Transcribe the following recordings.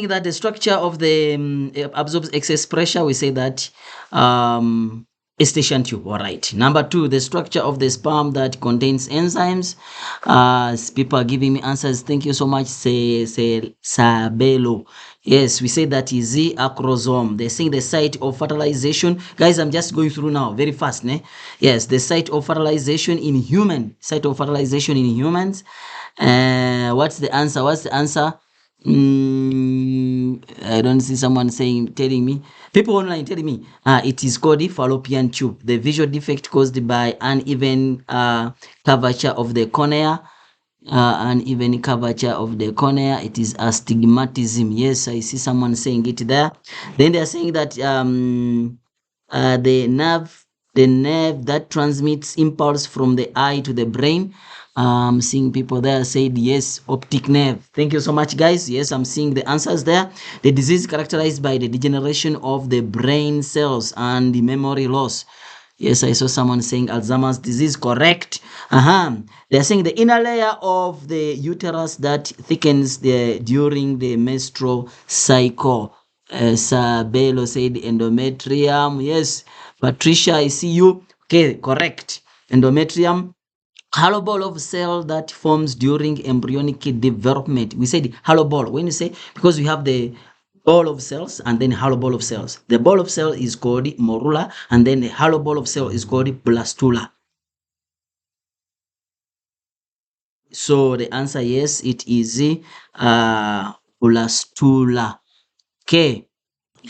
that the structure of the absorbs excess pressure, we say that eustachian tube. All right. Number 2, the structure of the sperm that contains enzymes. People are giving me answers. Thank you so much. Say Sabelo. Yes, we say that is the acrosome. They're saying the site of fertilization. Guys, I'm just going through now very fast. Ne? Yes, the site of fertilization in human. Site of fertilization in humans. What's the answer? What's the answer? I don't see someone telling me. People online telling me it is called the fallopian tube. The visual defect caused by uneven curvature of the cornea. Uneven curvature of the cornea. It is astigmatism. Yes, I see someone saying it there. Then they are saying that the nerve that transmits impulse from the eye to the brain. Seeing people there said yes, optic nerve. Thank you so much, guys. Yes, I'm seeing the answers there. The disease characterized by the degeneration of the brain cells and the memory loss. Yes, I saw someone saying Alzheimer's disease. Correct. They're saying the inner layer of the uterus that thickens during the menstrual cycle. Sabelo said endometrium. Yes, Patricia, I see you. Okay, correct. Endometrium. Hollow ball of cell that forms during embryonic development. We said hollow ball. When you say, because we have the ball of cells and then hollow ball of cells. The ball of cell is called morula, and then the hollow ball of cell is called blastula. So the answer, yes, it is blastula. Okay.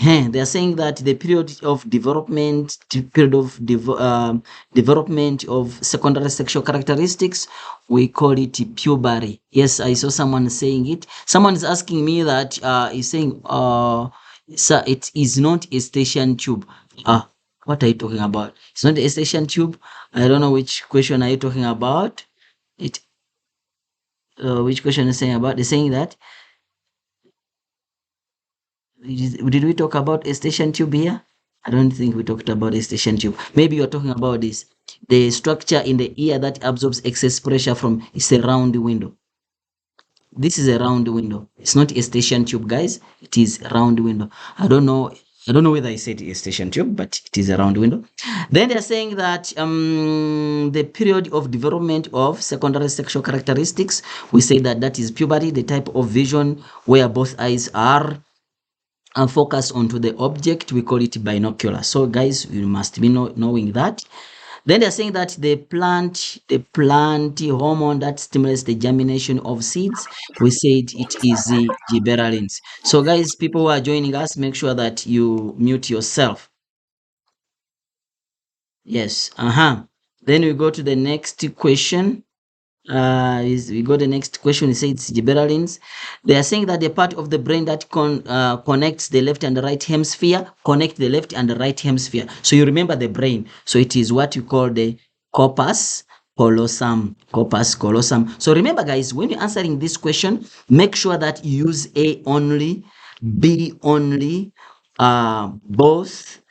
They are saying that the period of development of secondary sexual characteristics, we call it puberty. Yes, I saw someone saying it. Someone is asking me that is saying sir, it is not a eustachian tube. What are you talking about? It's not a eustachian tube. I don't know which question are you talking about. It which question is saying about? They're saying that did we talk about a station tube here? I don't think we talked about a station tube. Maybe you're talking about this. The structure in the ear that absorbs excess pressure from is a round window. This is a round window. It's not a station tube, guys. It is a round window. I don't know whether I said a station tube, but it is a round window. Then they're saying that the period of development of secondary sexual characteristics, we say that is puberty, the type of vision where both eyes are and focus onto the object. We call it binocular. So guys, you must be knowing that. Then they're saying that the plant hormone that stimulates the germination of seeds, we said it is the gibberellins. So guys, people who are joining us, make sure that you mute yourself. Yes. Then we go to the next question. We got the next question. It says it's gibberellins. They are saying that the part of the brain that connects the left and the right hemisphere, So you remember the brain. So it is what you call the corpus callosum. So remember, guys, when you're answering this question, make sure that you use A only, B only, both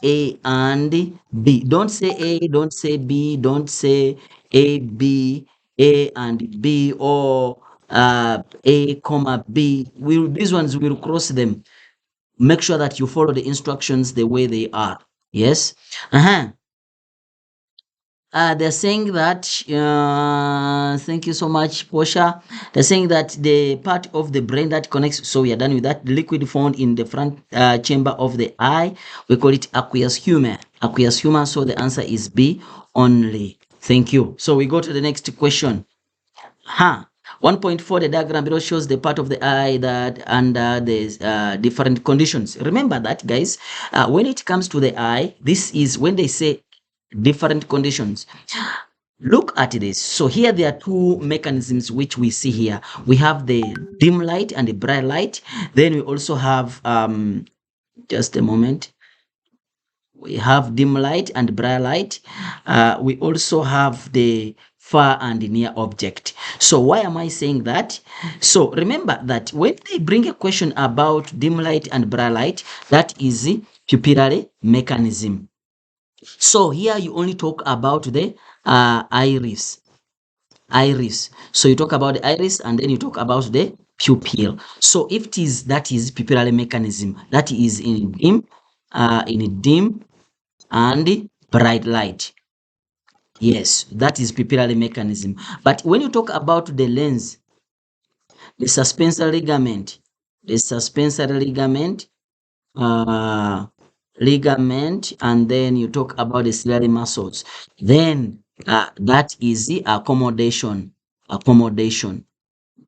A and B. Don't say A, don't say B, don't say A, B, A and B, or A, comma B. These ones will cross them. Make sure that you follow the instructions the way they are. Yes. They're saying that, thank you so much, Portia. They're saying that the part of the brain that connects, so we are done with that, the liquid found in the front chamber of the eye, we call it aqueous humor. So the answer is B only. Thank you. So we go to the next question. 1.4, the diagram below shows the part of the eye that under the different conditions. Remember that, guys, when it comes to the eye, this is when they say different conditions. Look at this. So here there are two mechanisms which we see here. We have the dim light and the bright light. Then we also have just a moment. We have dim light and bright light. We also have the far and near object. So why am I saying that? So remember that when they bring a question about dim light and bright light, that is the pupillary mechanism. So here you only talk about the iris. So you talk about the iris and then you talk about the pupil. So if it is, that is pupillary mechanism, that is in dim and bright light. Yes, that is pupillary mechanism. But when you talk about the lens, the suspensory ligament, the suspensory uh, ligament, and then you talk about the ciliary muscles, then that is the accommodation.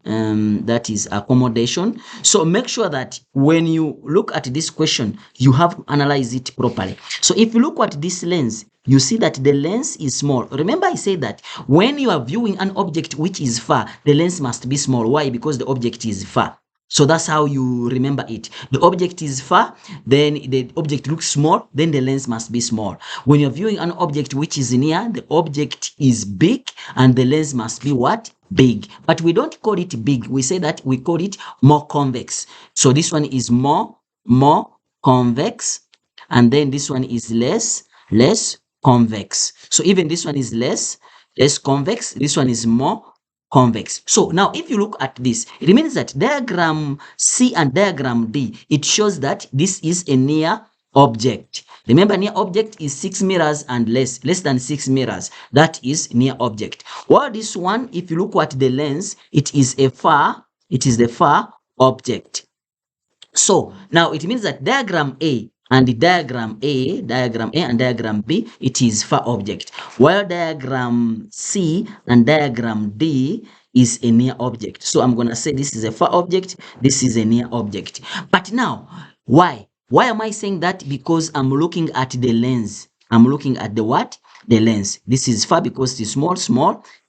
That is accommodation. So make sure that when you look at this question, you have to analyze it properly. So if you look at this lens, you see that the lens is small. Remember I said that when you are viewing an object which is far, the lens must be small. Why? Because the object is far. So that's how you remember it. The object is far, then the object looks small, then the lens must be small. When you're viewing an object which is near, the object is big and the lens must be what? Big. But we don't call it big. We say that we call it more convex. So this one is more convex, and then this one is less convex. So even this one is less convex, this one is more convex. So now if you look at this, it means that diagram C and diagram D, it shows that this is a near object. Remember, near object is 6 meters and less than 6 meters. That is near object. While this one, if you look at the lens, it is the far object. So now it means that diagram A and diagram A and diagram B, it is far object. While diagram C and diagram D is a near object. So I'm going to say this is a far object, this is a near object. But now, why? Why am I saying that? Because I'm looking at the lens. I'm looking at the what? The lens. This is far because it is small.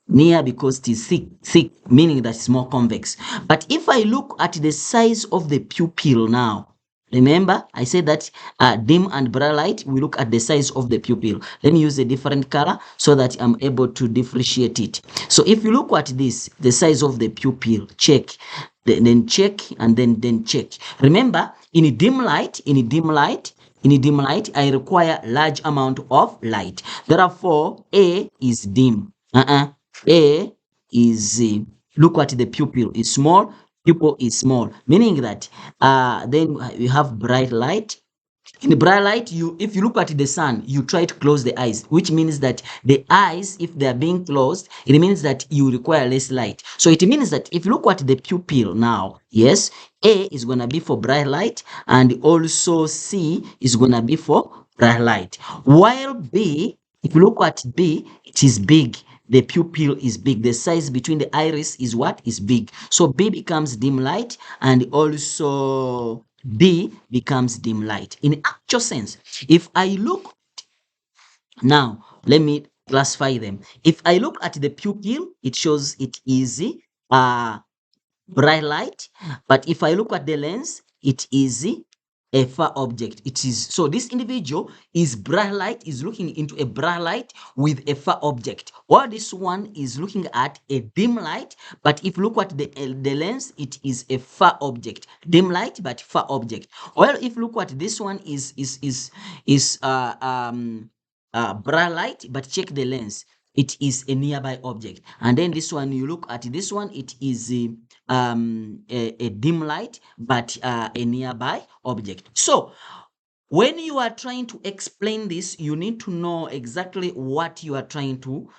Near because it is thick, meaning that it's more convex. But if I look at the size of the pupil now, remember I said that dim and bright light, we look at the size of the pupil. Let me use a different color so that I'm able to differentiate it. So if you look at this, the size of the pupil, check, then check, and then check. Remember, in dim light, I require large amount of light. Therefore, A is dim. A is, look at the pupil is small, pupil is small, meaning that then you have bright light. In bright light, if you look at the sun, you try to close the eyes, which means that the eyes, if they are being closed, it means that you require less light. So it means that if you look at the pupil now, yes, A is going to be for bright light, and also C is going to be for bright light. While B, if you look at B, it is big. The pupil is big. The size between the iris is what? Is big. So B becomes dim light, and also D becomes dim light. In actual sense, if I look now, let me classify them. If I look at the pupil, it shows it is uh, bright light. But if I look at the lens, it is a far object. It is, so this individual is bright light, is looking into a bright light with a far object, while this one is looking at a dim light. But if you look at the lens, it is a far object, dim light but far object. Well, if you look at this one is bright light, but check the lens, it is a nearby object. And then this one, you look at this one, it is a dim light but a nearby object. So when you are trying to explain this, you need to know exactly what you are trying to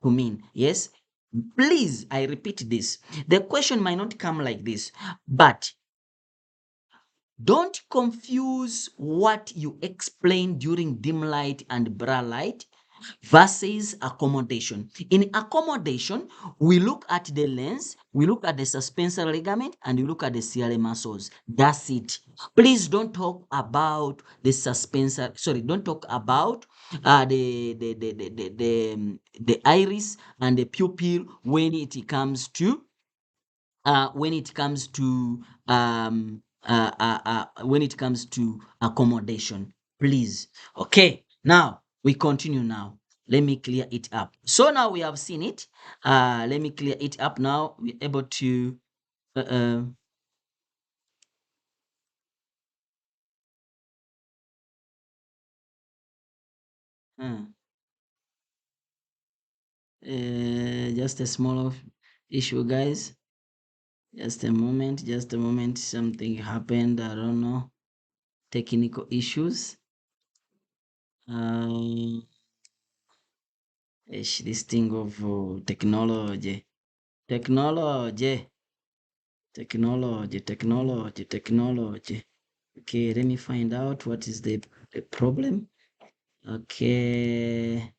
mean. Yes, please, I repeat this, the question might not come like this, but don't confuse what you explain during dim light and bright light versus accommodation. In accommodation, we look at the lens, we look at the suspensory ligament, and we look at the ciliary muscles. That's it. Please don't talk about the don't talk about the iris and the pupil when it comes to when it comes to accommodation, please. Okay, now we continue. Now let me clear it up. So now we have seen it. Let me clear it up. Now we're able to uh, uh, uh, just a small issue, guys. Just a moment, just a moment. Something happened. I don't know. Technical issues. This thing of technology. Technology. Technology. Okay, let me find out what is the problem. Okay,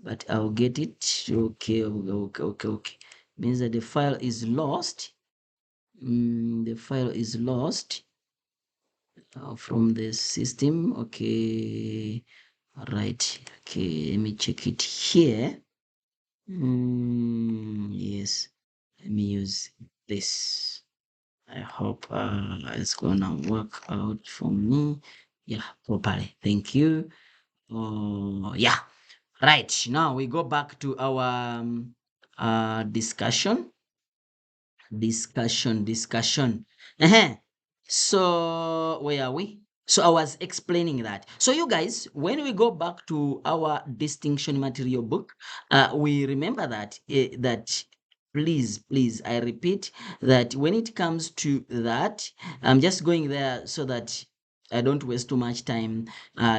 but I'll get it. Okay. Means that the file is lost. The file is lost from the system. Okay, right. Okay, let me check it here. Yes, let me use this. I hope it's gonna work out for me. Yeah, properly. Thank you. Oh, yeah. Right. Now we go back to our discussion. Discussion. uh So where are we? So I was explaining that. So you guys, when we go back to our distinction material book, we remember that that please, I repeat that when it comes to that, I'm just going there so that I don't waste too much time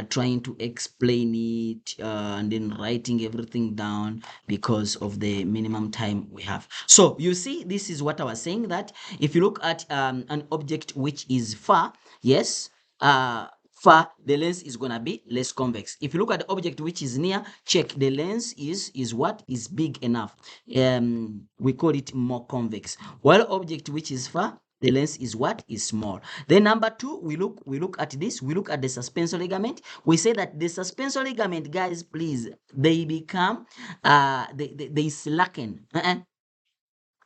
trying to explain it and then writing everything down because of the minimum time we have. So you see, this is what I was saying, that if you look at an object which is far, yes, far, the lens is gonna be less convex. If you look at the object which is near, check the lens is what is big enough. We call it more convex. While object which is far, the lens is what is small. Then number two, we look at this. We look at the suspensor ligament. We say that the suspensor ligament, guys, please, they become they slacken.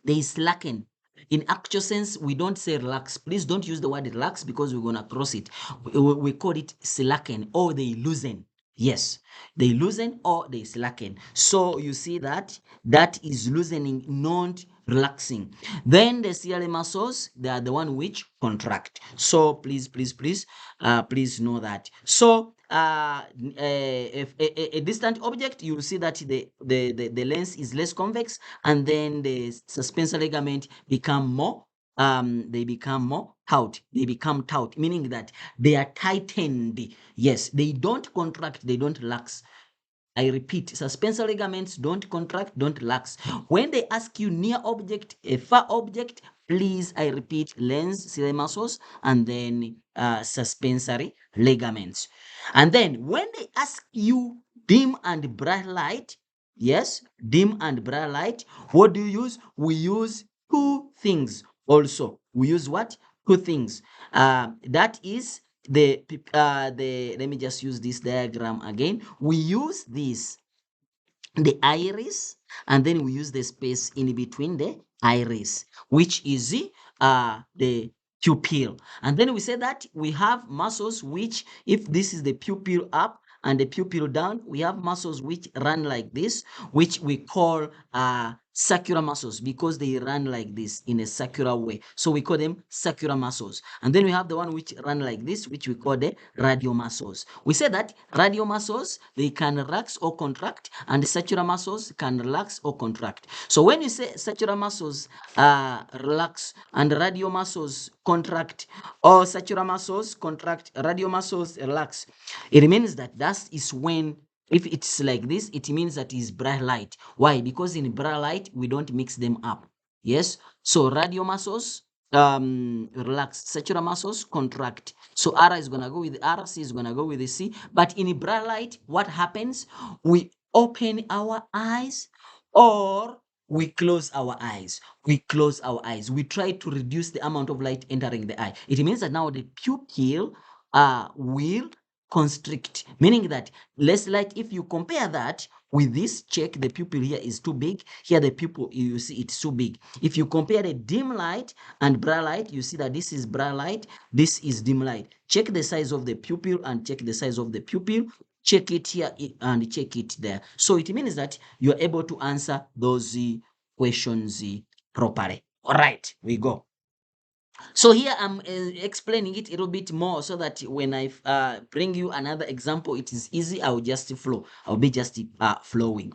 They slacken. In actual sense, we don't say relax. Please don't use the word relax because we're gonna cross it. We call it slacken, or they loosen. Yes, they loosen or they slacken. So you see that that is loosening, not relaxing. Then the ciliary muscles, they are the one which contract. So please know that. So if a distant object, you will see that the lens is less convex, and then the suspensor ligament become more they become more taut. They become taut, meaning that they are tightened. Yes, they don't contract, they don't relax. I repeat, suspensor ligaments don't contract, don't relax. When they ask you near object, a far object, please, I repeat, lens, ciliary muscles, and then suspensory ligaments. And then when they ask you dim and bright light, yes, dim and bright light, what do you use? We use two things also. We use what? Two things. That is the let me just use this diagram again. We use this, the iris, and then we use the space in between the iris, which is the pupil. And then we say that we have muscles which, if this is the pupil up and the pupil down, we have muscles which run like this, which we call circular muscles, because they run like this in a circular way. So we call them circular muscles. And then we have the one which run like this, which we call the radial muscles. We say that radial muscles, they can relax or contract, and the circular muscles can relax or contract. So when you say circular muscles relax and radial muscles contract, or circular muscles contract, radial muscles relax, it means that that is when, if it's like this, it means that is bright light. Why? Because in bright light, we don't mix them up. Yes. So radial muscles relax, circular muscles contract. So R is gonna go with R, C is gonna go with the C. But in bright light, what happens? We open our eyes, or we close our eyes. We close our eyes. We try to reduce the amount of light entering the eye. It means that now the pupil will constrict, meaning that less light. If you compare that with this, check, the pupil here is too big. Here the pupil, you see it's too big. If you compare the dim light and bright light, you see that this is bright light, this is dim light. Check the size of the pupil and check the size of the pupil. Check it here and check it there. So it means that you are able to answer those questions properly. All right, we go. So here I'm explaining it a little bit more so that when I bring you another example, it is easy. I'll just flow. I'll be just flowing.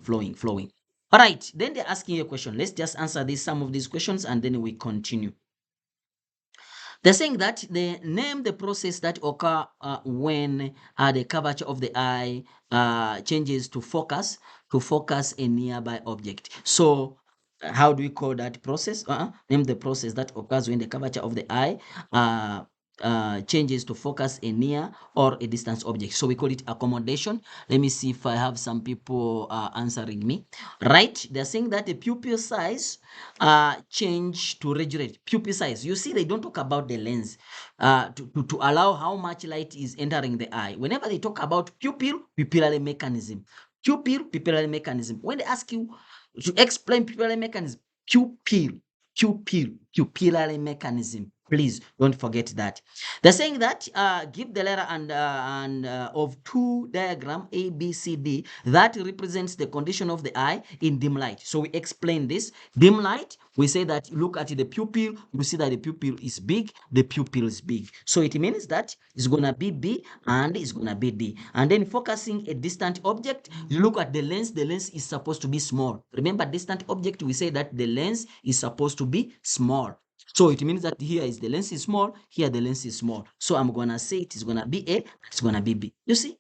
All right. Then they're asking you a question. Let's just answer some of these questions, and then we continue. They're saying that they name the process that occur when the curvature of the eye changes to focus a nearby object. So how do we call that process? Name the process that occurs when the curvature of the eye uh, changes to focus a near or a distance object. So we call it accommodation. Let me see if I have some people answering me. Right? They're saying that the pupil size change to regulate pupil size. You see, they don't talk about the lens to allow how much light is entering the eye. Whenever they talk about pupillary mechanism, pupillary mechanism. When they ask you to explain pupillary mechanism, pupillary mechanism. Please don't forget that. They're saying that give the letter and of two diagram A, B, C, D that represents the condition of the eye in dim light. So we explain this. Dim light, we say that look at the pupil, you see that the pupil is big, the pupil is big. So it means that it's gonna be B and it's gonna be D. And then focusing a distant object, you look at the lens is supposed to be small. Remember, distant object, we say that the lens is supposed to be small. So it means that here is the lens is small, here the lens is small. So I'm gonna say it is gonna be A, it's gonna be B. You see?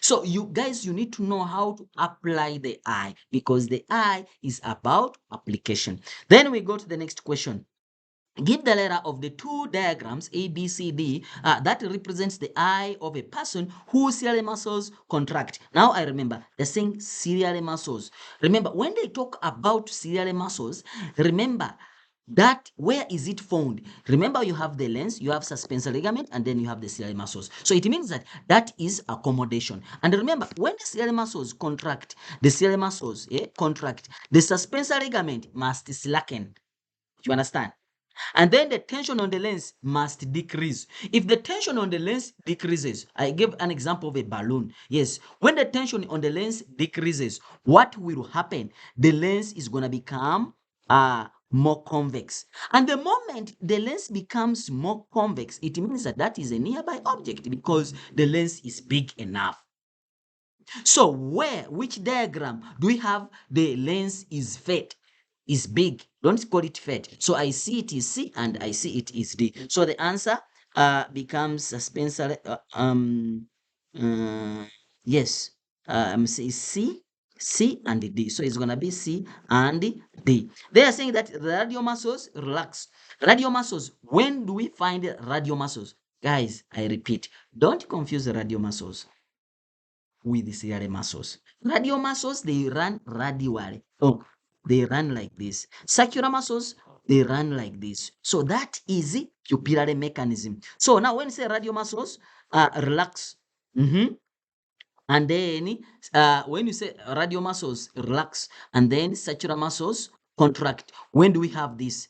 So you guys, you need to know how to apply the eye because the eye is about application. Then we go to the next question. Give the letter of the two diagrams A, B, C, D that represents the eye of a person whose ciliary muscles contract. Now I remember they're saying ciliary muscles. Remember when they talk about ciliary muscles, remember that where is it found? Remember you have the lens, you have suspensory ligament, and then you have the ciliary muscles. So it means that that is accommodation. And remember when the ciliary muscles contract, the suspensory ligament must slacken. You understand? And then the tension on the lens must decrease. If the tension on the lens decreases, I gave an example of a balloon. Yes, when the tension on the lens decreases, what will happen? The lens is going to become more convex. And the moment the lens becomes more convex, it means that that is a nearby object because the lens is big enough. So which diagram do we have the lens is fat, is big? Don't call it fat. So I see it is C and I see it is D. So the answer becomes suspensory. Uh, yes, say C and D. So it's gonna be C and D. They are saying that the radial muscles relax. Radial muscles. When do we find radial muscles? Guys, I repeat, don't confuse the radial muscles with the ciliary muscles. Radial muscles, they run radially. Oh, they run like this. Circular muscles, they run like this. So that is the pupillary mechanism. So now when you say radial muscles, relax. And then when you say radial muscles, relax. And then circular muscles, contract. When do we have this?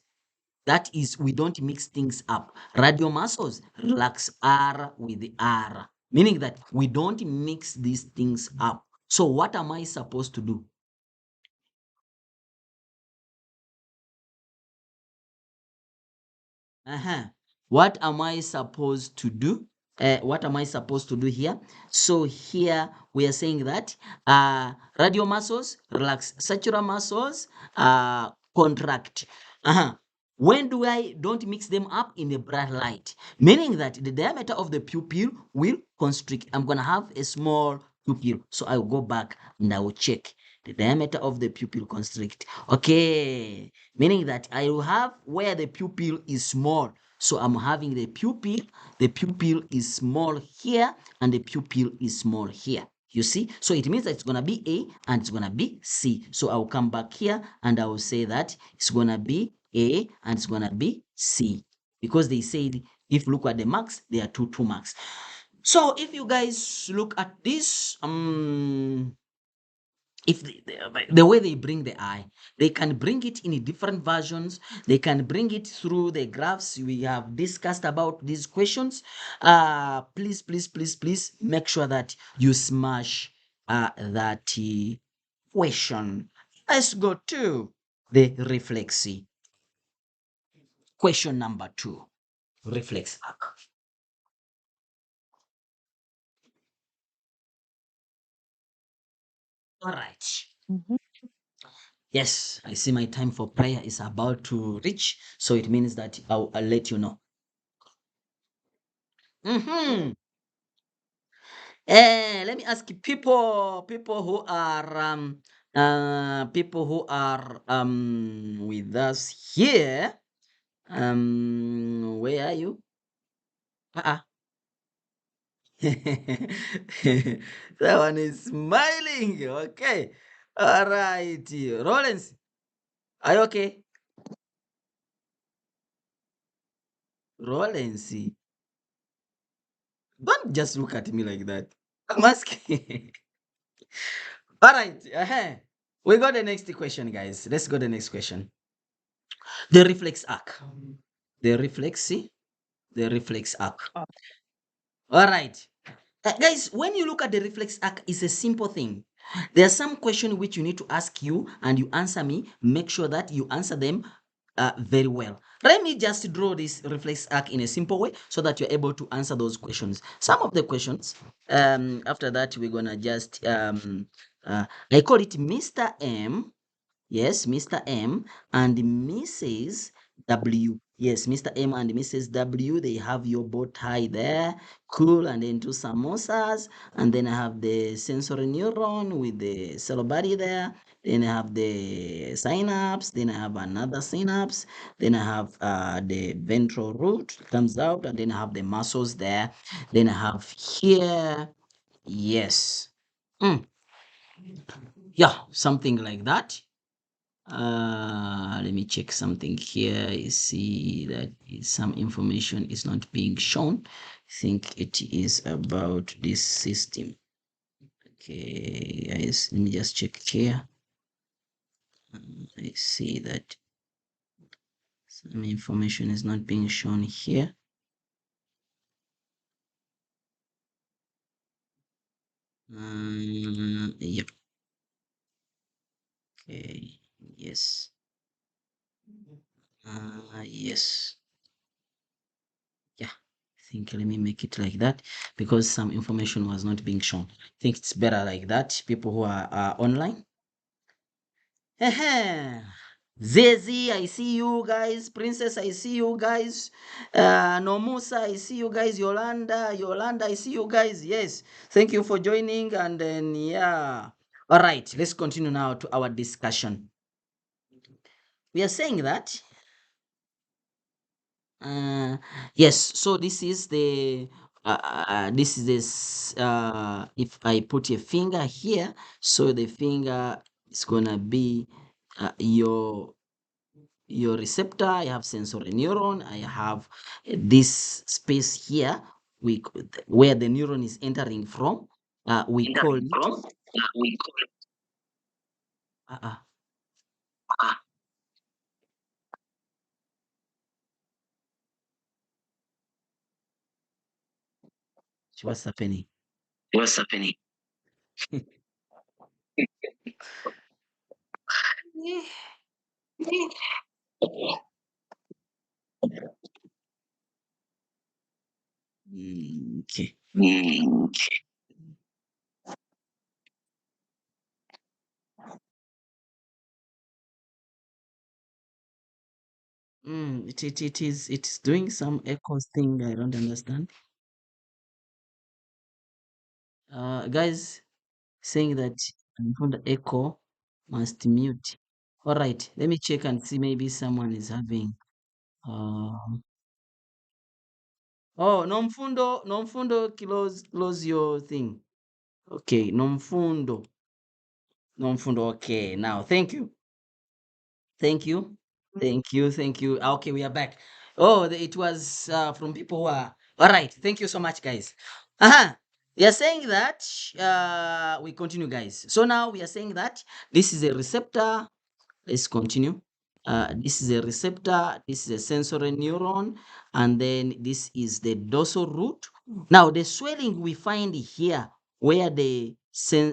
That is, we don't mix things up. Radio muscles relax R with the R, meaning that we don't mix these things up. So what am I supposed to do? What am I supposed to do? What am I supposed to do here? So here we are saying that radial muscles relax, sacral muscles contract. When do I don't mix them up in a bright light? Meaning that the diameter of the pupil will constrict. I'm gonna have a small pupil, so I will go back and I will check the diameter of the pupil constrict. Okay, meaning that I will have where the pupil is small. So I'm having the pupil is small here, and the pupil is small here. You see? So it means that it's going to be A and it's going to be C. So I'll come back here and I will say that it's going to be A and it's going to be C. Because they said, if you look at the marks, there are two marks. So if you guys look at this, if the way they bring the eye, they can bring it in different versions, they can bring it through the graphs we have discussed about these questions. Please make sure that you smash that question. Let's go to the reflex. Question number 2, reflex arc. All right. Yes, I see my time for prayer is about to reach, so it means that I'll let you know. Mm-hmm. Let me ask you, people who are with us here. Where are you? Uh-uh. That one is smiling. Okay. All right. Rollins, are you okay? Rollins, don't just look at me like that. I'm asking. All right. We got the next question, guys. Let's go to the next question. The reflex arc. The reflex, the reflex arc. All right. Guys, when you look at the reflex arc, it's a simple thing. There are some questions which you need to ask you and you answer me. Make sure that you answer them very well. Let me just draw this reflex arc in a simple way so that you're able to answer those questions. Some of the questions, after that, we're going to just, I call it Mr. M. Yes, Mr. M and Mrs. W. Yes, Mr. M and Mrs. W. They have your bow tie there. Cool. And then two samosas. And then I have the sensory neuron with the cell body there. Then I have the synapse. Then I have another synapse. Then I have the ventral root comes out. And then I have the muscles there. Then I have here. Yes. Mm, yeah, something like that. Let me check something here. You see that some information is not being shown. I think it is about this system. Okay, guys, let me just check here. I see that some information is not being shown here. Yep. Okay. Yes. Yes. Yeah. I think let me make it like that because some information was not being shown. I think it's better like that. People who are online. Zezi, I see you guys. Princess, I see you guys. Nomusa, I see you guys. Yolanda, I see you guys. Yes, thank you for joining. And then, yeah. All right, let's continue now to our discussion. We are saying that, yes, so this is this, if I put a finger here, so the finger is gonna be your receptor. I have sensory neuron. I have this space here where the neuron is entering from. We call it. Uh, what's happening? What's happening? Okay. It's doing some echoes thing. I don't understand. Guys saying that from the echo must mute. All right, let me check and see. Maybe someone is having. Uh, oh, Nomfundo, close your thing. Okay, Nomfundo. Okay, now thank you. Thank you. Thank you. Thank you. Okay, we are back. Oh, it was from people who are. All right. Thank you so much, guys. Uh-huh. We are saying that we continue, guys. So now we are saying that this is a receptor. Let's continue. This is a receptor, this is a sensory neuron, and then this is the dorsal root. Now, the swelling we find here where the cell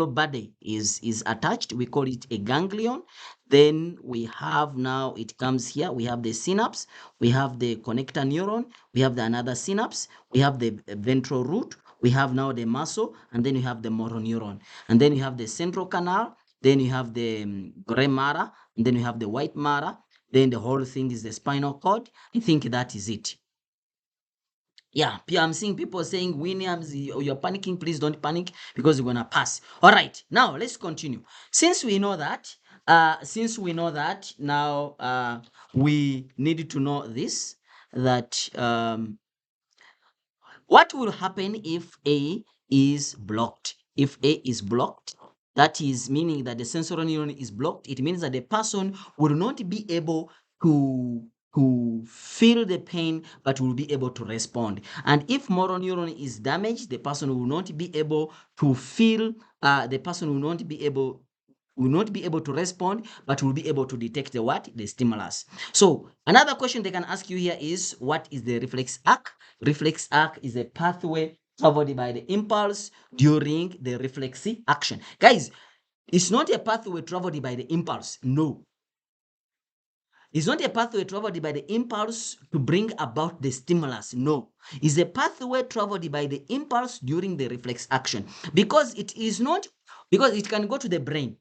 body is attached, we call it a ganglion. Then we have now, it comes here, we have the synapse, we have the connector neuron, we have the another synapse, we have the ventral root, we have now the muscle, and then we have the motor neuron. And then we have the central canal, then you have the gray matter, and then you have the white matter, then the whole thing is the spinal cord. I think that is it. Yeah, I'm seeing people saying, Williams, you're panicking. Please don't panic because you're gonna pass. All right, now let's continue. Since we know that, now we need to know this, that what will happen if A is blocked? If A is blocked, that is meaning that the sensory neuron is blocked. It means that the person will not be able to feel the pain, but will be able to respond. And if motor neuron is damaged, the person will not be able to feel. The person will not be able to respond, but will be able to detect the what? The stimulus. So another question they can ask you here is, what is the reflex arc? Reflex arc is a pathway traveled by the impulse during the reflex action. Guys, it's not a pathway traveled by the impulse. No. It's not a pathway traveled by the impulse to bring about the stimulus. No. It's a pathway traveled by the impulse during the reflex action. Because it can go to the brain.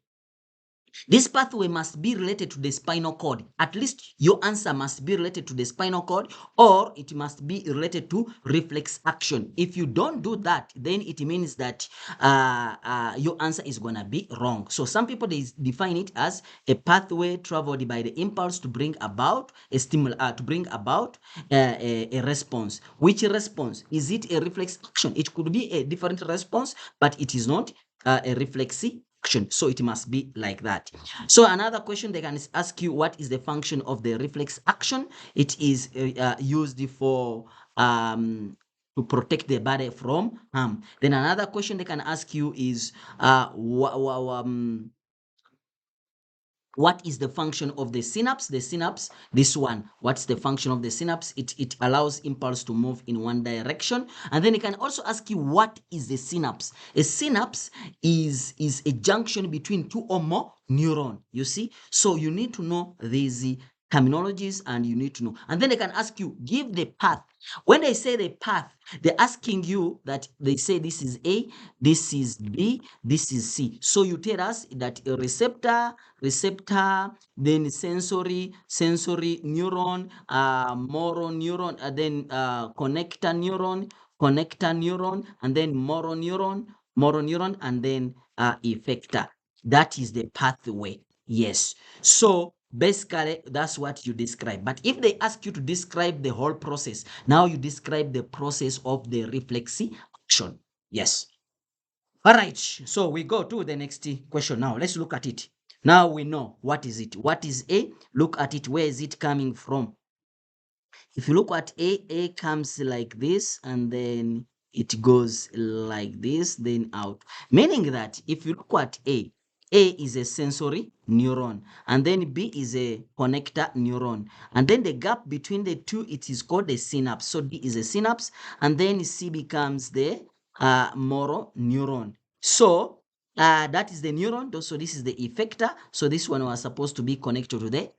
This pathway must be related to the spinal cord. At least your answer must be related to the spinal cord, or it must be related to reflex action. If you don't do that, then it means that your answer is going to be wrong. So some people, they define it as a pathway traveled by the impulse to bring about a stimulus, to bring about a response. Which response? Is it a reflex action? It could be a different response, but it is not a reflexy action. So it must be like that. So another question they can ask you, what is the function of the reflex action? It is used for to protect the body from harm. Then another question they can ask you is what is the function of the synapse? The synapse, this one, what's the function of the synapse? It allows impulse to move in one direction. And then it can also ask you, what is a synapse? A synapse is a junction between two or more neurons, you see? So you need to know these terminologies, and you need to know. And then they can ask you, give the path. When they say the path, they're asking you that they say this is A, this is B, this is C. So you tell us that a receptor, then sensory neuron, motor neuron, then connector neuron, and then motor neuron, and then effector. That is the pathway. Yes. So basically, that's what you describe. But if they ask you to describe the whole process, now you describe the process of the reflexy action. Yes. All right. So we go to the next question now. Let's look at it. Now we know what is it. What is A? Look at it. Where is it coming from? If you look at A comes like this, and then it goes like this, then out. Meaning that if you look at A is a sensory neuron, and then B is a connector neuron. And then the gap between the two, it is called a synapse. So D is a synapse, and then C becomes the motor neuron. So that is the neuron. So this is the effector. So this one was supposed to be connected to the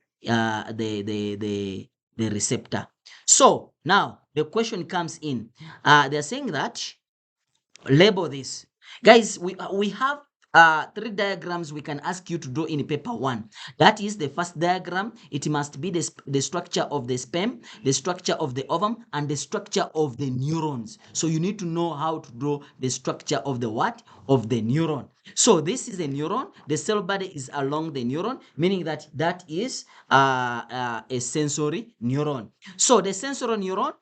receptor. So now the question comes in. They're saying that label this. Guys, we have 3 diagrams we can ask you to draw in paper 1. That is the first diagram. It must be the structure of the sperm, the structure of the ovum, and the structure of the neurons. So you need to know how to draw the structure of the what? Of the neuron. So this is a neuron. The cell body is along the neuron, meaning that that is a sensory neuron. So the sensory neuron,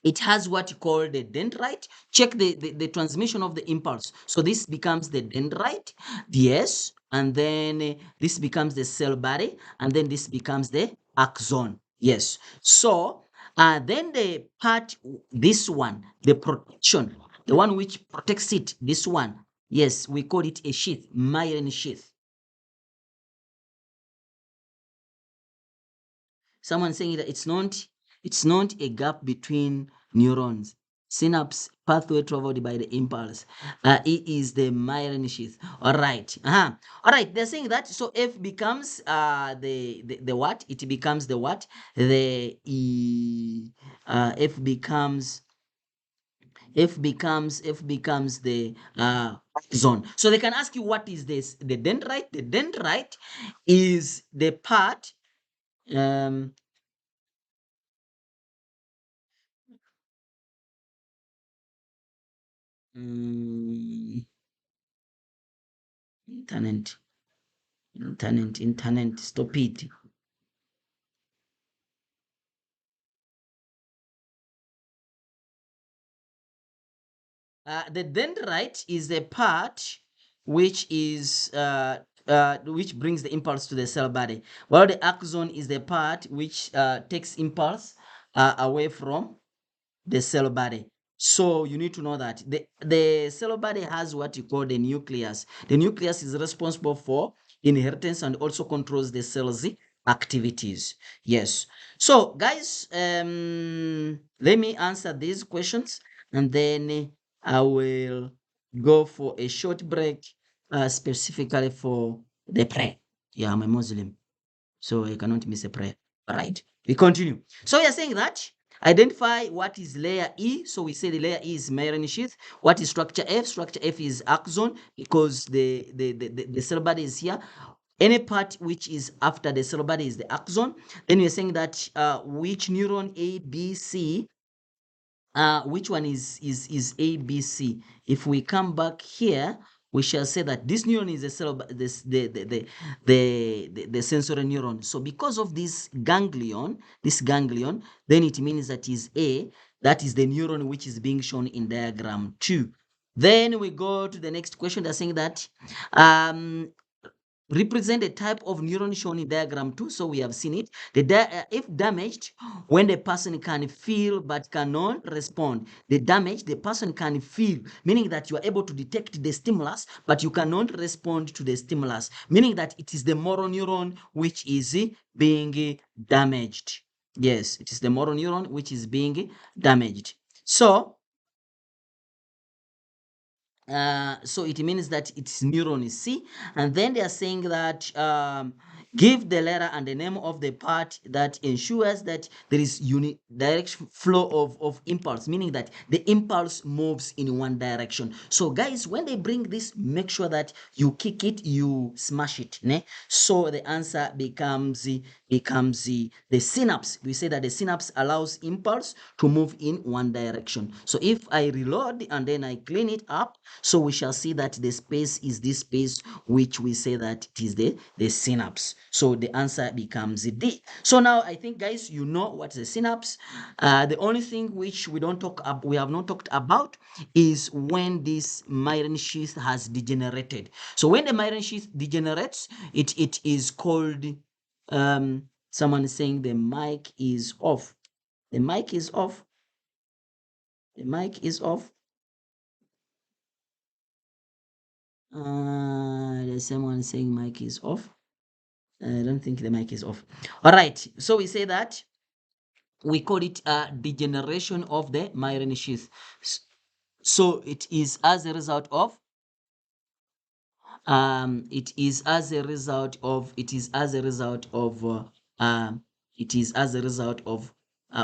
it has what you call the dendrite. Check the transmission of the impulse. So this becomes the dendrite, yes, and then this becomes the cell body, and then this becomes the axon, yes. So then the part, this one, the protection, the one which protects it, this one, yes, we call it a sheath, myelin sheath. Someone saying that it's not a gap between neurons. Synapse pathway traveled by the impulse. It is the myelin sheath. All right. All right. They're saying that. So F becomes the what? It becomes the what? The F becomes F becomes the zone. So they can ask you what is this? The dendrite. The dendrite is the part. Um, mm, internet, internet. Stop it. The dendrite is the part which is which brings the impulse to the cell body, while the axon is the part which takes impulse away from the cell body. So you need to know that the cell body has what you call the nucleus. The nucleus is responsible for inheritance and also controls the cell's activities. Yes. So guys, let me answer these questions and then I will go for a short break specifically for the prayer. Yeah, I'm a Muslim, so I cannot miss a prayer. All right, we continue. So we are saying that identify what is layer E. So we say the layer E is myelin sheath. What is structure F? Structure F is axon because the cell body is here. Any part which is after the cell body is the axon. Then we're saying that which neuron A, B, C, which one is A, B, C? If we come back here, we shall say that this neuron is a cell, this the sensory neuron. So because of this ganglion, then it means that is A. That is the neuron which is being shown in diagram 2. Then we go to the next question. They're saying that um, represent a type of neuron shown in diagram 2. So we have seen it. If damaged, when the person can feel but cannot respond. The person can feel, meaning that you are able to detect the stimulus, but you cannot respond to the stimulus, meaning that it is the motor neuron which is being damaged. Yes, it is the motor neuron which is being damaged. So it means that it's neuron C, and then they are saying that give the letter and the name of the part that ensures that there is unidirectional flow of impulse, meaning that the impulse moves in one direction. So guys, when they bring this, make sure that you kick it, you smash it. Ne? So the answer becomes the synapse. We say that the synapse allows impulse to move in one direction. So if I reload and then I clean it up, so we shall see that the space is this space which we say that it is the synapse. So the answer becomes D. So now I think guys, you know what the synapse. The only thing which we have not talked about is when this myelin sheath has degenerated. So when the myelin sheath degenerates, it is called someone is saying the mic is off. The mic is off. The mic is off. There's someone saying mic is off. I don't think the mic is off. All right. So we say that we call it degeneration of the myelin sheath. So it is as a result of it is as a result of it is as a result of it is as a result of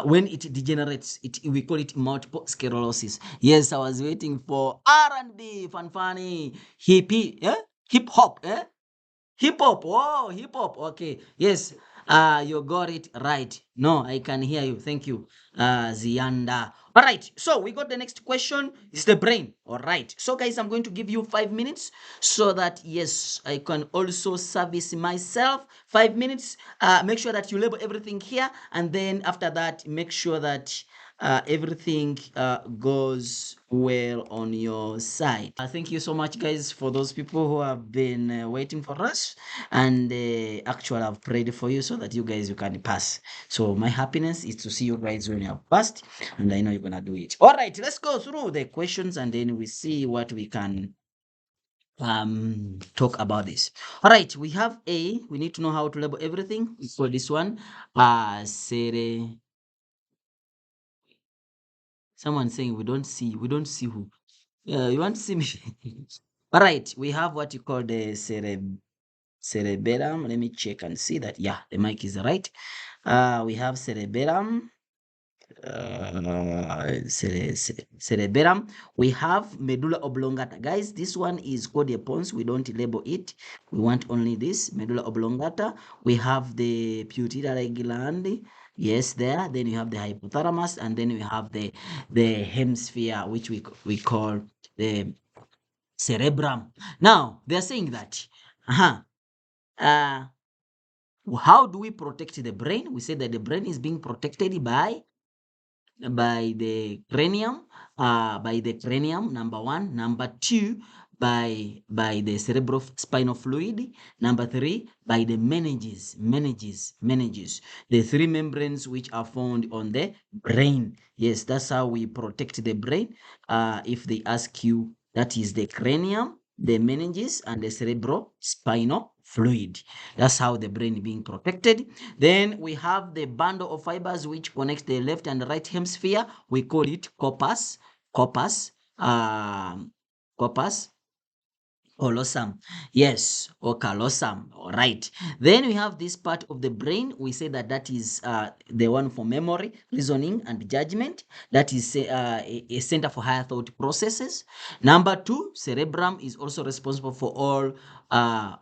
when it degenerates, we call it multiple sclerosis. Yes, I was waiting for R&B, fanfani, hippie, hip hop, hip hop. Oh, hip hop. Okay. Yes. You got it right. No, I can hear you. Thank you, Zianda. All right. So we got the next question. It's the brain. All right. So guys, I'm going to give you 5 minutes so that yes, I can also service myself. 5 minutes. Make sure that you label everything here, and then after that, make sure that everything goes well on your side. Thank you so much, guys, for those people who have been waiting for us, and actually I've prayed for you so that you can pass. So my happiness is to see you guys when you have passed, and I know you're gonna do it. All right, let's go through the questions and then we see what we can talk about this. All right, we have A. We need to know how to label everything. For this one, Sere. Someone saying we don't see who. You want to see me? All right, we have what you call the cerebellum. Let me check and see that. Yeah, the mic is right. We have cerebellum. cerebellum. We have medulla oblongata. Guys, this one is called a pons. We don't label it. We want only this medulla oblongata. We have the pituitary gland. Yes, there. Then you have the hypothalamus, and then we have the hemisphere, which we call the cerebrum. Now they are saying that, uh, how do we protect the brain? We say that the brain is being protected by the cranium, number one. Number two, by the cerebrospinal fluid. Number three, by the meninges, the three membranes which are found on the brain. Yes, that's how we protect the brain. If they ask you, that is the cranium, the meninges, and the cerebrospinal fluid. That's how the brain being protected. Then we have the bundle of fibers which connects the left and the right hemisphere. We call it corpus, corpus, um, corpus callosum. Yes, or callosum. All right. Then we have this part of the brain. We say that is the one for memory, reasoning, and judgment. That is a center for higher thought processes. Number two, cerebrum is also responsible for all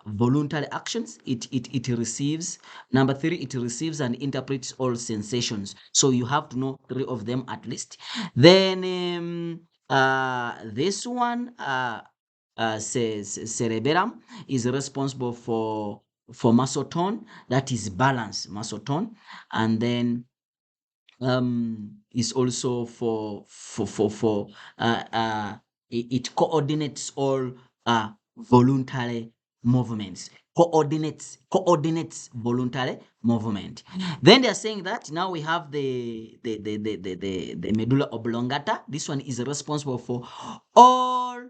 voluntary actions. It receives. Number three, it receives and interprets all sensations. So you have to know three of them at least. Then this one, cerebellum, is responsible for muscle tone, that is balance, muscle tone, and then is also for it coordinates all voluntary movements, coordinates voluntary movement. Then they are saying that now we have the medulla oblongata. This one is responsible for all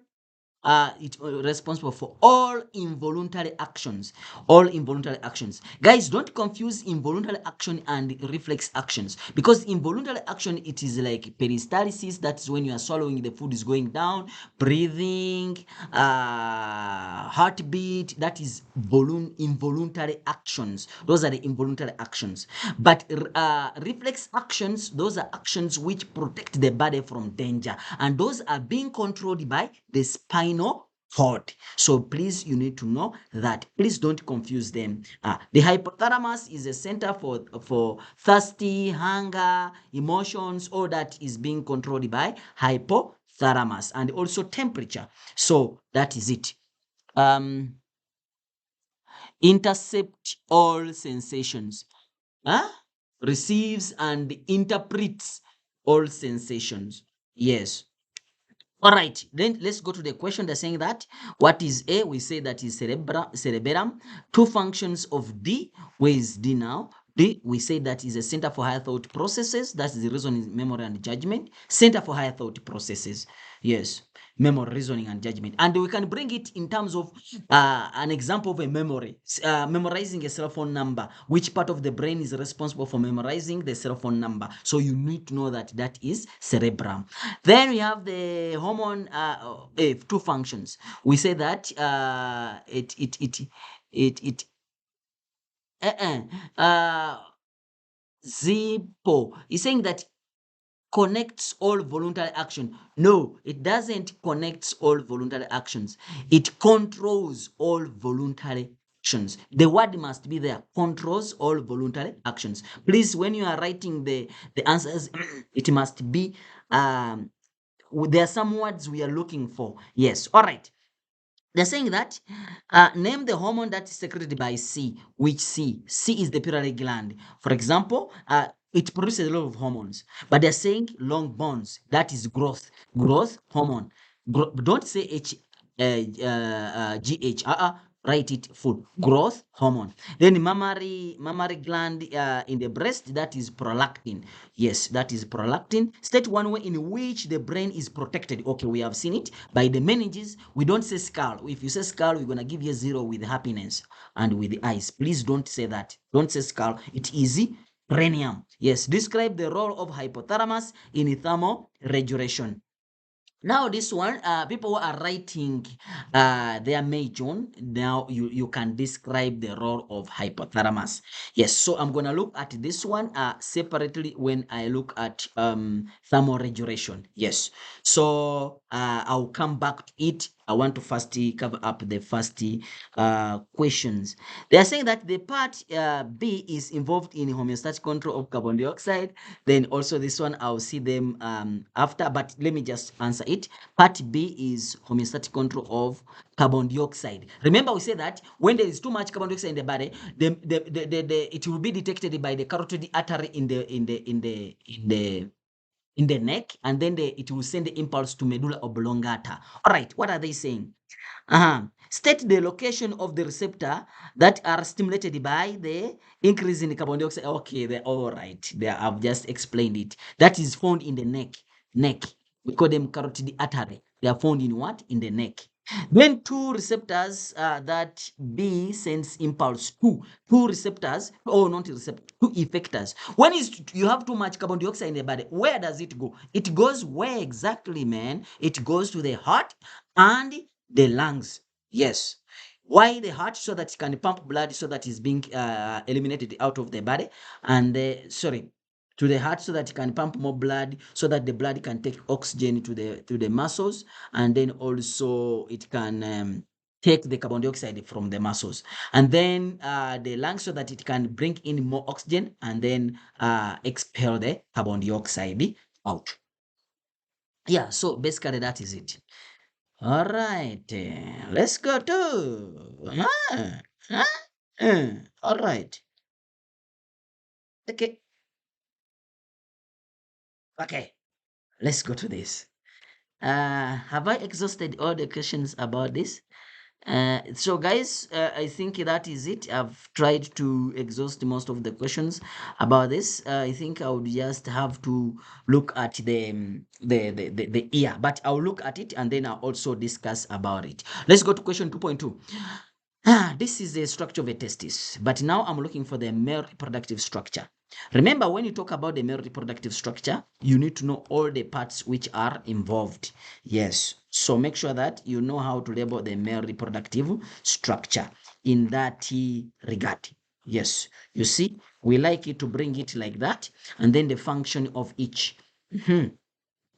it's responsible for all involuntary actions. All involuntary actions. Guys, don't confuse involuntary action and reflex actions, because involuntary action, it is like peristalsis. That's when you are swallowing, the food is going down, breathing, heartbeat. That is involuntary actions. Those are the involuntary actions. But reflex actions, those are actions which protect the body from danger, and those are being controlled by the spinal cord. So please, you need to know that. Please don't confuse them. The hypothalamus is a center for thirsty, hunger, emotions. All that is being controlled by hypothalamus, and also temperature. So that is it. Intercept all sensations. Huh? Receives and interprets all sensations. Yes. All right, then let's go to the question. They're saying that what is A? We say that is cerebellum. Two functions of D. Where is D now? D, we say that is a center for higher thought processes. That's the reasoning, memory, and judgment. Center for higher thought processes. Yes, memory, reasoning, and judgment. And we can bring it in terms of an example of a memory. Memorizing a cell phone number. Which part of the brain is responsible for memorizing the cell phone number? So you need to know that that is cerebrum. Then we have the hormone, two functions. We say that it Zippo is saying that connects all voluntary action. No, it doesn't connect all voluntary actions. It controls all voluntary actions. The word must be there. Controls all voluntary actions. Please, when you are writing the answers, it must be there are some words we are looking for. Yes. All right. They're saying that name the hormone that is secreted by C. Which C? C is the pituitary gland. For example, it produces a lot of hormones, but they're saying long bones. That is growth hormone. Don't say GH. Write it full. Growth hormone. Then mammary gland in the breast, that is prolactin. Yes, that is prolactin. State one way in which the brain is protected. Okay, we have seen it by the meninges. We don't say skull. If you say skull, we're gonna give you a 0 with happiness and with the eyes. Please don't say that. Don't say skull. It is cranium. Yes, describe the role of hypothalamus in thermoregulation. Now this one, people who are writing their major, now you can describe the role of hypothalamus. Yes, so I'm gonna look at this one separately when I look at thermoregulation. Yes, so I'll come back to it. I want to first cover up the first questions. They are saying that the part B is involved in homeostatic control of carbon dioxide. Then also this one, I'll see them after, but let me just answer it. Part B is homeostatic control of carbon dioxide. Remember, we said that when there is too much carbon dioxide in the body, it will be detected by the carotid artery in the neck, and then it will send the impulse to medulla oblongata. All right, what are they saying? State the location of the receptor that are stimulated by the increase in carbon dioxide. Okay, they're all right. I've just explained it. That is found in the neck. Neck. We call them carotid artery. They are found in what? In the neck. Then two receptors that B sends impulse to. Two receptors, oh, not receptor, two effectors. When is you have too much carbon dioxide in the body, where does it go? It goes where exactly, man? It goes to the heart and the lungs. Yes. Why the heart? So that it can pump blood, so that is being eliminated out of the body. And sorry, to the heart, so that it can pump more blood, so that the blood can take oxygen to the muscles, and then also it can take the carbon dioxide from the muscles, and then the lungs, so that it can bring in more oxygen and then expel the carbon dioxide out. Yeah, so basically that is it. All right, let's go to. All right. Okay. Okay. Let's go to this. Have I exhausted all the questions about this? So guys, I think that is it. I've tried to exhaust most of the questions about this. I think I would just have to look at the ear, but I'll look at it and then I'll also discuss about it. Let's go to question 2.2. This is the structure of a testis, but now I'm looking for the male reproductive structure. Remember, when you talk about the male reproductive structure, you need to know all the parts which are involved. Yes, so make sure that you know how to label the male reproductive structure in that regard. Yes, you see, we like it to bring it like that, and then the function of each.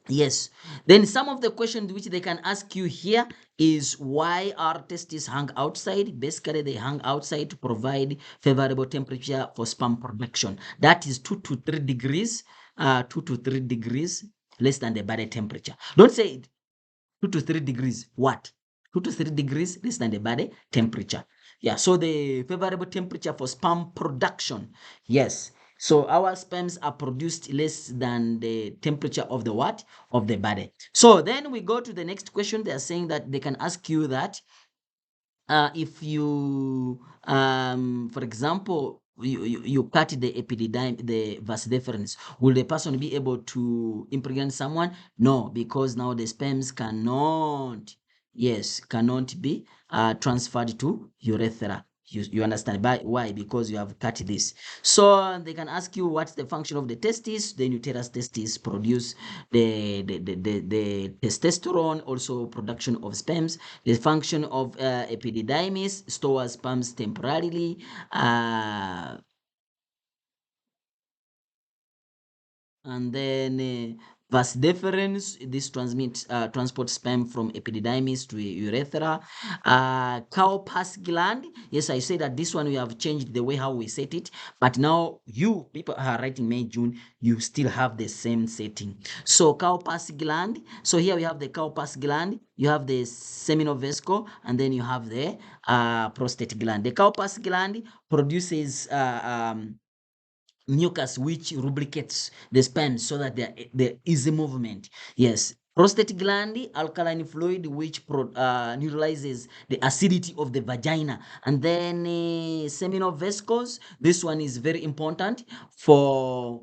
Yes. Then some of the questions which they can ask you here is, why are testes hung outside? Basically, they hang outside to provide favorable temperature for sperm production. That is 2 to 3 degrees, 2 to 3 degrees less than the body temperature. Don't say 2 to 3 degrees. What? 2 to 3 degrees less than the body temperature. Yeah, so the favorable temperature for sperm production. Yes. So our sperms are produced less than the temperature of the what? Of the body. So then we go to the next question. They are saying that they can ask you that if you for example, you cut the epididyme, the vas deferens, will the person be able to impregnate someone? No, because now the sperms cannot, yes, cannot be transferred to urethra. You understand by why? Because you have cut this. So they can ask you what's the function of the testes. Then you tell us testes produce the testosterone, also production of sperms. The function of epididymis, stores sperms temporarily. And then vas deferens, this transports sperm from epididymis to urethra. Cowpass gland, yes, I say that this one we have changed the way how we set it, but now you people are writing May, June, you still have the same setting. So cowpass gland, so here we have the cowpass gland, you have the seminal vesicle, and then you have the prostate gland. The cowpass gland produces mucus which lubricates the sperm so that there is a movement. Yes. Prostate gland, alkaline fluid which neutralizes the acidity of the vagina. And then seminal vesicles, this one is very important for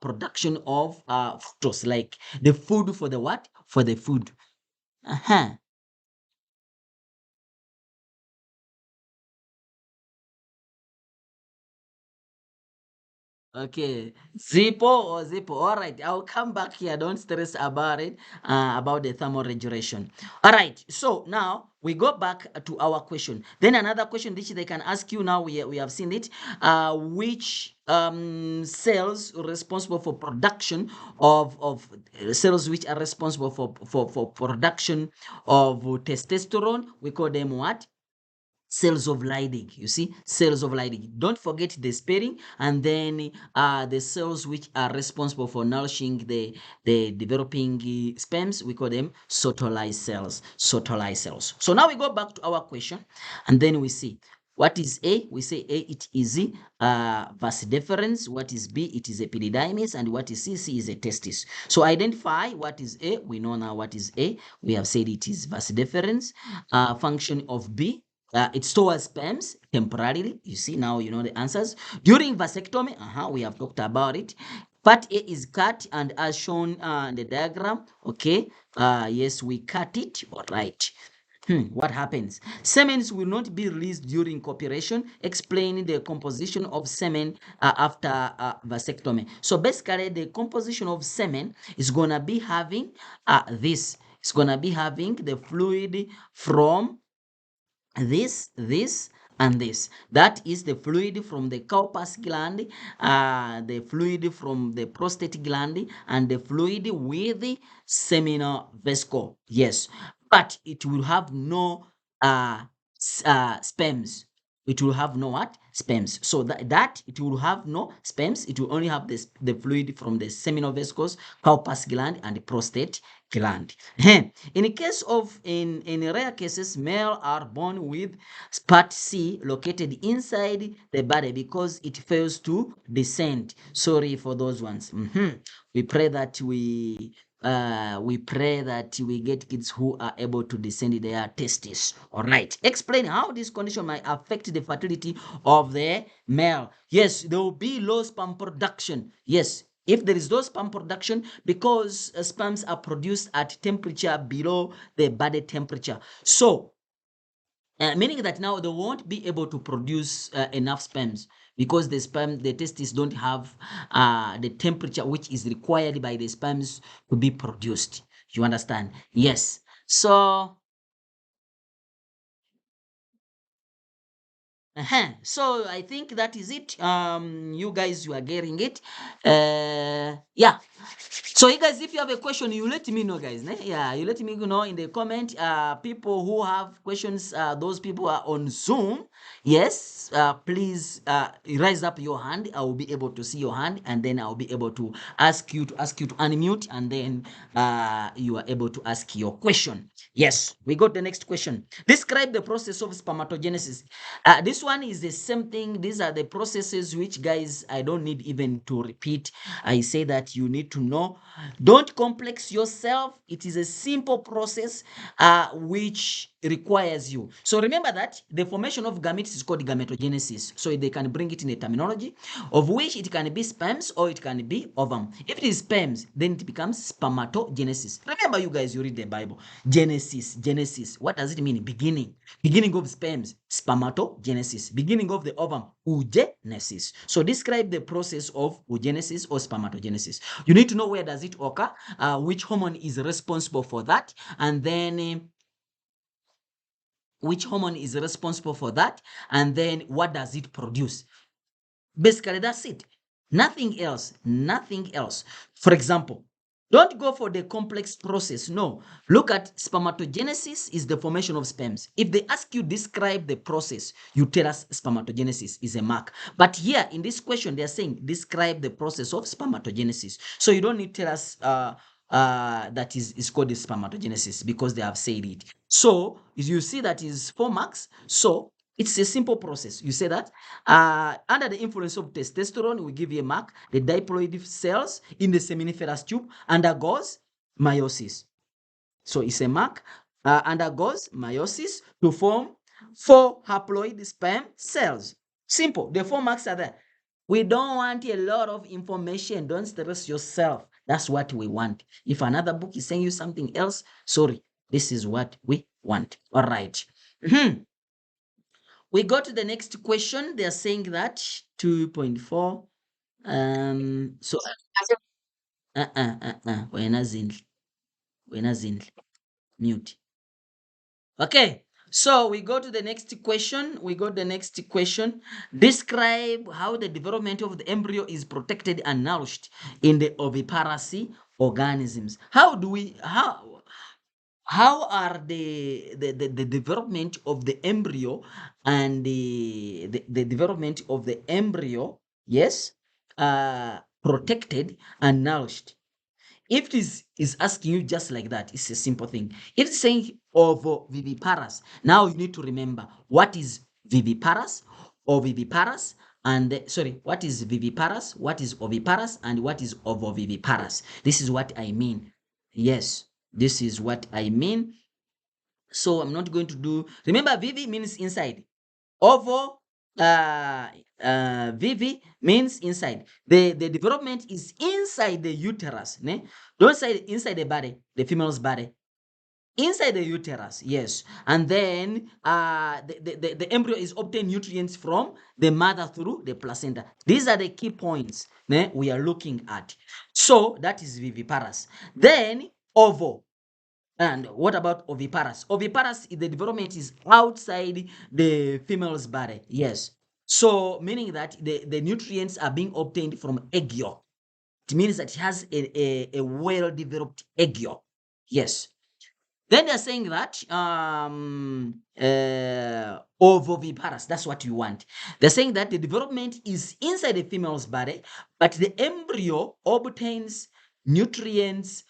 production of fructose, like the food for the what? For the food. Uh-huh. Okay, Zippo or Zippo. All right, I'll come back here. Don't stress about it, about the thermal regulation. All right, so now we go back to our question. Then another question which they can ask you now, we have seen it. Which cells responsible for production of cells which are responsible for production of testosterone? We call them what? Cells of Leydig. You see, cells of Leydig. Don't forget the spelling, and then the cells which are responsible for nourishing the developing sperms, we call them Sotoli cells. Sotoli cells. So now we go back to our question, and then we see what is A. We say A, it is vas deferens. What is B? It is epididymis. And what is C? C is a testis. So identify what is A. We know now what is A. We have said it is vas deferens. Function of B, it stores sperms temporarily. You see, now you know the answers. During vasectomy, we have talked about it. Part A is cut, and as shown in the diagram, okay, yes, we cut it. All right. What happens? Semens will not be released during copulation, explaining the composition of semen after vasectomy. So basically, the composition of semen is going to be having this. It's going to be having the fluid from this and this. That is the fluid from the corpus gland, the fluid from the prostate gland, and the fluid with the seminal vesicle. Yes, but it will have no sperms. It will have no what? Sperms. So that it will have no sperms. It will only have the fluid from the seminal vesicles, corpus gland, and the prostate gland. In case of in rare cases, male are born with part C located inside the body because it fails to descend. Sorry for those ones. We pray that we pray that we get kids who are able to descend their testes. All right. Explain how this condition might affect the fertility of the male. Yes, there will be low sperm production. Yes, if there is no sperm production, because sperms are produced at temperature below the body temperature. So, meaning that now they won't be able to produce enough sperms because the testes don't have the temperature which is required by the sperms to be produced. You understand? Yes. So, so I think that is it. You guys, you are getting it. Yeah. So you guys, if you have a question, you let me know, guys. Ne? Yeah, you let me know in the comment. People who have questions, those people are on Zoom. Yes, please raise up your hand. I will be able to see your hand, and then I'll be able to ask you to unmute, and then you are able to ask your question. Yes, we got the next question. Describe the process of spermatogenesis. This one is the same thing. These are the processes which, guys, I don't need even to repeat. I say that you need to know. Don't complex yourself. It is a simple process which requires you. So remember that the formation of gametes is called gametogenesis. So they can bring it in a terminology of which it can be sperms or it can be ovum. If it is sperms, then it becomes spermatogenesis. Remember, you guys, you read the Bible. Genesis. What does it mean? Beginning. Beginning of sperms, spermatogenesis. Beginning of the ovum, oogenesis. So describe the process of oogenesis or spermatogenesis. You need to know where does it occur, which hormone is responsible for that, and then which hormone is responsible for that, and then what does it produce. Basically, that's it. Nothing else. Nothing else. For example, don't go for the complex process. No. Look at spermatogenesis is the formation of sperms. If they ask you describe the process, you tell us spermatogenesis is a mark. But here in this question, they are saying describe the process of spermatogenesis. So you don't need to tell us that is called the spermatogenesis because they have said it. So you see that is 4 marks. So it's a simple process. You say that under the influence of testosterone, we give you a mark. The diploid cells in the seminiferous tube undergoes meiosis. So it's a mark, undergoes meiosis to form 4 haploid sperm cells. Simple. The 4 marks are there. We don't want a lot of information. Don't stress yourself. That's what we want. If another book is saying you something else, sorry. This is what we want. All right. We go to the next question. They are saying that 2.4. So wena zindlu, wena zindlu, mute. Okay, so we go to the next question. We got the next question. Describe how the development of the embryo is protected and nourished in the oviparous organisms. How are the development of the embryo and the development of the embryo, yes, protected and nourished? If it is asking you just like that, it's a simple thing. If it's saying ovoviviparous, now you need to remember what is viviparous, oviviparous, and sorry, what is viviparous, what is oviparous, and what is ovoviviparous. This is what I mean. Yes, this is what I mean. So I'm not going to do. Remember, vivi means inside. Ovo, VV means inside. The development is inside the uterus. Ne? Don't say inside the body, the female's body. Inside the uterus, yes. And then the embryo is obtaining nutrients from the mother through the placenta. These are the key points we are looking at. So that is viviparous. Then ovo. And what about oviparous? Oviparous, the development is outside the female's body. Yes. So meaning that the nutrients are being obtained from egg yolk. It means that it has a well-developed egg yolk. Yes. Then they're saying that ovoviparous, that's what you want. They're saying that the development is inside the female's body, but the embryo obtains nutrients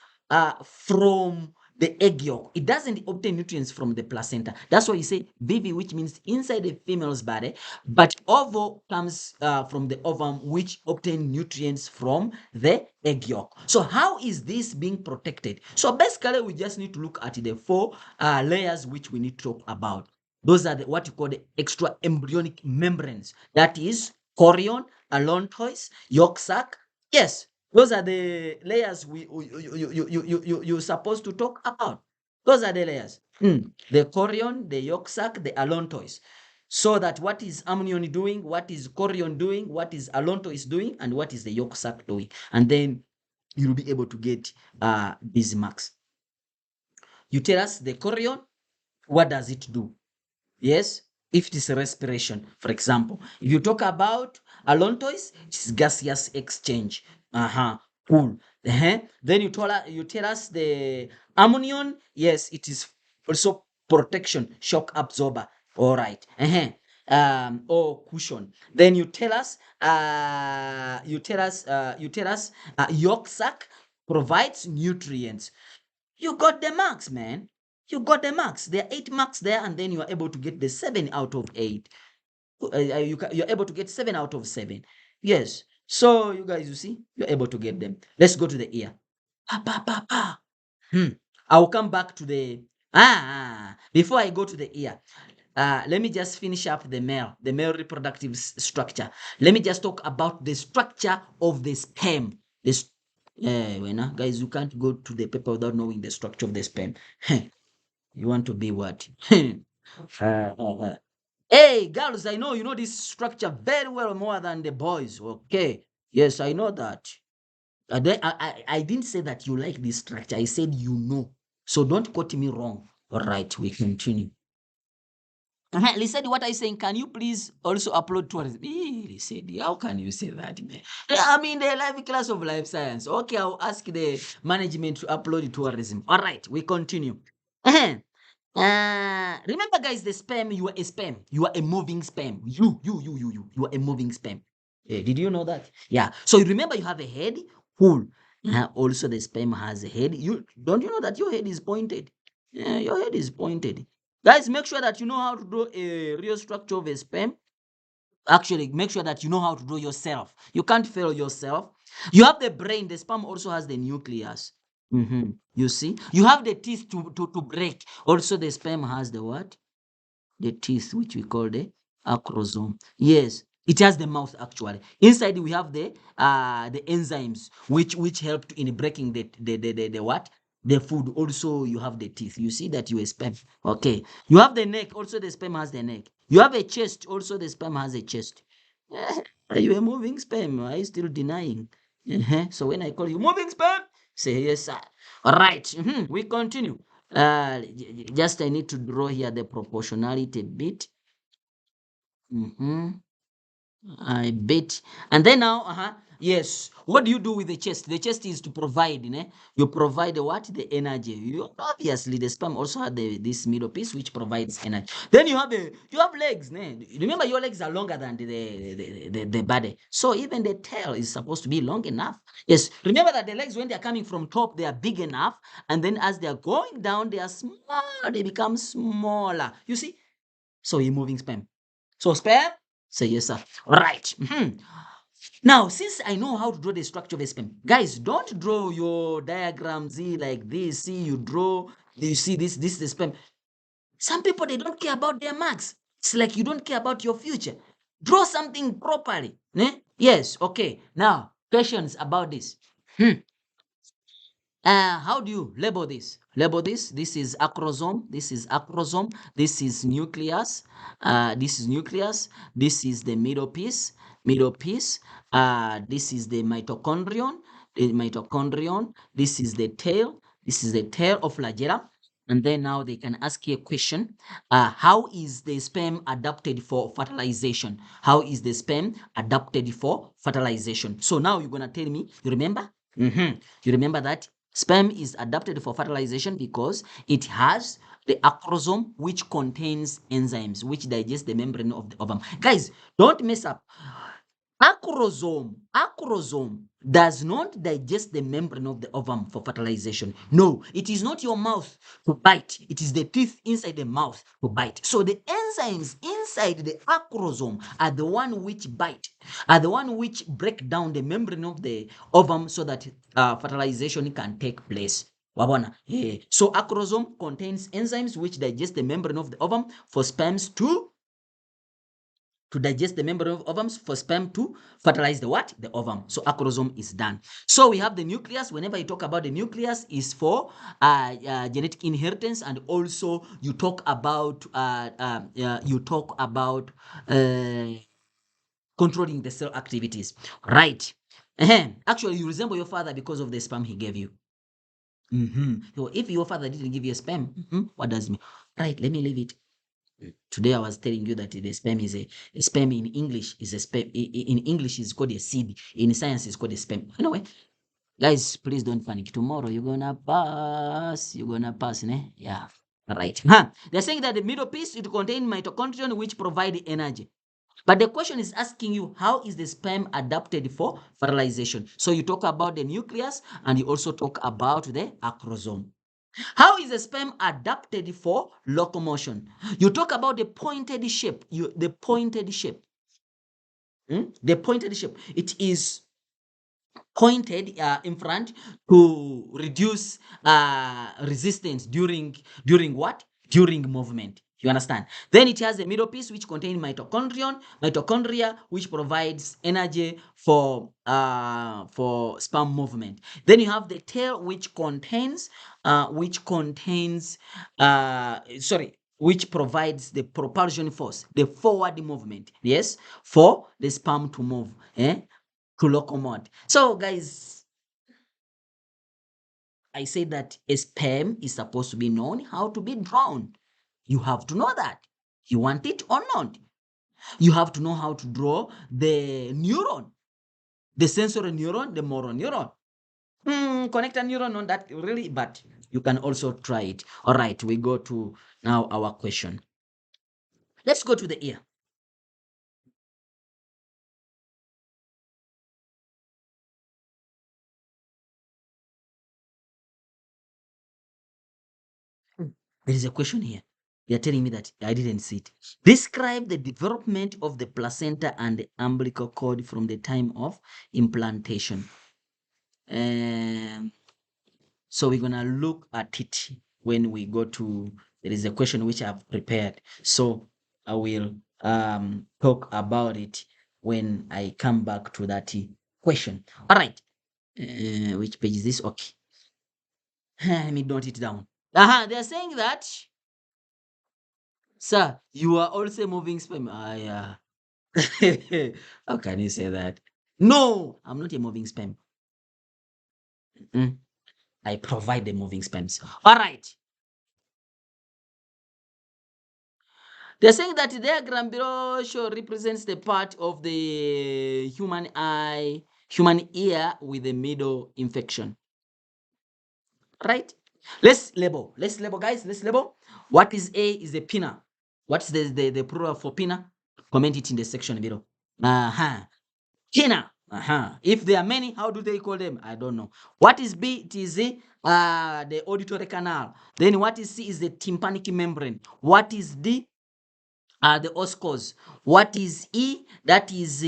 from the egg yolk. It doesn't obtain nutrients from the placenta. That's why you say vivi, which means inside the female's body, but ovo comes from the ovum, which obtain nutrients from the egg yolk. So how is this being protected? So basically, we just need to look at the four layers which we need to talk about. Those are what you call the extra embryonic membranes. That is chorion, allantois, yolk sac. Yes, those are the layers you're supposed to talk about. Those are the layers. The chorion, the yolk sac, the allantois. So that what is amnion doing, what is chorion doing, what is allantois doing, and what is the yolk sac doing. And then you'll be able to get these marks. You tell us the chorion, what does it do? Yes, if it is respiration, for example. If you talk about allantois, it is gaseous exchange. Cool. Then you tell us the amnion. Yes, it is also protection, shock absorber. All right. Or cushion. Then you tell us yolk sac provides nutrients. You got the marks, man. You got the marks. There are 8 marks there, and then you are able to get the 7 out of 8. You're able to get 7 out of 7. Yes. So you guys, you see, you're able to get them. Let's go to the ear. Pa, pa, pa, pa. I'll come back to the before I go to the ear. Let me just finish up the male reproductive structure. Let me just talk about the structure of the sperm. This, guys, you can't go to the paper without knowing the structure of the sperm. You want to be what? Hey, girls, I know you know this structure very well more than the boys. Okay. Yes, I know that. I didn't say that you like this structure. I said you know. So don't quote me wrong. All right, we continue. Listen, what I saying? Can you please also upload tourism? Listen, how can you say that, man? I'm in the live class of life science. Okay, I'll ask the management to upload tourism. All right, we continue. Remember, guys, the sperm. You are a sperm. You are a moving sperm. You are a moving sperm. Did you know that? Yeah. So you remember you have a head. Cool. Also, the sperm has a head. You don't you know that your head is pointed? Yeah, your head is pointed. Guys, make sure that you know how to draw a real structure of a sperm. Actually, make sure that you know how to draw yourself. You can't fail yourself. You have the brain. The sperm also has the nucleus. You see, you have the teeth to break. Also, the sperm has the what? The teeth, which we call the acrosome. Yes, it has the mouth actually. Inside we have the enzymes which help in breaking the what? The food. Also, you have the teeth. You see that you a sperm. Okay. You have the neck. Also, the sperm has the neck. You have a chest. Also, the sperm has a chest. Are you a moving sperm? Are you still denying? So when I call you moving sperm, say yes, sir. All right. We continue. Just I need to draw here the proportionality bit. Mhm. I bet. And then now, yes. What do you do with the chest? The chest is to provide, you provide the what? The energy. You obviously the sperm also had this middle piece which provides energy. Then you have legs, Remember your legs are longer than the body. So even the tail is supposed to be long enough. Yes. Remember that the legs when they are coming from top, they are big enough, and then as they are going down, they are small, they become smaller. You see? So you're moving sperm. So sperm, say yes, sir. All right. Now, since I know how to draw the structure of a sperm, guys, don't draw your diagram Z like this. See, you draw, you see this is the sperm. Some people, they don't care about their marks. It's like you don't care about your future. Draw something properly. Yes, okay. Now, questions about this. How do you label this? Label this. This is acrosome. This is acrosome. This is nucleus. This is nucleus. This is the middle piece. Middle piece. This is the mitochondrion. The mitochondrion. This is the tail. This is the tail of flagella. And then now they can ask you a question. How is the sperm adapted for fertilization? How is the sperm adapted for fertilization? So now you're gonna tell me. You remember? You remember that sperm is adapted for fertilization because it has the acrosome which contains enzymes which digest the membrane of the ovum. Guys, don't mess up. Acrosome does not digest the membrane of the ovum for fertilization. No, it is not your mouth to bite. It is the teeth inside the mouth to bite. So the enzymes inside the acrosome are the one which bite, are the one which break down the membrane of the ovum so that fertilization can take place. Wabona. Yeah. So acrosome contains enzymes which digest the membrane of the ovum for sperms to digest the membrane of ovums, for sperm to fertilize the what? The ovum. So acrosome is done. So we have the nucleus. Whenever you talk about the nucleus, is for genetic inheritance, and also you talk about controlling the cell activities, right? Actually, you resemble your father because of the sperm he gave you. So if your father didn't give you a sperm, what does it mean? Right, let me leave it. Today I was telling you that the sperm is a sperm in English is a sperm. In English is called a seed. In science is called a sperm. Anyway, guys, please don't panic. Tomorrow you're gonna pass. You're gonna pass, ne? Yeah. Right. They're saying that the middle piece it contains mitochondrion which provide energy. But the question is asking you, how is the sperm adapted for fertilization? So you talk about the nucleus and you also talk about the acrosome. How is the sperm adapted for locomotion? You talk about the pointed shape. The pointed shape. The pointed shape. It is pointed in front to reduce resistance during what? During movement. You understand? Then it has a middle piece which contains mitochondria, which provides energy for sperm movement. Then you have the tail which provides the propulsion force, the forward movement, yes, for the sperm to move, to locomote. So, guys, I say that a sperm is supposed to be known how to be drawn. You have to know that. You want it or not? You have to know how to draw the neuron, the sensory neuron, the motor neuron. Connector neuron on that really, but you can also try it. All right, we go to now our question. Let's go to the ear. There is a question here. They are telling me that I didn't see it. Describe the development of the placenta and the umbilical cord from the time of implantation. Um, so we're gonna look at it when we go to. There is a question which I've prepared. So I will talk about it when I come back to that question. All right. Which page is this? Okay. Let me note it down. They're saying that, sir, you are also moving sperm. Yeah. How can you say that? No, I'm not a moving sperm. Mm, I provide the moving sperms. All right. They're saying that the diagram below show represents the part of the human eye, human ear with a middle infection. Right? Let's label. Let's label, guys. Let's label. What is A is the pinna. What's the plural for pinna? Comment it in the section below. Uh-huh. Pinna. Uh-huh. If there are many, how do they call them? I don't know. What is B? It is the auditory canal. Then what is C is the tympanic membrane. What is D? The oscars. What is E? That is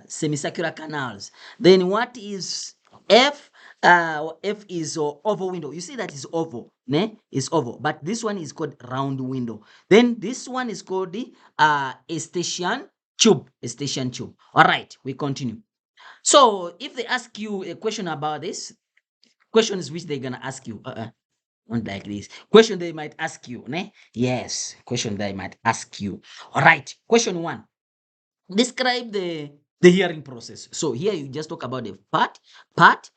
semicircular canals. Then what is F? F is oval window. You see that is oval, ne? It's oval, but this one is called round window. Then this one is called the eustachian tube. Eustachian tube. All right, we continue. So if they ask you a question about this, questions which they're gonna ask you, not like this. Question they might ask you, ne? Yes, question they might ask you. All right, question one. Describe the hearing process. So here you just talk about the part, part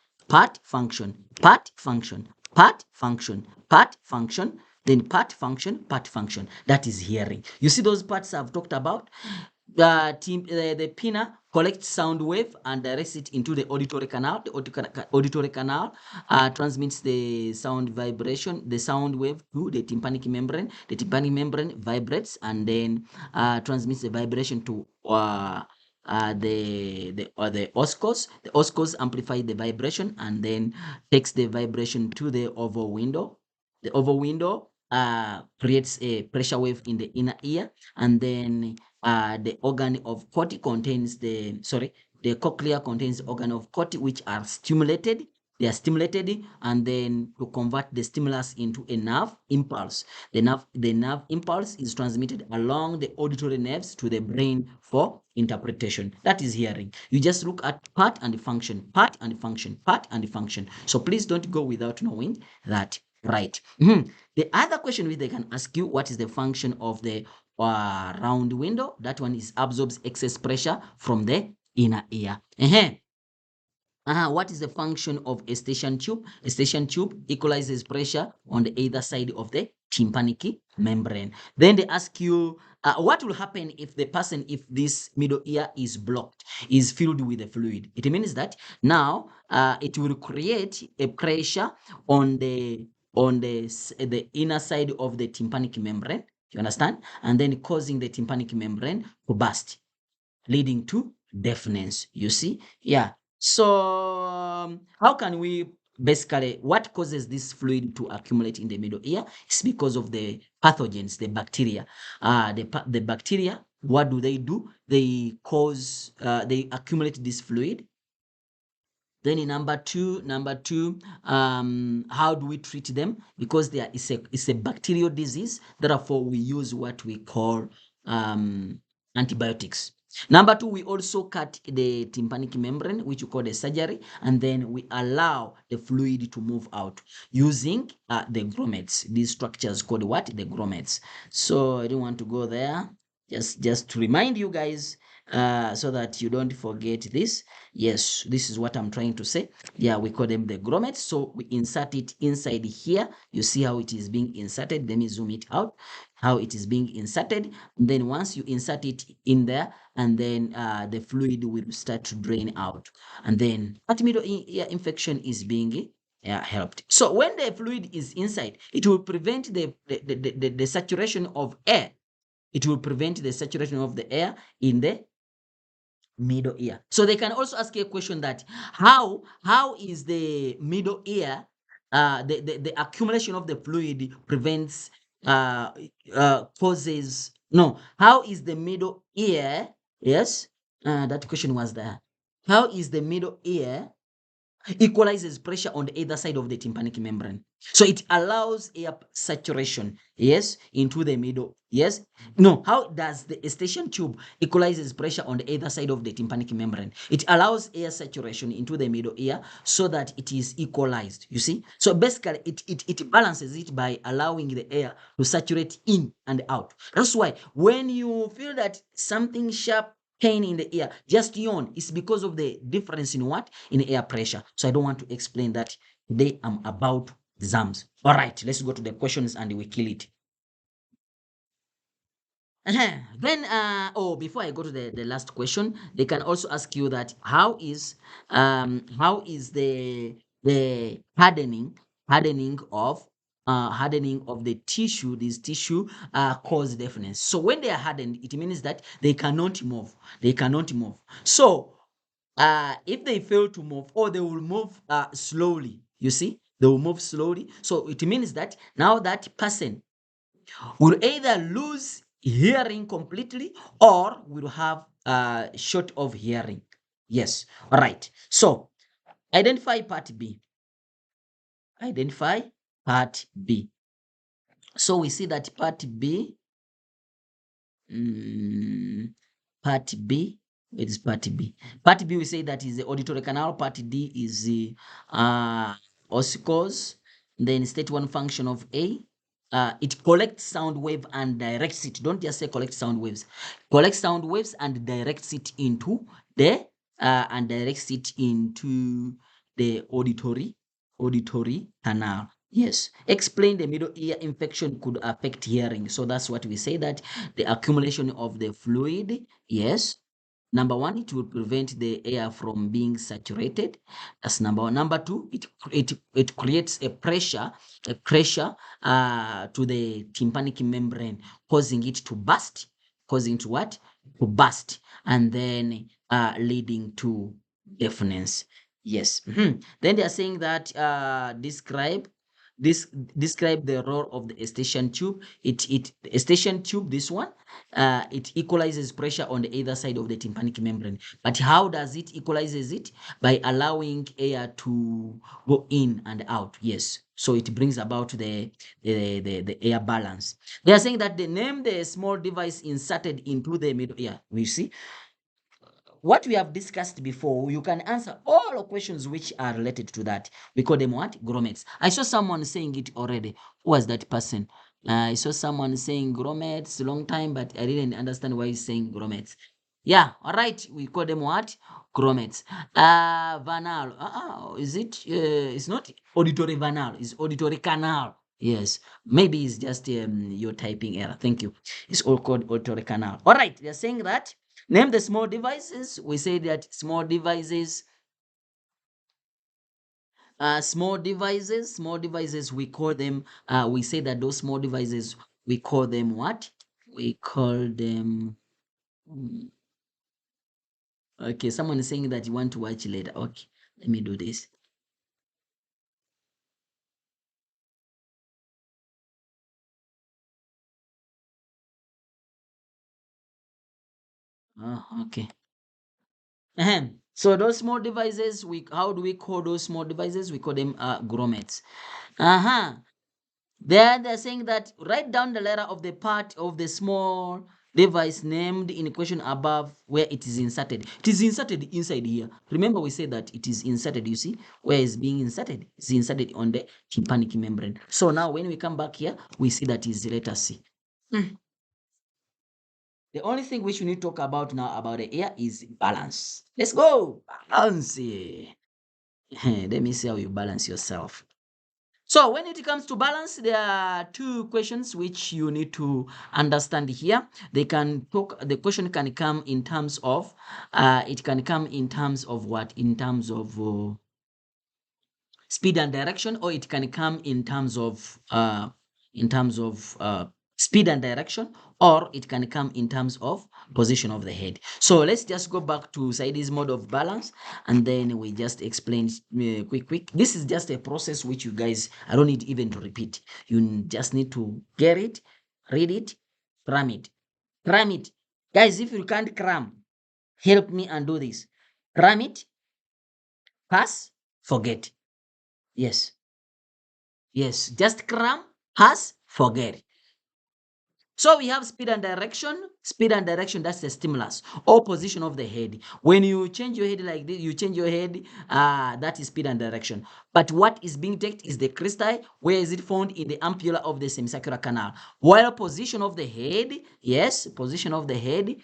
function, part function, part function, part function, then part function. That is hearing. You see those parts I've talked about? The pinna collects sound wave and directs it into the auditory canal. The auditory canal transmits the sound vibration, the sound wave to the tympanic membrane. The tympanic membrane vibrates and then transmits the vibration to the oscars. The oscars amplify the vibration and then takes the vibration to the oval window. The oval window creates a pressure wave in the inner ear, and then the organ of Corti contains the cochlea contains the organ of Corti which are stimulated. They are stimulated, and then to convert the stimulus into a nerve impulse. The nerve impulse is transmitted along the auditory nerves to the brain for interpretation. That is hearing. You just look at part and the function, part and the function, part and the function. So please don't go without knowing that. Right. The other question which they can ask you, what is the function of the round window? That one is absorbs excess pressure from the inner ear. What is the function of a station tube? A station tube equalizes pressure on the either side of the tympanic membrane. Then they ask you, what will happen if if this middle ear is blocked, is filled with a fluid? It means that now it will create a pressure on the inner side of the tympanic membrane. You understand? And then causing the tympanic membrane to burst, leading to deafness. You see? Yeah. So, how can we basically, what causes this fluid to accumulate in the middle ear? It's because of the pathogens, the bacteria. The bacteria, what do? They accumulate this fluid. Then in number two, how do we treat them? Because it's a bacterial disease. Therefore, we use what we call antibiotics. Number two, we also cut the tympanic membrane, which we call the surgery, and then we allow the fluid to move out using the grommets. These structures called what? The grommets. So I don't want to go there. Just to remind you guys, so that you don't forget this. Yes, this is what I'm trying to say. Yeah, we call them the grommets. So we insert it inside here. You see how it is being inserted. Let me zoom it out. How it is being inserted. And then once you insert it in there, and then the fluid will start to drain out. And then that middle ear infection is being helped. So when the fluid is inside, it will prevent the saturation of air. It will prevent the saturation of the air in the middle ear. So they can also ask you a question that how is the middle ear the accumulation of the fluid prevents causes no how is the middle ear, yes, that question was there. How is the middle ear equalizes pressure on either side of the tympanic membrane. So it allows air saturation, yes, into the middle. Yes. No, how does the eustachian tube equalizes pressure on either side of the tympanic membrane? It allows air saturation into the middle ear so that it is equalized, you see. So basically it balances it by allowing the air to saturate in and out. That's why when you feel that something sharp pain in the ear, just yawn. It's because of the difference in what? In air pressure. So I don't want to explain that today. I'm about exams. All right, let's go to the questions and we kill it. Then, before I go to the last question, they can also ask you that how is the hardening of the tissue, this tissue cause deafness. So when they are hardened, it means that they cannot move. They cannot move. So if they fail to move, or they will move slowly, you see, they will move slowly. So it means that now that person will either lose hearing completely or will have short of hearing. Yes. All right. So identify part B. Identify part B. So we see that part B, part B, it is part B. Part B, we say that is the auditory canal. Part D is the ossicles. Then state one function of A. It collects sound wave and directs it. Don't just say collect sound waves. Collects sound waves and directs it into the auditory canal. Yes. Explain the middle ear infection could affect hearing. So that's what we say, that the accumulation of the fluid. Yes. Number one, it will prevent the air from being saturated. That's number one. Number two, it creates a pressure to the tympanic membrane, causing it to burst, causing to what? To burst, and then leading to deafness. Yes. Then they are saying that this describe the role of the eustachian tube. The eustachian tube, this one, it equalizes pressure on the either side of the tympanic membrane. But how does it equalizes it? By allowing air to go in and out. Yes. So it brings about the air balance. They are saying that they name the small device inserted into the middle ear. We see what we have discussed before. You can answer all questions which are related to that. We call them what? Grommets. I saw someone saying it already. Who was that person? I saw someone saying grommets a long time, but I didn't understand why he's saying grommets. Yeah, all right. We call them what? Grommets. Vanal. Is it? It's not auditory vanal. It's auditory canal. Yes. Maybe it's just your typing error. Thank you. It's all called auditory canal. All right. They're saying that. Name the small devices. We say that small devices, we call them, we say that those small devices, we call them what? We call them, okay, someone is saying that you want to watch later. Okay, let me do this. Okay. So those small devices, how do we call those small devices? We call them grommets. They're saying that write down the letter of the part of the small device named in question above where it is inserted. It is inserted inside here. Remember, we said that it is inserted. You see where it's being inserted? It's inserted on the tympanic membrane. So now when we come back here, we see that is letter C. The only thing which we need to talk about now about the ear is balance. Let's go. Balance. Let me see how you balance yourself. So when it comes to balance, there are two questions which you need to understand here. The question can come in terms of, it can come in terms of what? In terms of speed and direction, or it can come in terms of speed and direction, or it can come in terms of position of the head. So let's just go back to Saidi's mode of balance, and then we just explain quick. This is just a process which you guys, I don't need even to repeat. You just need to get it, read it, cram it. Cram it. Guys, if you can't cram, help me and do this. Cram it, pass, forget. Yes. Yes. Just cram, has, forget. So we have speed and direction. Speed and direction, that's the stimulus or position of the head. When you change your head like this, you change your head, that is speed and direction. But what is being detected is the crystal. Where is it found? In the ampulla of the semicircular canal. While position of the head, yes, position of the head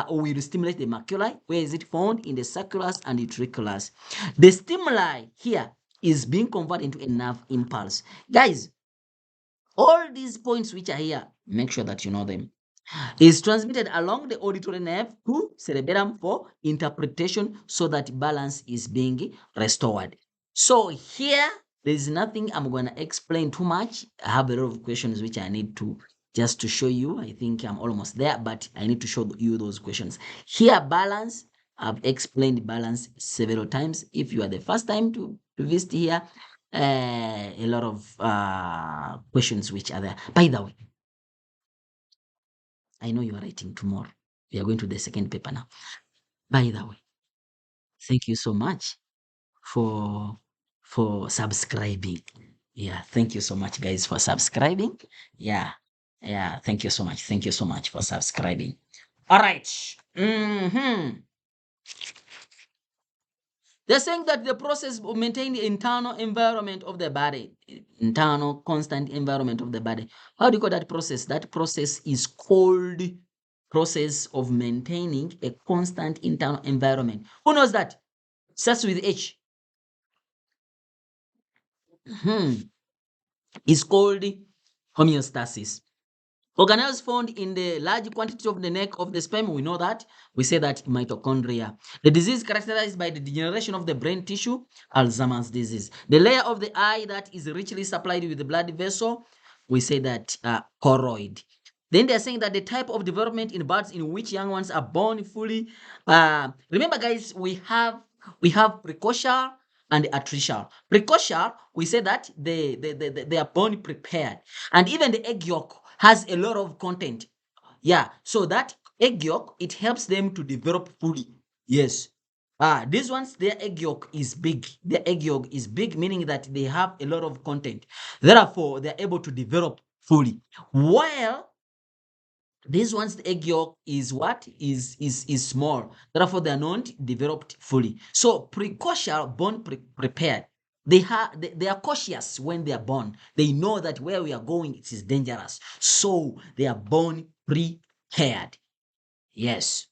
will stimulate the maculae. Where is it found? In the circulars and utriculars. The stimuli here is being converted into a nerve impulse. Guys, all these points which are here, make sure that you know them, is transmitted along the auditory nerve to cerebellum for interpretation so that balance is being restored. So here, there is nothing I'm going to explain too much. I have a lot of questions which I need to just to show you. I think I'm almost there, but I need to show you those questions. Here, balance, I've explained balance several times. If you are the first time to visit here, a lot of questions which are there. By the way, I know you are writing tomorrow. We are going to the second paper now. By the way, thank you so much for subscribing. Yeah, thank you so much, guys, for subscribing. Yeah, yeah, thank you so much. Thank you so much for subscribing. All right. They're saying that the process of maintaining the internal environment of the body, internal constant environment of the body. How do you call that process? That process is called process of maintaining a constant internal environment. Who knows that? Starts with H. It's called homeostasis. Organelles found in the large quantity of the neck of the sperm, we know that. We say that mitochondria. The disease characterized by the degeneration of the brain tissue, Alzheimer's disease. The layer of the eye that is richly supplied with the blood vessel, we say that choroid. Then they're saying that the type of development in birds in which young ones are born fully. Remember, guys, we have precocial and atricial. Precocial, we say that they are born prepared. And even the egg yolk has a lot of content. Yeah, so that egg yolk, it helps them to develop fully. Yes. These ones, their egg yolk is big. Their egg yolk is big, meaning that they have a lot of content. Therefore, they're able to develop fully. While these ones, the egg yolk is what? Is small. Therefore, they are not developed fully. So precocial, born prepared. They are cautious when they are born. They know that where we are going, it is dangerous. So they are born prepared. Yes.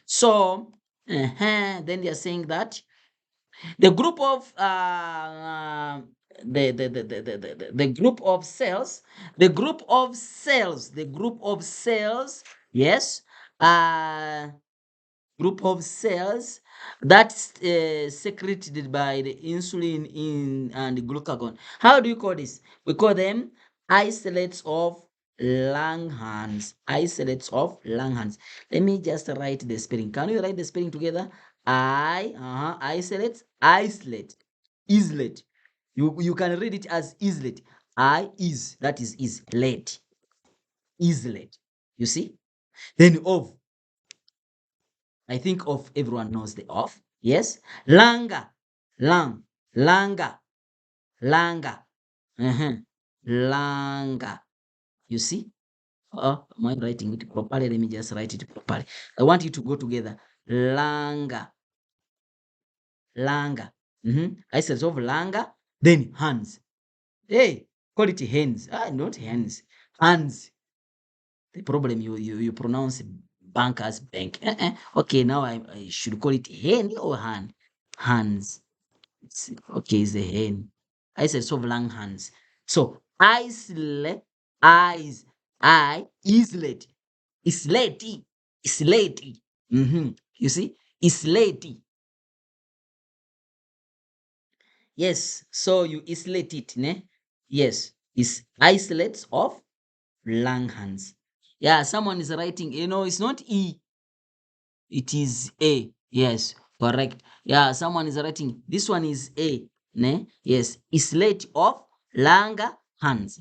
So then they are saying that the group of the group of cells, yes, group of cells that's secreted by the insulin in and glucagon. How do you call this? We call them isolates of Langhans. Isolates of Langhans. Let me just write the spelling. Can you write the spelling together? Isolate, isolate, isolate. You can read it as isolate. That is late. Isolate. You see? Then of. I think of, everyone knows the of. Yes. Langa. Lang. Langa. Langa. Langa. You see? Am I writing it properly? Let me just write it properly. I want you to go together. Langa. Langa. I said of langa. Then hands. Hey, call it hands. Not hands. Hands. The problem you pronounce bank as bank. Okay, now I should call it hen or hand. Hands. Okay, it's a hen. I said so long hands. So isolate, eyes, isolate, islate, islate. You see, islate. Yes, so you isolate it, ne? Yes, it's isolates of Langhans. Yeah, someone is writing, it's not E, it is A. Yes, correct. Yeah, someone is writing, this one is A, ne? Yes, islate of Langa hands.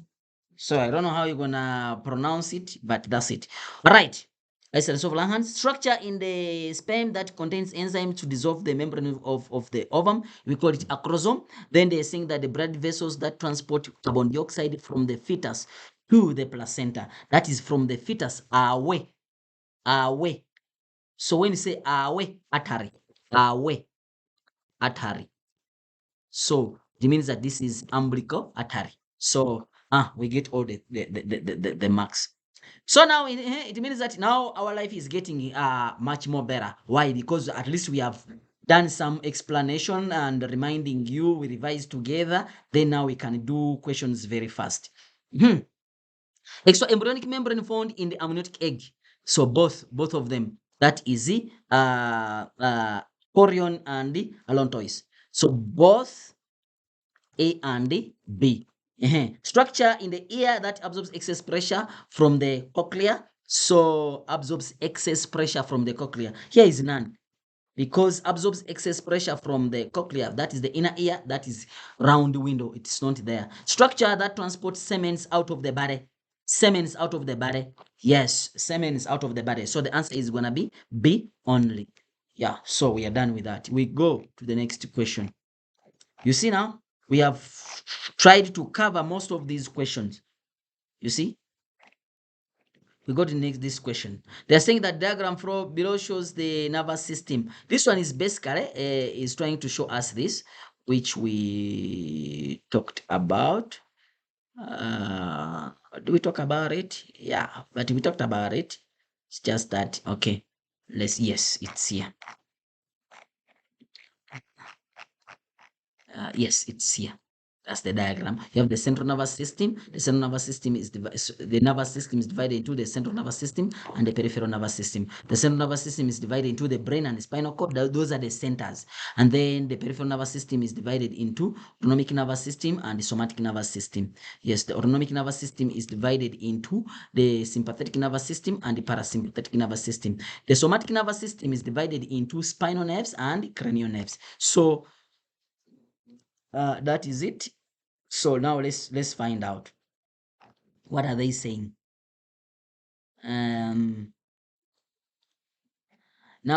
So I don't know how you're gonna pronounce it, but that's it. All right. Isolate of Langhans. Structure in the sperm that contains enzyme to dissolve the membrane of the ovum. We call it acrosome. Then they're saying that the blood vessels that transport carbon dioxide from the fetus to the placenta, that is from the fetus away. Away. So when you say away, artery, away, artery. So it means that this is umbilical artery. So we get all the marks. So now it means that now our life is getting much more better. Why? Because at least we have done some explanation and reminding you, we revise together. Then now we can do questions very fast. Extraembryonic membrane found in the amniotic egg. So both of them. That is the chorion and the allantois. So both A and B. Structure in the ear that absorbs excess pressure from the cochlea. So absorbs excess pressure from the cochlea. Here is none, because absorbs excess pressure from the cochlea. That is the inner ear. That is round window. It's not there. Structure that transports semens out of the body. Semens out of the body. Yes, semens out of the body. So the answer is gonna be B only. Yeah, so we are done with that. We go to the next question. You see now, we have tried to cover most of these questions. You see? We go to this question. They're saying that diagram below shows the nervous system. This one is basically is trying to show us this, which we talked about. Do we talk about it? Yeah, but we talked about it. It's just that, okay. Yes, it's here. Yes, it's here. That's the diagram. You have the central nervous system. The central nervous system is the nervous system is divided into the central nervous system and the peripheral nervous system. The central nervous system is divided into the brain and the spinal cord. Those are the centers. And then the peripheral nervous system is divided into autonomic nervous system and the somatic nervous system. Yes, the autonomic nervous system is divided into the sympathetic nervous system and the parasympathetic nervous system. The somatic nervous system is divided into spinal nerves and cranial nerves. So that is it. So now let's find out. What are they saying? Now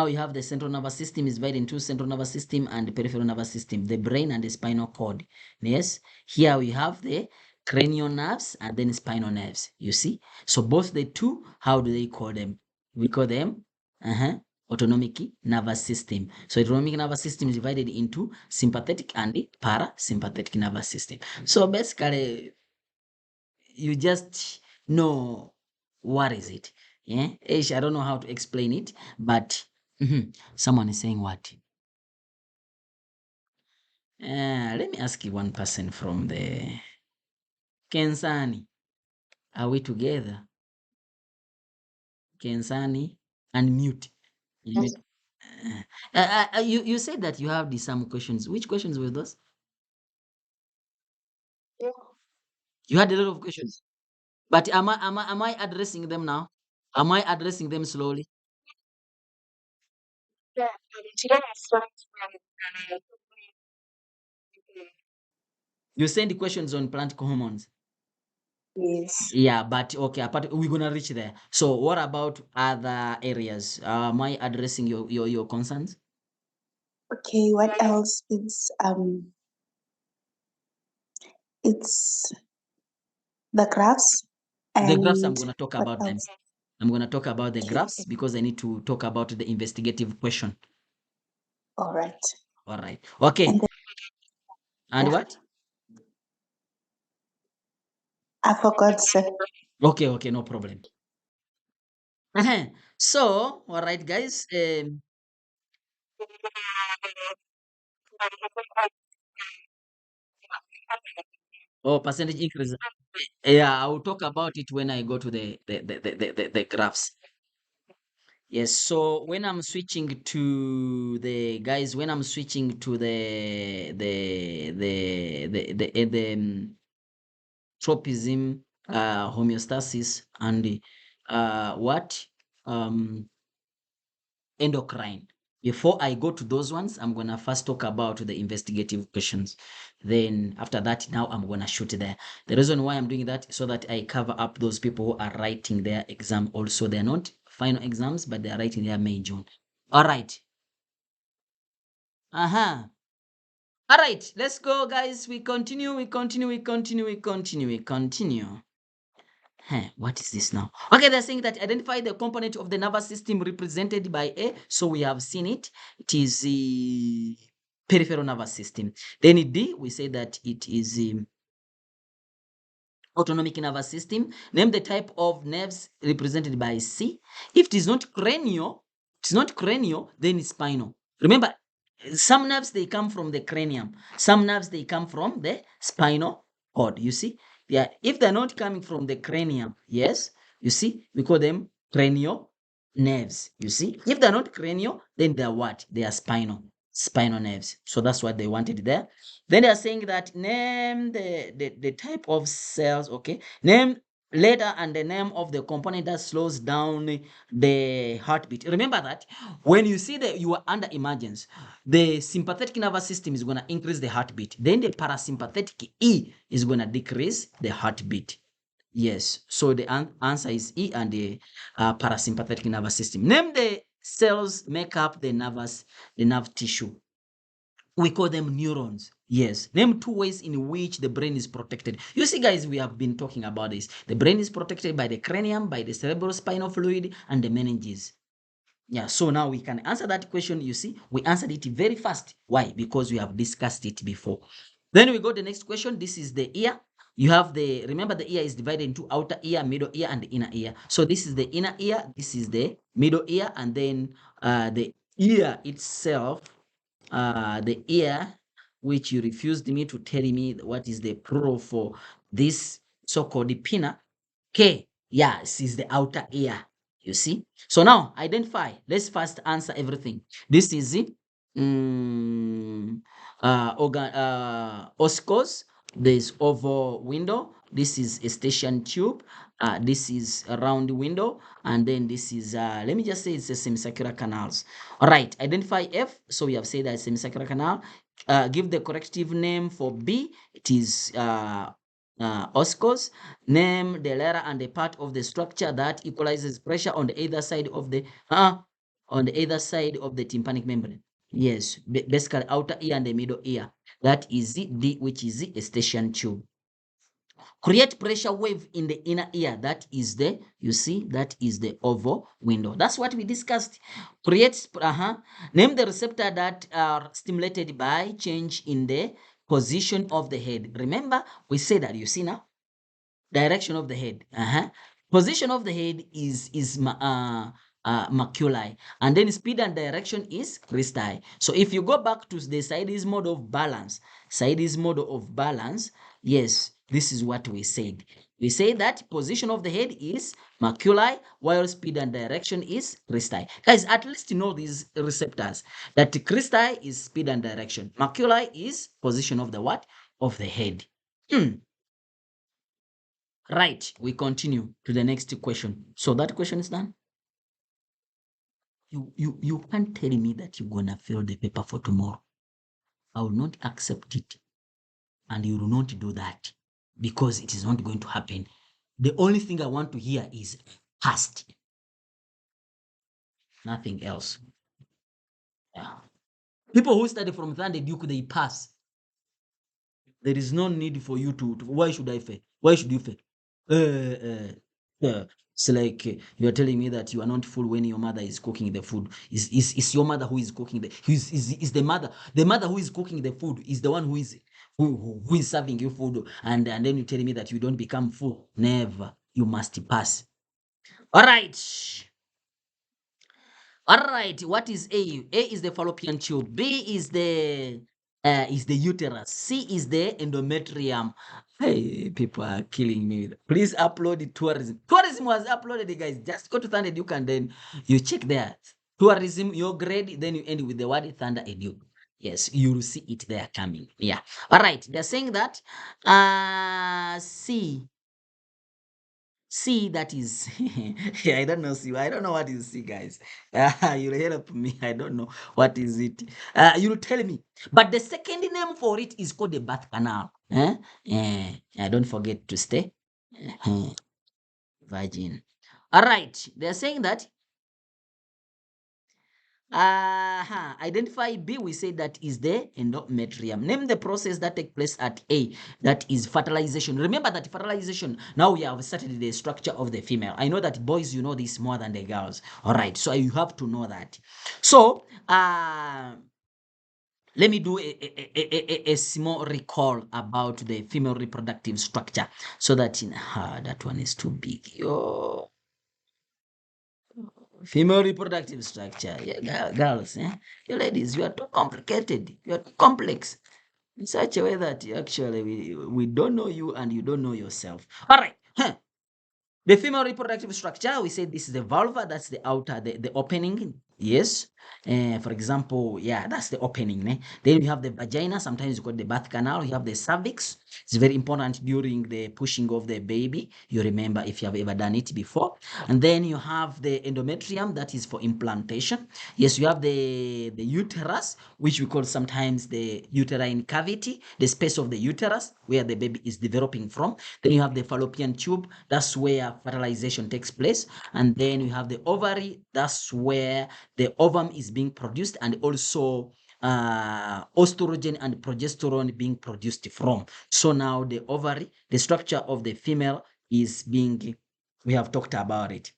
you have the central nervous system is divided into central nervous system and the peripheral nervous system, the brain and the spinal cord. Yes, here we have the cranial nerves and then spinal nerves. You see, so both the two, how do they call them? We call them autonomic nervous system. So autonomic nervous system is divided into sympathetic and the parasympathetic nervous system. So basically, you just know what is it. Yeah, Ish, I don't know how to explain it, but someone is saying what? Let me ask you one person from the Kensani. Are we together? Kensani, unmute. Unmute. You said that you have some questions. Which questions were those? You had a lot of questions. But am I addressing them now? Am I addressing them slowly? You send the questions on plant hormones. Yes. Yeah, but okay, apart we're gonna reach there. So what about other areas? Am I addressing your concerns? Okay, what else is it's the graphs The graphs, I'm and gonna talk what about them. else? I'm gonna talk about the Okay, graphs because I need to talk about the investigative question. all right. All right. And Okay. then And yeah, what? I forgot sir. Okay, no problem. So, all right, guys. Percentage increase. Yeah, I will talk about it when I go to the graphs. Yes, so when I'm switching to the guys, when I'm switching to the tropism, homeostasis, and what endocrine. Before I go to those ones, I'm gonna first talk about the investigative questions. Then after that, now I'm gonna shoot there. The reason why I'm doing that is so that I cover up those people who are writing their exam also. They're not final exams, but they are writing their May, June. All right. Uh-huh. All right, let's go, guys. We continue. What is this now? Okay, they're saying that identify the component of the nervous system represented by A. So we have seen it. It is the peripheral nervous system. Then in D, we say that it is the autonomic nervous system. Name the type of nerves represented by C. If it is not cranial, then it's spinal. Remember, some nerves they come from the cranium. Some nerves they come from the spinal cord. You see, yeah. If they're not coming from the cranium, yes, you see, we call them cranial nerves. You see, if they're not cranial, then they're what? They are spinal nerves. So that's what they wanted there. Then they are saying that name the type of cells, okay? Name letter and the name of the component that slows down the heartbeat. Remember that when you see that you are under emergence, the sympathetic nervous system is going to increase the heartbeat. Then the parasympathetic E is going to decrease the heartbeat. Yes, so the answer is E and the parasympathetic nervous system. Name the cells make up the nerve tissue. We call them neurons. Yes. Name two ways in which the brain is protected. You see, guys, we have been talking about this. The brain is protected by the cranium, by the cerebral spinal fluid, and the meninges. Yeah, so now we can answer that question. You see, we answered it very fast. Why? Because we have discussed it before. Then we go to the next question. This is the ear. You have remember the ear is divided into outer ear, middle ear, and the inner ear. So this is the inner ear, this is the middle ear, and then the ear itself, the ear, which you refused me to tell me what is the plural for this so-called pinna. Okay, yes, is the outer ear. You see? So now identify. Let's first answer everything. This is it. Oscos. There's oval window. This is a station tube. This is a round window, and then this is let me just say it's a semicircular canals. All right, identify F. So we have said that semicircular canal. Give the corrective name for B. It is Oscos. Name the letter and the part of the structure that equalizes pressure on the either side of the tympanic membrane. Yes, basically outer ear and the middle ear. That is the D, which is the eustachian tube. Create pressure wave in the inner ear. That is you see, that is the oval window. That's what we discussed. Create, name the receptor that are stimulated by change in the position of the head. Remember, we said that, you see now, direction of the head. Position of the head is maculae, and then speed and direction is cristae. So if you go back to the Saidi's model of balance, yes, this is what we said. We say that position of the head is maculae, while speed and direction is cristae. Guys, at least you know these receptors, that cristae is speed and direction, maculae is position of the what? Of the head. Right, we continue to the next question. So that question is done. You can't tell me that you're gonna fail the paper for tomorrow. I will not accept it, and you will not do that because it is not going to happen. The only thing I want to hear is passed. Nothing else. Yeah. People who study from Thundereduc, they pass. There is no need for you to why should I fail? Why should you fail? It's like you are telling me that you are not full when your mother is cooking the food. Is your mother who is cooking is the mother who is cooking the food is the one who is serving you food, and then you tell me that you don't become full. Never. You must pass. All right. All right, what is A? A is the fallopian tube. B is the uterus. C is the endometrium. Hey, people are killing me. Please upload it. Tourism. Tourism was uploaded, guys. Just go to Thundereduc and then you check there. Tourism, your grade, then you end with the word Thundereduc. Yes, you'll see it there coming. Yeah. All right. They're saying that C, that is, yeah, I don't know. See, I don't know what is C, guys. You'll help me. I don't know what is it. You'll tell me. But the second name for it is called the birth canal. Don't forget to stay virgin. All right. They're saying that Identify B, we say that is the endometrium. Name the process that takes place at A, that is fertilization. Remember that fertilization, now we have started the structure of the female. I know that boys, you know this more than the girls. All right, so you have to know that. So, let me do a small recall about the female reproductive structure so that that one is too big. Female reproductive structure. Yeah, girls, you ladies, you are too complicated. You are too complex in such a way that actually we don't know you and you don't know yourself. All right. The female reproductive structure, we say this is the vulva, that's the outer, the opening. Yes. For example, yeah, that's the opening. Then you have the vagina, sometimes you call it the birth canal. You have the cervix. It's very important during the pushing of the baby. You remember if you have ever done it before. And then you have the endometrium, that is for implantation. Yes, you have the uterus, which we call sometimes the uterine cavity, the space of the uterus where the baby is developing from. Then you have the fallopian tube, that's where fertilization takes place. And then you have the ovary, that's where the ovum is being produced, and also estrogen and progesterone being produced from. So now the ovary, the structure of the female is being, we have talked about it.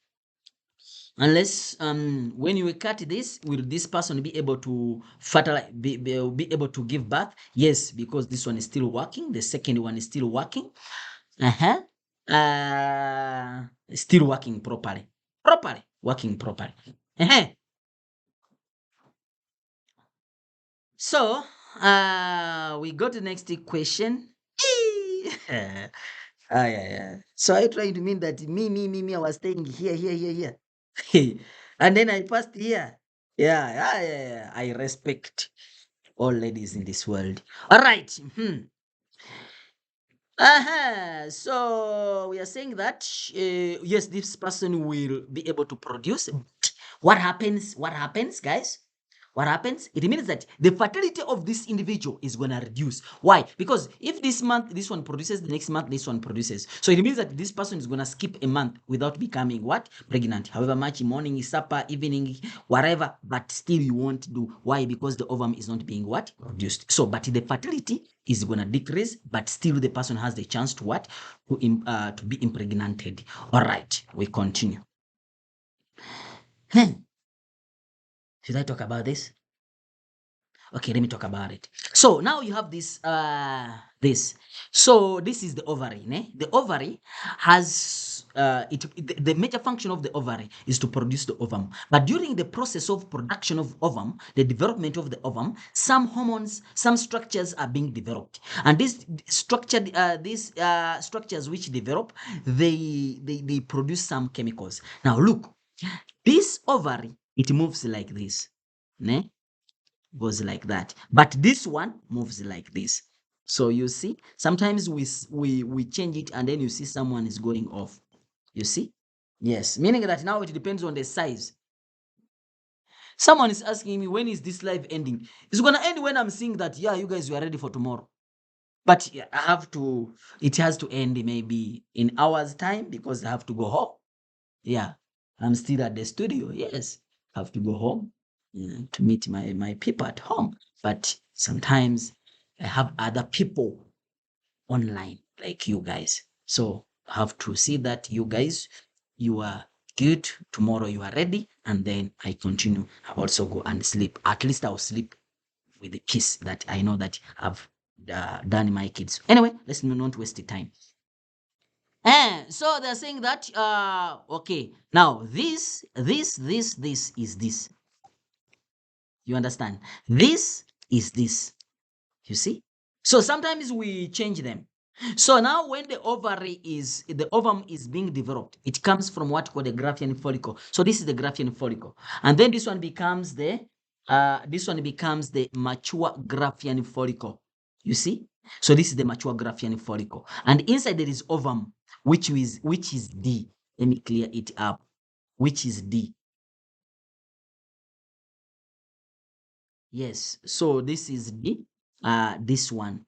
Unless when you cut this, will this person be able to fertilize, be able to give birth? Yes, because this one is still working, the second one is still working. Uh-huh. Still working properly. Working properly. Uh-huh. So, we go to the next question. Yeah. So I trying to mean that me, I was staying here. And then I passed here. Yeah. I respect all ladies in this world. All right. So we are saying that yes, this person will be able to produce. What happens? What happens, guys? What happens? It means that the fertility of this individual is gonna reduce. Why? Because if this month this one produces, the next month this one produces. So it means that this person is gonna skip a month without becoming what? Pregnant. However much morning, supper, evening, whatever, but still you won't do. Why? Because the ovum is not being what? Produced. So, but the fertility is gonna decrease, but still the person has the chance to what? To be impregnated. All right, we continue. Should I talk about this? Okay, let me talk about it. So now you have this so this is the ovary. The ovary has the major function of the ovary is to produce the ovum. But during the process of production of ovum, the development of the ovum, some hormones, some structures are being developed, and these structures which develop, they produce some chemicals. Now look, this ovary, it moves like this, ne? Goes like that, but this one moves like this. So you see, sometimes we change it, and then you see someone is going off. You see? Yes, meaning that now it depends on the size. Someone is asking me, when is this life ending? It's gonna end when I'm seeing that, yeah, you guys, you are ready for tomorrow. But yeah, it has to end maybe in hours time, because I have to go home. Yeah, I'm still at the studio. Yes, I have to go home, to meet my people at home. But sometimes I have other people online like you guys. So I have to see that you guys, you are good. Tomorrow you are ready, and then I continue. I also go and sleep. At least I'll sleep with the peace that I know that I've done my kids. Anyway, let's not waste the time. So they're saying that okay, now this is this. You understand? This is this. You see? So sometimes we change them. So now when the ovum is being developed, it comes from what called the Graafian follicle. So this is the Graafian follicle. And then this one becomes the mature Graafian follicle. You see? So this is the mature Graafian follicle. And inside there is ovum, which is D. Let me clear it up. Which is D. Yes. So this is D. This one,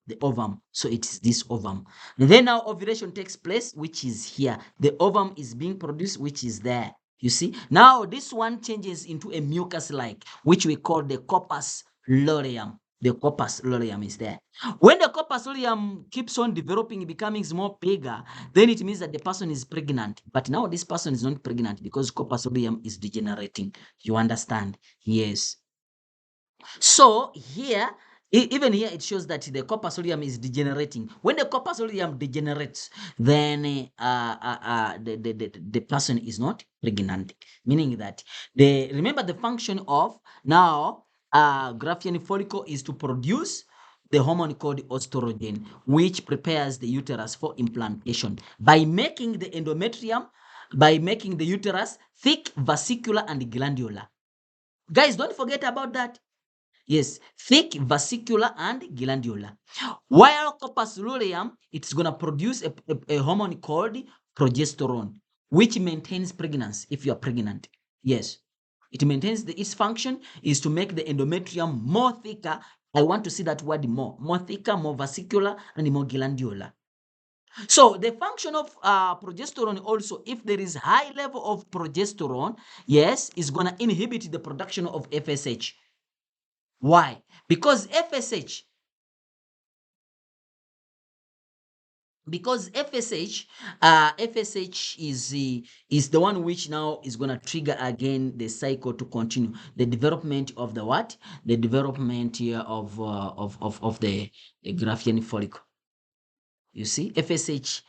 the ovum. So it is this ovum. And then now ovulation takes place, which is here. The ovum is being produced, which is there. You see, now this one changes into a mucus-like, which we call the corpus luteum. The corpus luteum is there. When the corpus luteum keeps on developing, becoming more bigger, then it means that the person is pregnant. But now this person is not pregnant because corpus luteum is degenerating. You understand? Yes. So here, even here, it shows that the corpus luteum is degenerating. When the corpus luteum degenerates, then the person is not pregnant, meaning that remember the function of now Graafian follicle is to produce the hormone called estrogen, which prepares the uterus for implantation by making the endometrium, by making the uterus thick, vesicular, and glandular. Guys, don't forget about that. Yes, thick, vesicular, and glandular. While corpus luteum, it's going to produce a hormone called progesterone, which maintains pregnancy if you are pregnant. Yes, it maintains its function is to make the endometrium more thicker. I want to see that word more thicker, more vesicular, and more glandular. So the function of progesterone also, if there is high level of progesterone, yes, is going to inhibit the production of FSH. Why? Because FSH is the one which now is going to trigger again the cycle to continue the development of the what? The development here of the Graafian follicle. You see, FSH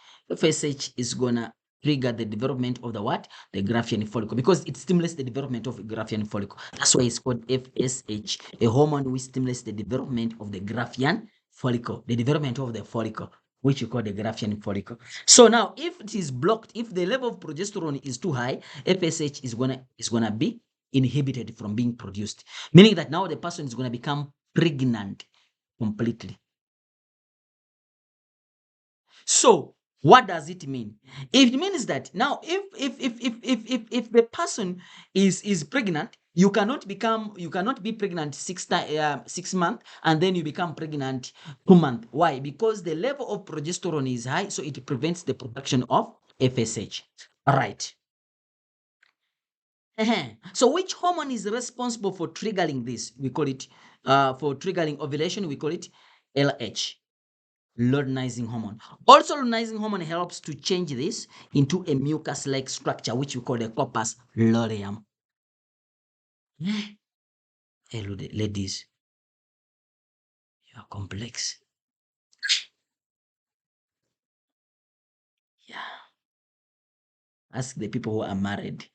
is gonna trigger the development of the what? The Graafian follicle, because it stimulates the development of the Graafian follicle. That's why it's called FSH, a hormone which stimulates the development of the Graafian follicle, the development of the follicle, which you call the Graafian follicle. So now, if it is blocked, if the level of progesterone is too high, FSH is gonna be inhibited from being produced, meaning that now the person is gonna become pregnant completely. So what does it mean? It means that now if the person is pregnant, you cannot be pregnant 6 months and then you become pregnant 2 months. Why? Because the level of progesterone is high, so it prevents the production of FSH. All right. So which hormone is responsible for triggering this? We call it for triggering ovulation, we call it LH. Luteinizing hormone. Also, luteinizing hormone helps to change this into a mucus-like structure, which we call the corpus luteum. Hello, ladies, you are complex. Yeah. Ask the people who are married.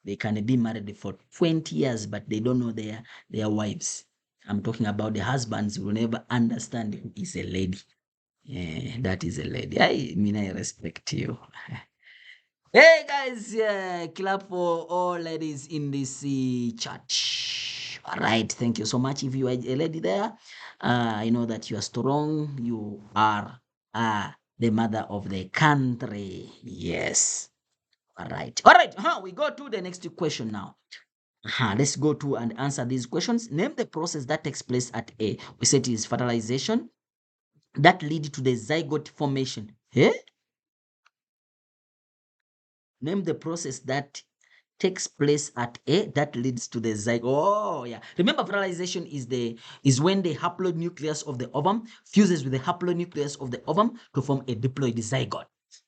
They can be married for 20 years, but they don't know their wives. I'm talking about the husbands who will never understand who is a lady. Yeah, that is a lady. I respect you. Hey guys, clap for all ladies in this church. All right, thank you so much. If you are a lady there, I know that you are strong. You are the mother of the country. Yes. All right. All right. We go to the next question now. Let's go to and answer these questions. Name the process that takes place at A. We said it is fertilization that lead to the zygote formation. Eh? Name the process that takes place at A that leads to the zygote. Oh, yeah. Remember, fertilization is when the haplonucleus of the ovum fuses with the haplonucleus of the ovum to form a diploid zygote.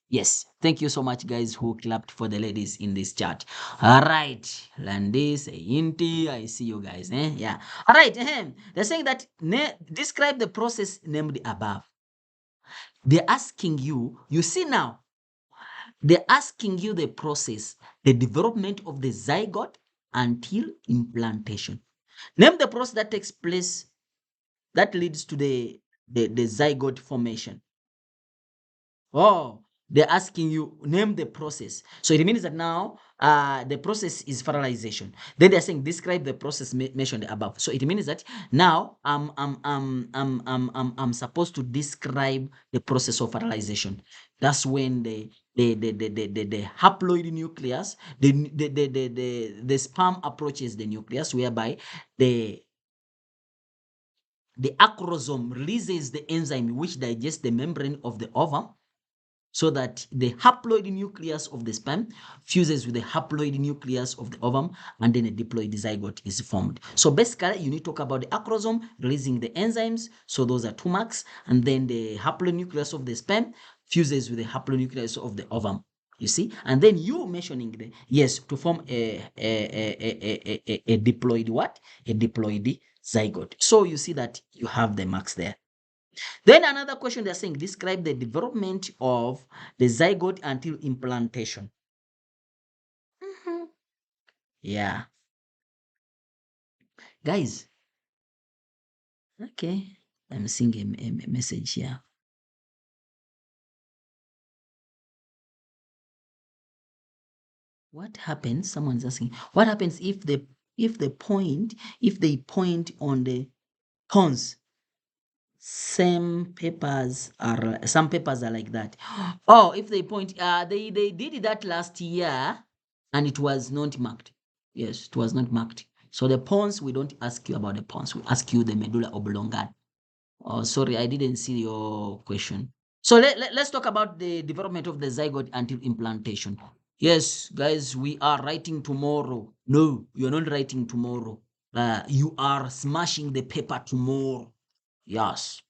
Yes. Thank you so much, guys, who clapped for the ladies in this chat. All right. Landis, Inti, I see you guys. Yeah. All right. They're saying that describe the process named above. They're asking you, you see now, they're asking you the process, the development of the zygote until implantation. Name the process that takes place that leads to the zygote formation. Oh, they're asking you, name the process. So it means that now the process is fertilization. Then they're saying, describe the process mentioned above. So it means that now I'm supposed to describe the process of fertilization. That's when the haploid nucleus, the sperm approaches the nucleus, whereby the acrosome releases the enzyme which digests the membrane of the ovum. so that the haploid nucleus of the sperm fuses with the haploid nucleus of the ovum, and then a diploid zygote is formed. So basically, you need to talk about the acrosome releasing the enzymes. So those are 2 marks. And then the haplonucleus of the sperm fuses with the haplonucleus of the ovum. You see, and then you mentioning the yes to form a diploid what? A diploid zygote. So you see that you have the marks there. Then another question they're saying, describe the development of the zygote until implantation. Yeah. Guys, okay. I'm seeing a message here. What happens? Someone's asking, what happens if they point on the pons? Some papers are like that. Oh, if they point, they did that last year and it was not marked. Yes, it was not marked. So the pons, we don't ask you about the pons. We ask you the medulla oblongata. Oh, sorry, I didn't see your question. So let's talk about the development of the zygote until implantation. Yes, guys, we are writing tomorrow. No, you're not writing tomorrow. You are smashing the paper tomorrow. Yes.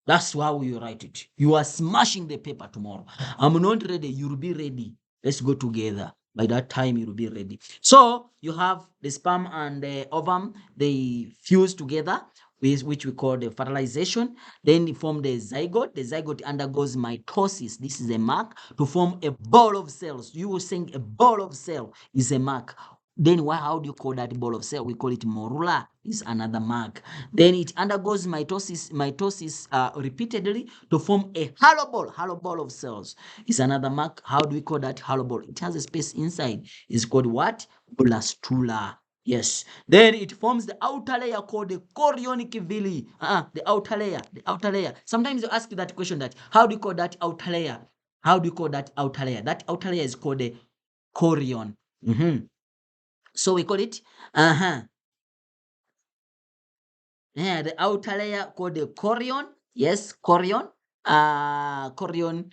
That's how you write it. You are smashing the paper tomorrow. I'm not ready. You'll be ready. Let's go together. By that time, you'll be ready. So you have the sperm and the ovum. They fuse together, which we call the fertilization. Then they form the zygote. The zygote undergoes mitosis. This is a mark to form a ball of cells. You were saying a ball of cell is a mark. Then how do you call that ball of cell? We call it morula. Is another mark. Then it undergoes mitosis repeatedly to form a hollow ball of cells. Is another mark. How do we call that hollow ball? It has a space inside. It's called what? Blastula. Yes. Then it forms the outer layer called the chorionic villi. The outer layer. The outer layer. Sometimes you ask you that question that how do you call that outer layer? How do you call that outer layer? That outer layer is called the chorion. So we call it yeah, the outer layer called the chorion. Yes, chorion. Chorion,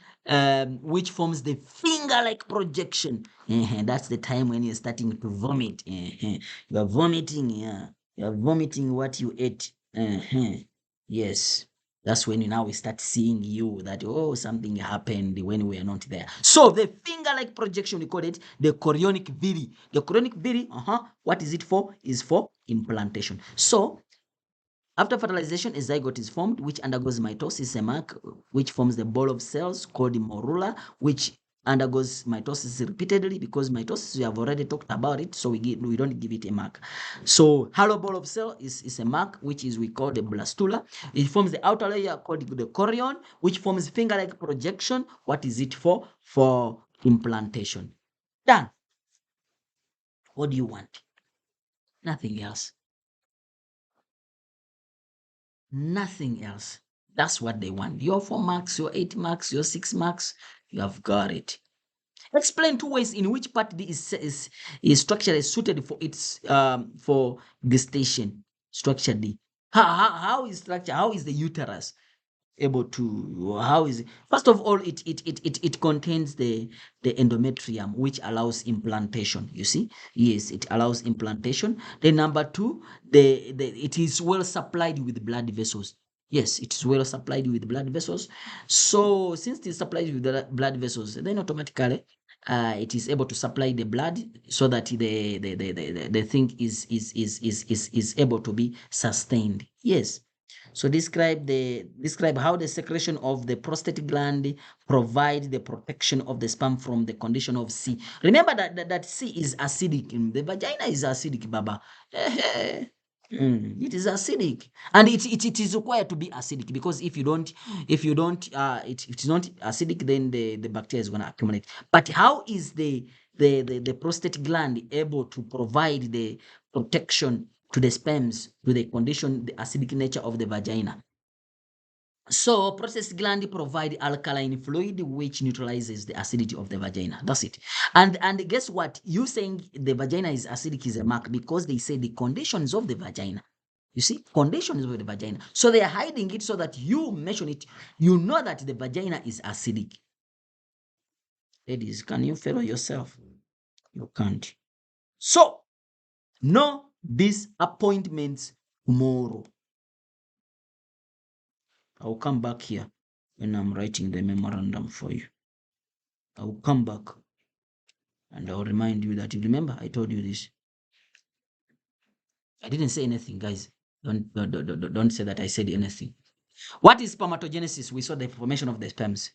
which forms the finger-like projection. That's the time when you're starting to vomit. You're vomiting, yeah. You're vomiting what you ate. Yes. That's when you now we start seeing you that, oh, something happened when we are not there. So the finger-like projection, we call it the chorionic villi. The chorionic villi, what is it for? Is for implantation. So after fertilization, a zygote is formed, which undergoes mitosis, a mark, which forms the ball of cells called the morula, which undergoes mitosis repeatedly because mitosis, we have already talked about it, so we don't give it a mark. So hollow ball of cell is a mark, which is we call the blastula. It forms the outer layer called the chorion, which forms finger-like projection. What is it for? For implantation. Done. What do you want? Nothing else. Nothing else. That's what they want. Your 4 marks, your 8 marks, your 6 marks, you have got it. Explain 2 ways in which part is structure is suited for its for gestation. Structure D. How is structure? How is the uterus able to? How is it? First of all, it contains the endometrium, which allows implantation. You see, yes, it allows implantation. Then number 2, it is well supplied with blood vessels. Yes, it is well supplied with blood vessels. So since it is supplied with the blood vessels, then automatically it is able to supply the blood so that the thing is able to be sustained. Yes. So describe how the secretion of the prostate gland provide the protection of the sperm from the condition of C. Remember that C is acidic. The vagina is acidic, Baba. It is acidic, and it is required to be acidic because if you don't it's not acidic, then the bacteria is going to accumulate. But how is the prostate gland able to provide the protection to the sperms to the condition, the acidic nature of the vagina? So prostate gland provide alkaline fluid which neutralizes the acidity of the vagina. That's it. And guess what? You saying the vagina is acidic is a mark because they say the conditions of the vagina. You see, conditions of the vagina. So they are hiding it so that you mention it. You know that the vagina is acidic. Ladies, can you follow yourself? You can't. So, no disappointments tomorrow. I'll come back here when I'm writing the memorandum for you. I'll come back and I'll remind you that you remember I told you this. I didn't say anything, guys. Don't say that I said anything. What is spermatogenesis? We saw the formation of the sperms.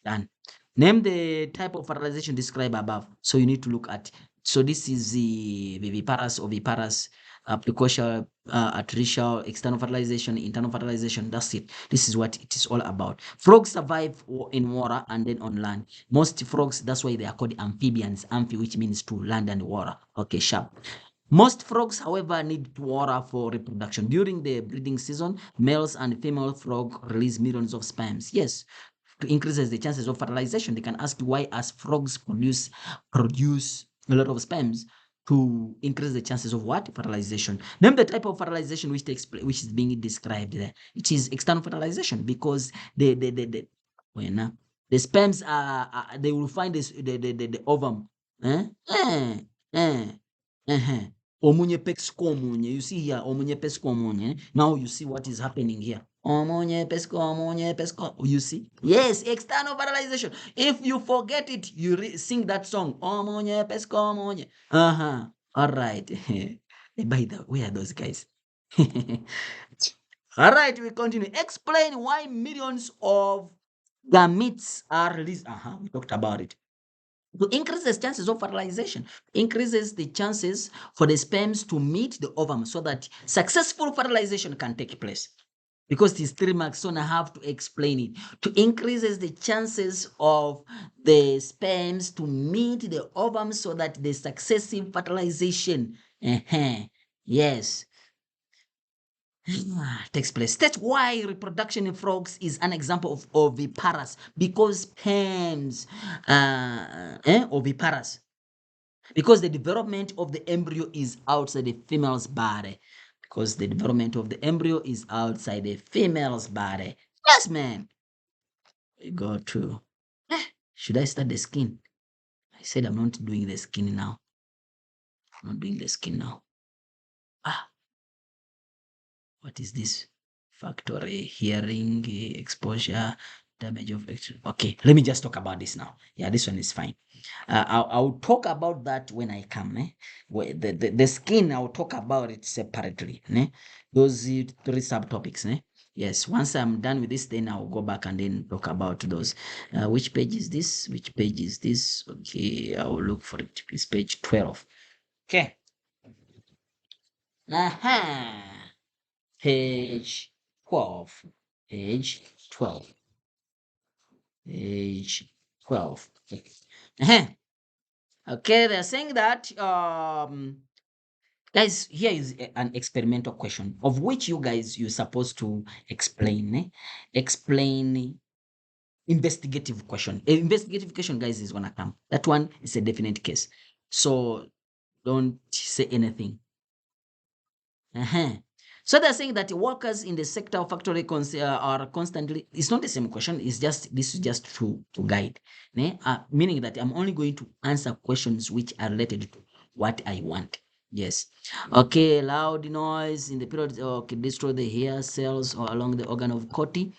Done. Name the type of fertilization described above. So you need to look at. So this is the viviparous, oviparous, precocial, artificial, external fertilization, internal fertilization. That's it. This is what it is all about. Frogs survive in water and then on land. Most frogs, that's why they are called amphibians. Amphi, which means to land and water. Okay, sharp. Most frogs, however, need water for reproduction. During the breeding season, males and female frog release millions of sperms. Yes, to increases the chances of fertilization. They can ask why as frogs produce a lot of sperms to increase the chances of what? Fertilization. Name the type of fertilization which takes place, which is being described there. It is external fertilization because the sperms they will find this the ovum. Eh? Eh, eh, eh. Omunye pesco omunye. You see here, omunye pesco omunye. Now you see what is happening here. Omunye pesco omunye pesco. You see? Yes, external fertilization. If you forget it, you sing that song. Omunye pesco omunye. Uh-huh. All right. By the way, are those guys? All right, we continue. Explain why millions of gametes are released. We talked about it. To increase the chances of fertilization, increases the chances for the sperms to meet the ovum so that successful fertilization can take place. Because these 3 marks, so I have to explain it. To increases the chances of the sperms to meet the ovum so that the successive fertilization, yes, takes place. That's why reproduction in frogs is an example of oviparous, because sperms, oviparous, because the development of the embryo is outside the female's body. Because the development of the embryo is outside the female's body. Yes, man. We go to. Should I start the skin? I said I'm not doing the skin now. I'm not doing the skin now. What is this? Factory, hearing, exposure, damage of action. Okay, let me just talk about this now. Yeah, this one is fine. I'll talk about that when I come. The skin, I'll talk about it separately. Those 3 subtopics. Yes, once I'm done with this, then I'll go back and then talk about those. Which page is this? Which page is this? Okay, I'll look for it. It's page 12. Okay. Page 12. Page 12. Page 12. Okay. Okay, they're saying that guys, here is an experimental question of which you guys you're supposed to explain. Explain investigative question. Investigative question, guys, is gonna come. That one is a definite case. So don't say anything. So they're saying that workers in the sector of factory are constantly, it's not the same question, it's just, this is just to guide. Meaning that I'm only going to answer questions which are related to what I want. Yes. Okay, loud noise in the period, okay, destroy the hair cells or along the organ of Corti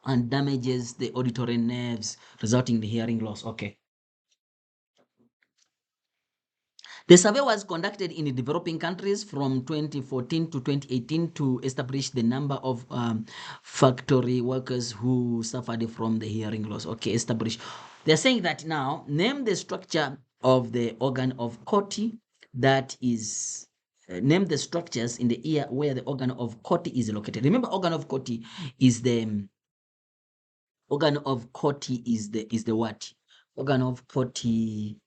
and damages the auditory nerves, resulting in the hearing loss. Okay. The survey was conducted in the developing countries from 2014 to 2018 to establish the number of factory workers who suffered from the hearing loss. Okay, establish. They're saying that now, name the structure of the organ of Corti that is, name the structures in the ear where the organ of Corti is located. Remember, organ of Corti is the, organ of Corti is the what? Organ of Corti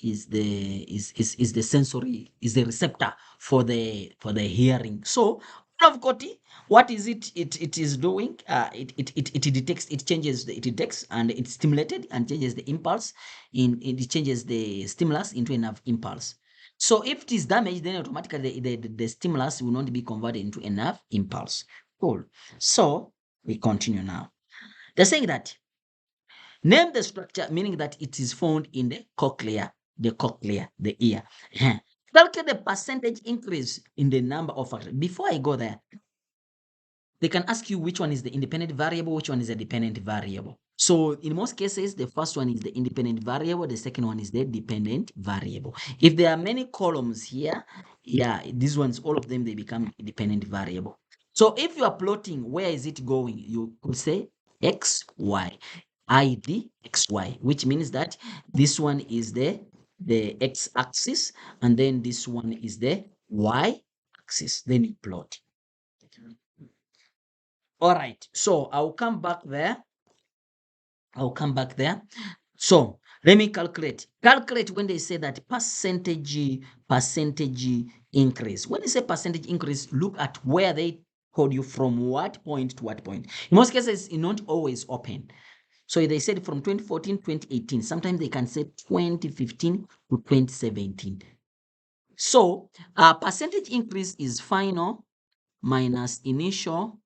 is the sensory, is the receptor for the hearing. So organ of Corti, what is it is doing? It detects, it changes, it detects and it's stimulated and changes the impulse it changes the stimulus into a nerve impulse. So if it is damaged, then automatically the stimulus will not be converted into a nerve impulse. Cool. So we continue now. They're saying that Name the structure, meaning that it is found in the cochlea, the ear. Calculate the percentage increase in the number of factors. Before I go there, they can ask you which one is the independent variable, which one is a dependent variable. So in most cases, the first one is the independent variable, the second one is the dependent variable. If there are many columns here, yeah, these ones, all of them, they become dependent variable. So if you are plotting, where is it going? You could say x, y, id, x, y, which means that this one is the x-axis, and then this one is the y-axis. Then you plot. All right, so I'll come back there. So let me calculate. Calculate when they say that percentage increase. When they say percentage increase, look at where they told you from what point to what point. In most cases, it's not always open. So they said from 2014, 2018. Sometimes they can say 2015 to 2017. So percentage increase is final minus initial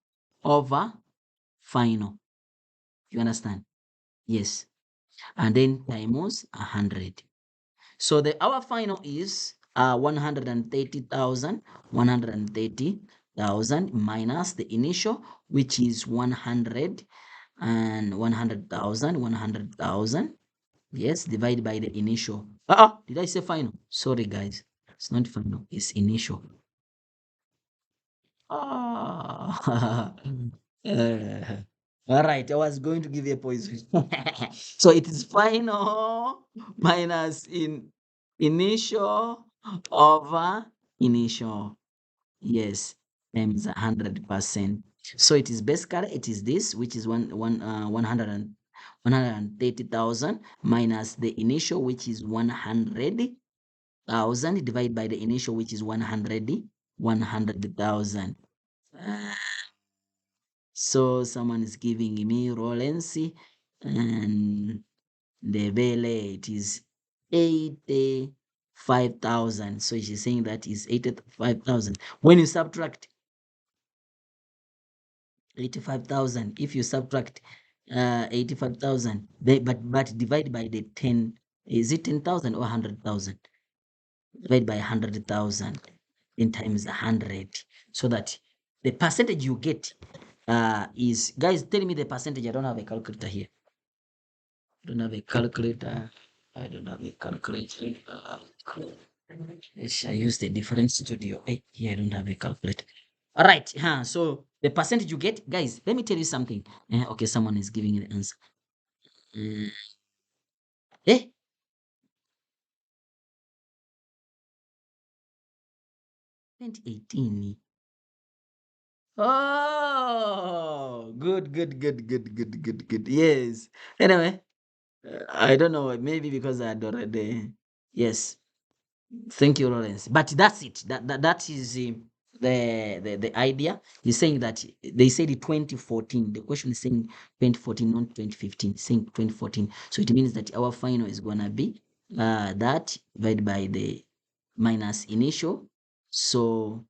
over final. You understand? Yes. And then times 100. So our final is 130,000, 130,000 minus the initial, which is 100 and 100,000, 100,000. Yes, divided by the initial. Did I say final? Sorry, guys. It's not final, it's initial. Ah. All right, I was going to give you a poison. So it is final minus initial over initial. Yes, times 100%. So it is basically, it is this, which is 130,000 minus the initial, which is 100,000 divided by the initial, which is 100,000. So someone is giving me Rolency, and the Vele, it is 85,000. So she's saying that is 85,000. When you subtract 85,000, if you subtract 85,000, but divide by the 10, is it 10,000 or 100,000? Divide by 100,000 in times 100, so that the percentage you get is, guys, tell me the percentage. I don't have a calculator here. I don't have a calculator. I don't have a calculator. Yes, I use the different studio. Here I don't have a calculator. All right. So the percentage you get, guys, let me tell you something. Okay, someone is giving the answer. Mm, eh, 2018. Oh, good. Yes. Anyway, I don't know. Maybe because I had already. Yes. Thank you, Lawrence. But that's it. That is the idea. He's saying that they said it 2014. The question is saying 2014, not 2015. Saying 2014. So it means that our final is gonna be that divided by the minus initial. So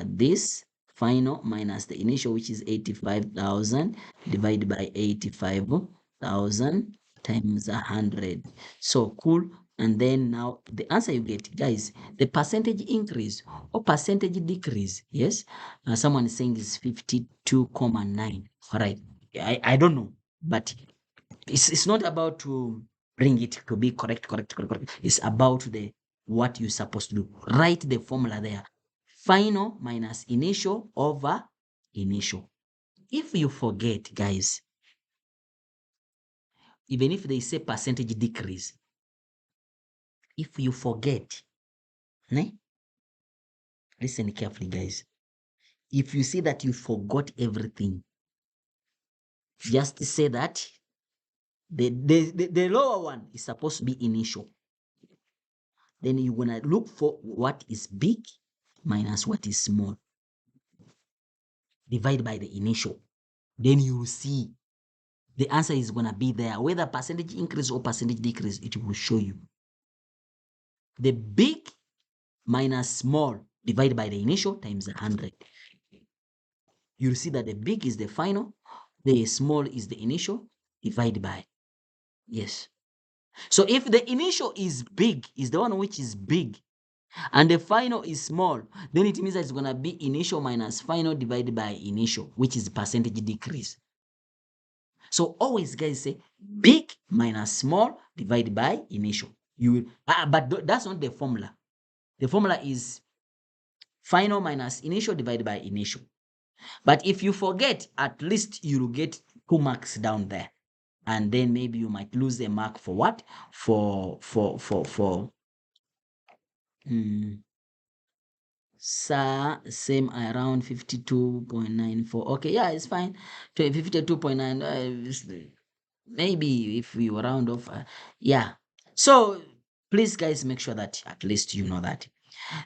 this final minus the initial, which is 85,000, divided by 85,000 times 100. So cool. And then now the answer you get, guys, the percentage increase or percentage decrease, yes? Someone is saying is 52.9. All right. I don't know, but it's not about to bring it to be correct. It's about the what you're supposed to do. Write the formula there. Final minus initial over initial. If you forget, guys, even if they say percentage decrease, if you forget, né? Listen carefully, guys. If you see that you forgot everything, just say that the lower one is supposed to be initial. Then you're gonna look for what is big minus what is small. Divide by the initial. Then you will see the answer is gonna be there. Whether percentage increase or percentage decrease, it will show you. The big minus small divided by the initial times 100. You'll see that the big is the final, the small is the initial, divided by Yes. So if the initial is big, is the one which is big, and the final is small, then it means that it's going to be initial minus final divided by initial, which is percentage decrease. So always, guys, say big minus small divided by initial. You will, but that's not the formula. The formula is final minus initial divided by initial. But if you forget, at least you'll get 2 marks down there. And then maybe you might lose a mark for what? For same around 52.94. Okay, yeah, it's fine. 52.9. Maybe if we round off, yeah. So please, guys, make sure that at least you know that.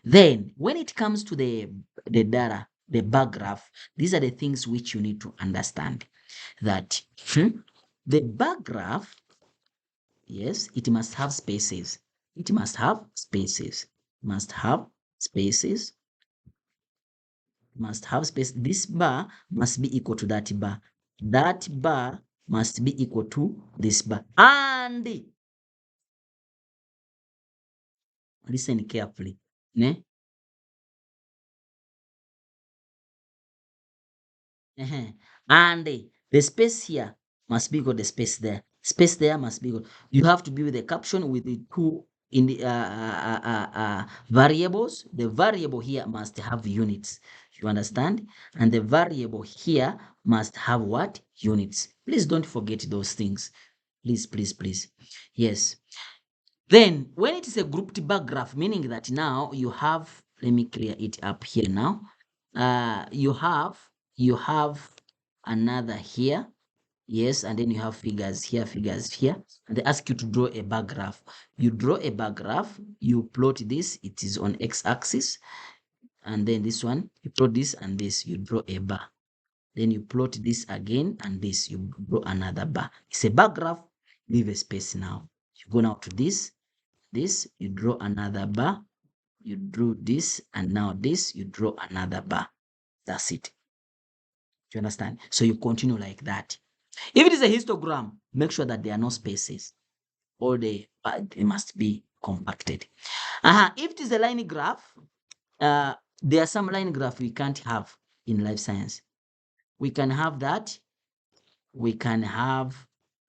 Then, when it comes to the data, the bar graph, these are the things which you need to understand. That the bar graph, yes, it must have spaces. It must have spaces. Must have spaces. Must have space. This bar must be equal to that bar. That bar must be equal to this bar. And listen carefully. Ne? And the space here must be equal to the space there. Space there must be equal. You have to be with the caption with the two in the variables. The variable here must have units. You understand? And the variable here must have what? Units. Please don't forget those things. Please, please, please. Yes. Then when it is a grouped bar graph, meaning that now you have, let me clear it up here now. You have another here, yes, and then you have figures here, and they ask you to draw a bar graph. You draw a bar graph, you plot this, it is on x-axis, and then this one, you plot this and this, you draw a bar. Then you plot this again, and this, you draw another bar. It's a bar graph, leave a space now. You go now to this, you draw another bar, you drew this, and now this, you draw another bar. That's it. Do you understand? So you continue like that. If it is a histogram, make sure that there are no spaces. All they must be compacted. If it is a line graph, there are some line graph we can't have in life science. We can have that. We can have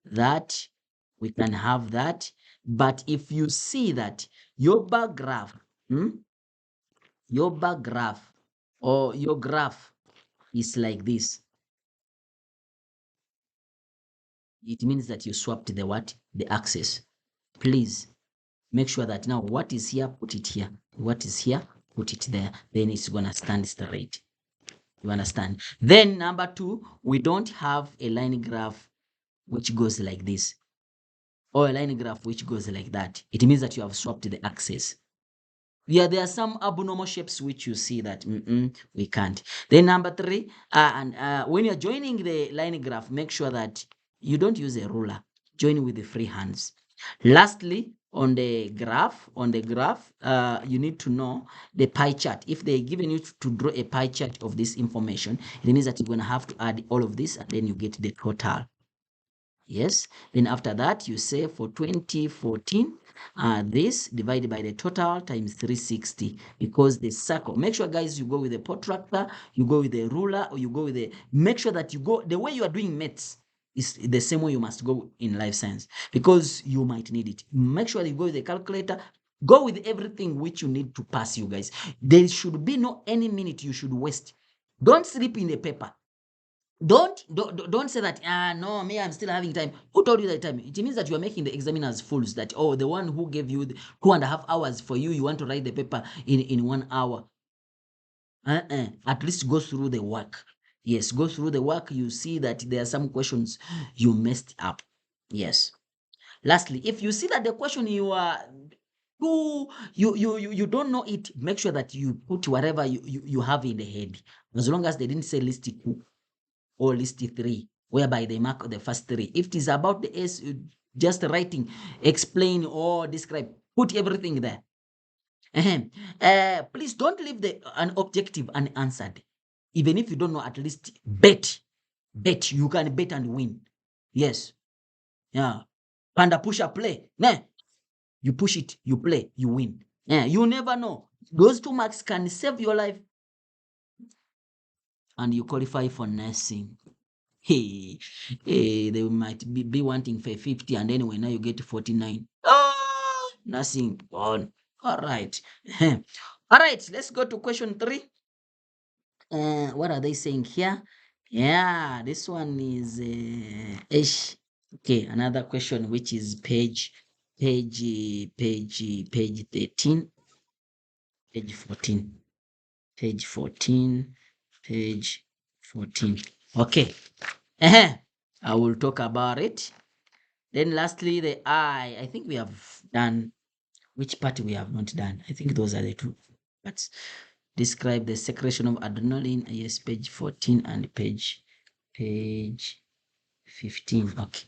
that. We can have that. But if you see that your bar graph, your bar graph or your graph is like this, it means that you swapped the what? The axis. Please make sure that now what is here, put it here. What is here, put it there. Then it's gonna stand straight. You understand? Then number 2, we don't have a line graph which goes like this, or a line graph which goes like that. It means that you have swapped the axis. Yeah, there are some abnormal shapes which you see that we can't. Then number 3, when you're joining the line graph, make sure that you don't use a ruler. Join with the free hands. Lastly, on the graph, you need to know the pie chart. If they're giving you to draw a pie chart of this information, it means that you're going to have to add all of this, and then you get the total. Yes. Then after that, you say for 2014, this divided by the total times 360, because the circle. Make sure, guys, you go with the protractor, you go with the ruler, or you go with the. Make sure that you go the way you are doing maths is the same way you must go in life science, because you might need it. Make sure that you go with the calculator. Go with everything which you need to pass, you guys. There should be no any minute you should waste. Don't sleep in the paper. Don't say that, no, me, I'm still having time. Who told you that time? It means that you are making the examiners fools, that, oh, the one who gave you 2.5 hours for you, you want to write the paper in 1 hour. At least go through the work. Yes, go through the work. You see that there are some questions you messed up. Yes. Lastly, if you see that the question you are you don't know it, make sure that you put whatever you have in the head, as long as they didn't say list 2 or list 3, whereby they mark the first 3. If it is about the S, just writing, explain or describe, put everything there. Please don't leave an objective unanswered. Even if you don't know, at least bet. You can bet and win. Yes. Yeah. Panda pusher play. Nah, you push it, you play, you win. You never know. Those 2 marks can save your life and you qualify for nursing. Hey, they might be wanting for 50 and anyway now you get 49. Oh, nursing on. All right. All right, let's go to question 3. What are they saying here? Yeah, this one is ish. Okay, another question which is page 13, page 14, page 14, page 14. Okay. I will talk about it. Then lastly, the eye. I think we have done which part we have not done. I think those are the 2 parts. Describe the secretion of adrenaline. Yes, page 14 and page 15. Okay.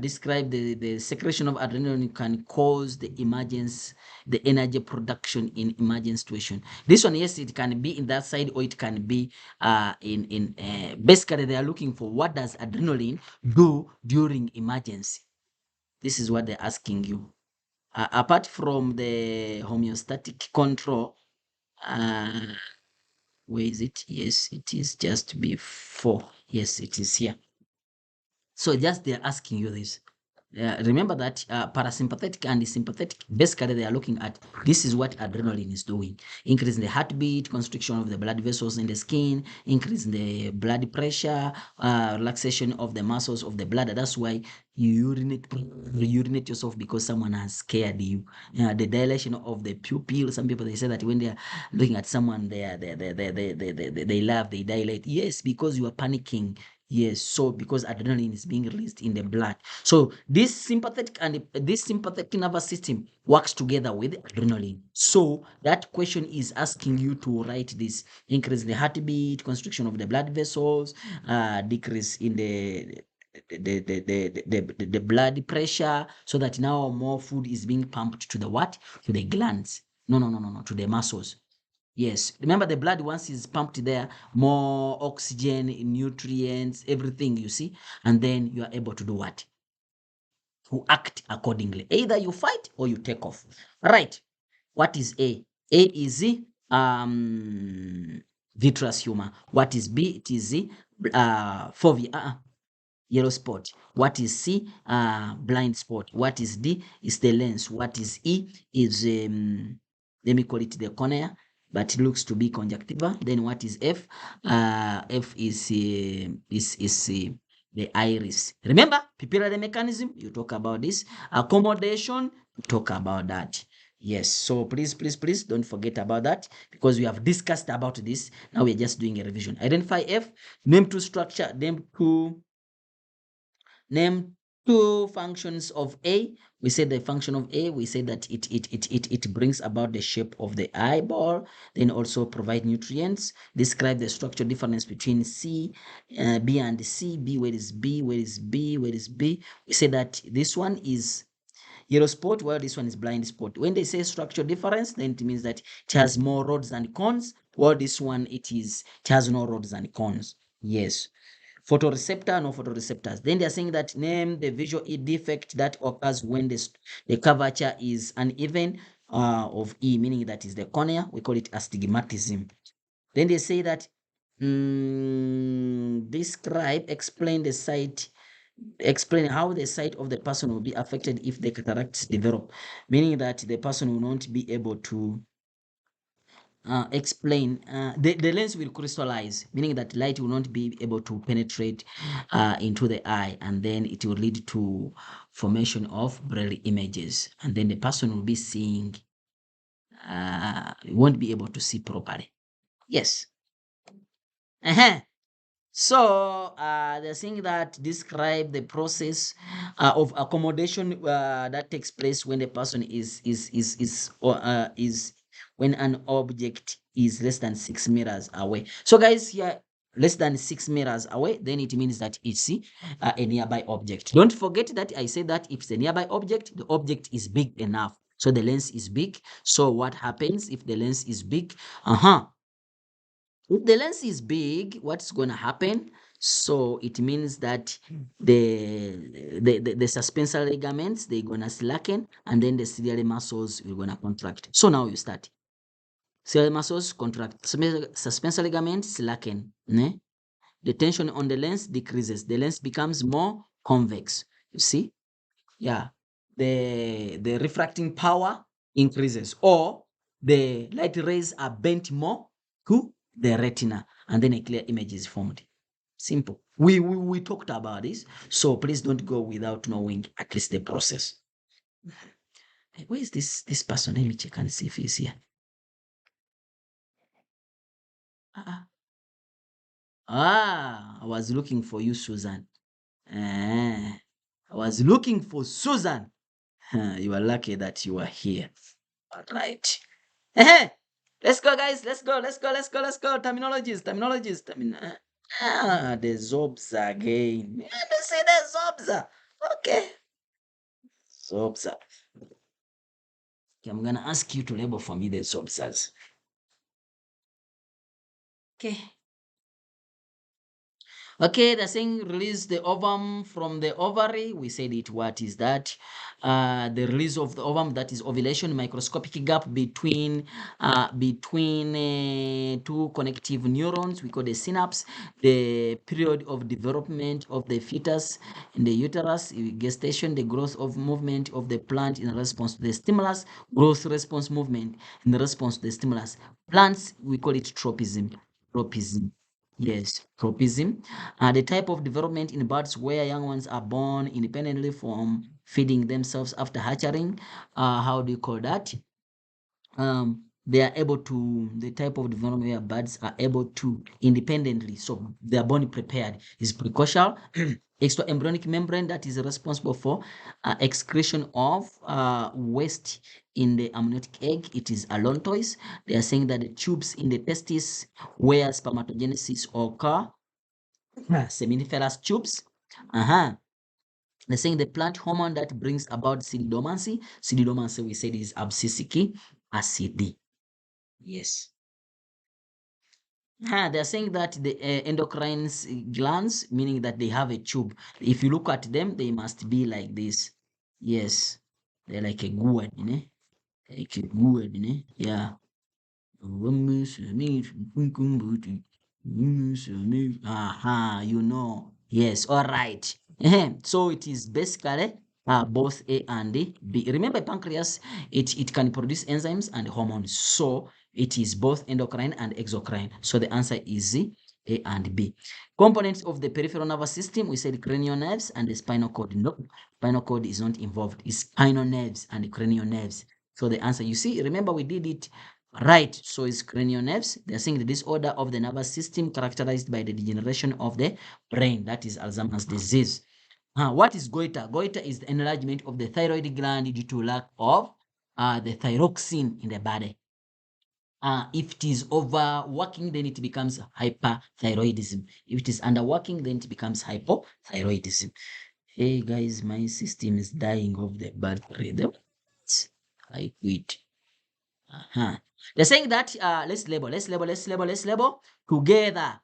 Describe the secretion of adrenaline can cause the emergence, the energy production in emergent situation. This one, yes, it can be in that side or it can be in basically they are looking for what does adrenaline do during emergency. This is what they're asking you. Apart from the homeostatic control, where is it? Yes, it is just before. Yes, it is here. So just they're asking you this. Remember that parasympathetic and sympathetic, basically they are looking at this is what adrenaline is doing. Increasing the heartbeat, constriction of the blood vessels in the skin, increasing the blood pressure, relaxation of the muscles of the blood. That's why you urinate yourself because someone has scared you. The dilation of the pupil. Some people they say that when they are looking at someone, they laugh, they dilate. Yes, because you are panicking. Yes, so because adrenaline is being released in the blood. So this sympathetic nervous system works together with adrenaline. So that question is asking you to write this: increase the heartbeat, constriction of the blood vessels, decrease in the blood pressure, so that now more food is being pumped to the what? To the glands. No, to the muscles. Yes, remember the blood once is pumped there, more oxygen, nutrients, everything you see, and then you are able to do what? To act accordingly. Either you fight or you take off. Right. What is A? A is vitreous humor. What is B? It is fovea, yellow spot. What is C? Blind spot. What is D? Is the lens. What is E? Is let me call it the cornea, but it looks to be conjunctiva. Then what is F? F is the iris. Remember, pupillary mechanism, you talk about this. Accommodation, you talk about that. Yes, so please don't forget about that because we have discussed about this. Now we're just doing a revision. Identify F, name 2 structure, name 2 functions of A. We said the function of A, we said that it brings about the shape of the eyeball, then also provide nutrients. Describe the structural difference between C, B and C. B, where is B? Where is B? Where is B? We say that this one is yellow spot, while this one is blind spot. When they say structural difference, then it means that it has more rods and cones, while this one it has no rods and cones. Yes. Photoreceptor, no photoreceptors. Then they're saying that name the visual defect that occurs when the curvature is uneven of E, meaning that is the cornea. We call it astigmatism. Then they say that explain how the sight of the person will be affected if the cataracts develop, meaning that the person will not be able to explain. The lens will crystallize, meaning that light will not be able to penetrate into the eye, and then it will lead to formation of braille images, and then the person will be seeing, won't be able to see properly. Yes. So they're saying that describe the process of accommodation that takes place when the person is when an object is less than 6 meters away. So guys, here less than 6 meters away, then it means that it's a nearby object. Don't forget that I said that if it's a nearby object, the object is big enough. So the lens is big. So what happens if the lens is big? If the lens is big, what's going to happen? So it means that the suspensor ligaments, they're gonna slacken, and then the ciliary muscles will gonna contract. So now you start. Ciliary muscles contract, suspensor ligaments slacken. Ne? The tension on the lens decreases. The lens becomes more convex. You see? Yeah. The refracting power increases, or the light rays are bent more to the retina, and then a clear image is formed. Simple. We talked about this, so please don't go without knowing at least the process. Hey, where is this person? Let me check and see if he's here. I was looking for you, Susan. I was looking for Susan. You are lucky that you are here. All right. Let's go, guys. Let's go. Terminologies. The Zobza again. They say the Zobza. Okay. Zobza. Okay, I'm gonna ask you to label for me the Zobzas. Okay. Okay, they're saying release the ovum from the ovary. We said it. What is that? The release of the ovum, that is ovulation, microscopic gap between two connective neurons. We call the synapse. The period of development of the fetus in the uterus, gestation, the growth of movement of the plant in response to the stimulus, growth response movement in response to the stimulus. Plants, we call it tropism. Tropism. Yes, tropism. The type of development in birds where young ones are born independently from feeding themselves after hatching. How do you call that? They are able to, the type of development where birds are able to independently, so they are born prepared, is precocial. Extraembryonic membrane that is responsible for excretion of waste in the amniotic egg. It is allantois. They are saying that the tubes in the testis where spermatogenesis occur, seminiferous tubes. They're saying the plant hormone that brings about seed dormancy. Seed dormancy, we said, is abscisic acid. Yes. They're saying that the endocrine glands, meaning that they have a tube. If you look at them, they must be like this. Yes. They're like a gourd, you know? Like a gourd, you know? Yeah. You know. Yes, all right. So it is basically both A and B. Remember, pancreas, it can produce enzymes and hormones. So it is both endocrine and exocrine. So the answer is A and B. Components of the peripheral nervous system, we said cranial nerves and the spinal cord. No, spinal cord is not involved. It's spinal nerves and cranial nerves. So the answer, you see, remember we did it right. So it's cranial nerves. They're saying the disorder of the nervous system characterized by the degeneration of the brain. That is Alzheimer's disease. What is goiter? Goiter is the enlargement of the thyroid gland due to lack of the thyroxine in the body. If it is overworking, then it becomes hyperthyroidism. If it is underworking, then it becomes hypothyroidism. Hey guys, my system is dying of the bad rhythm. I quit. They're saying that let's label together.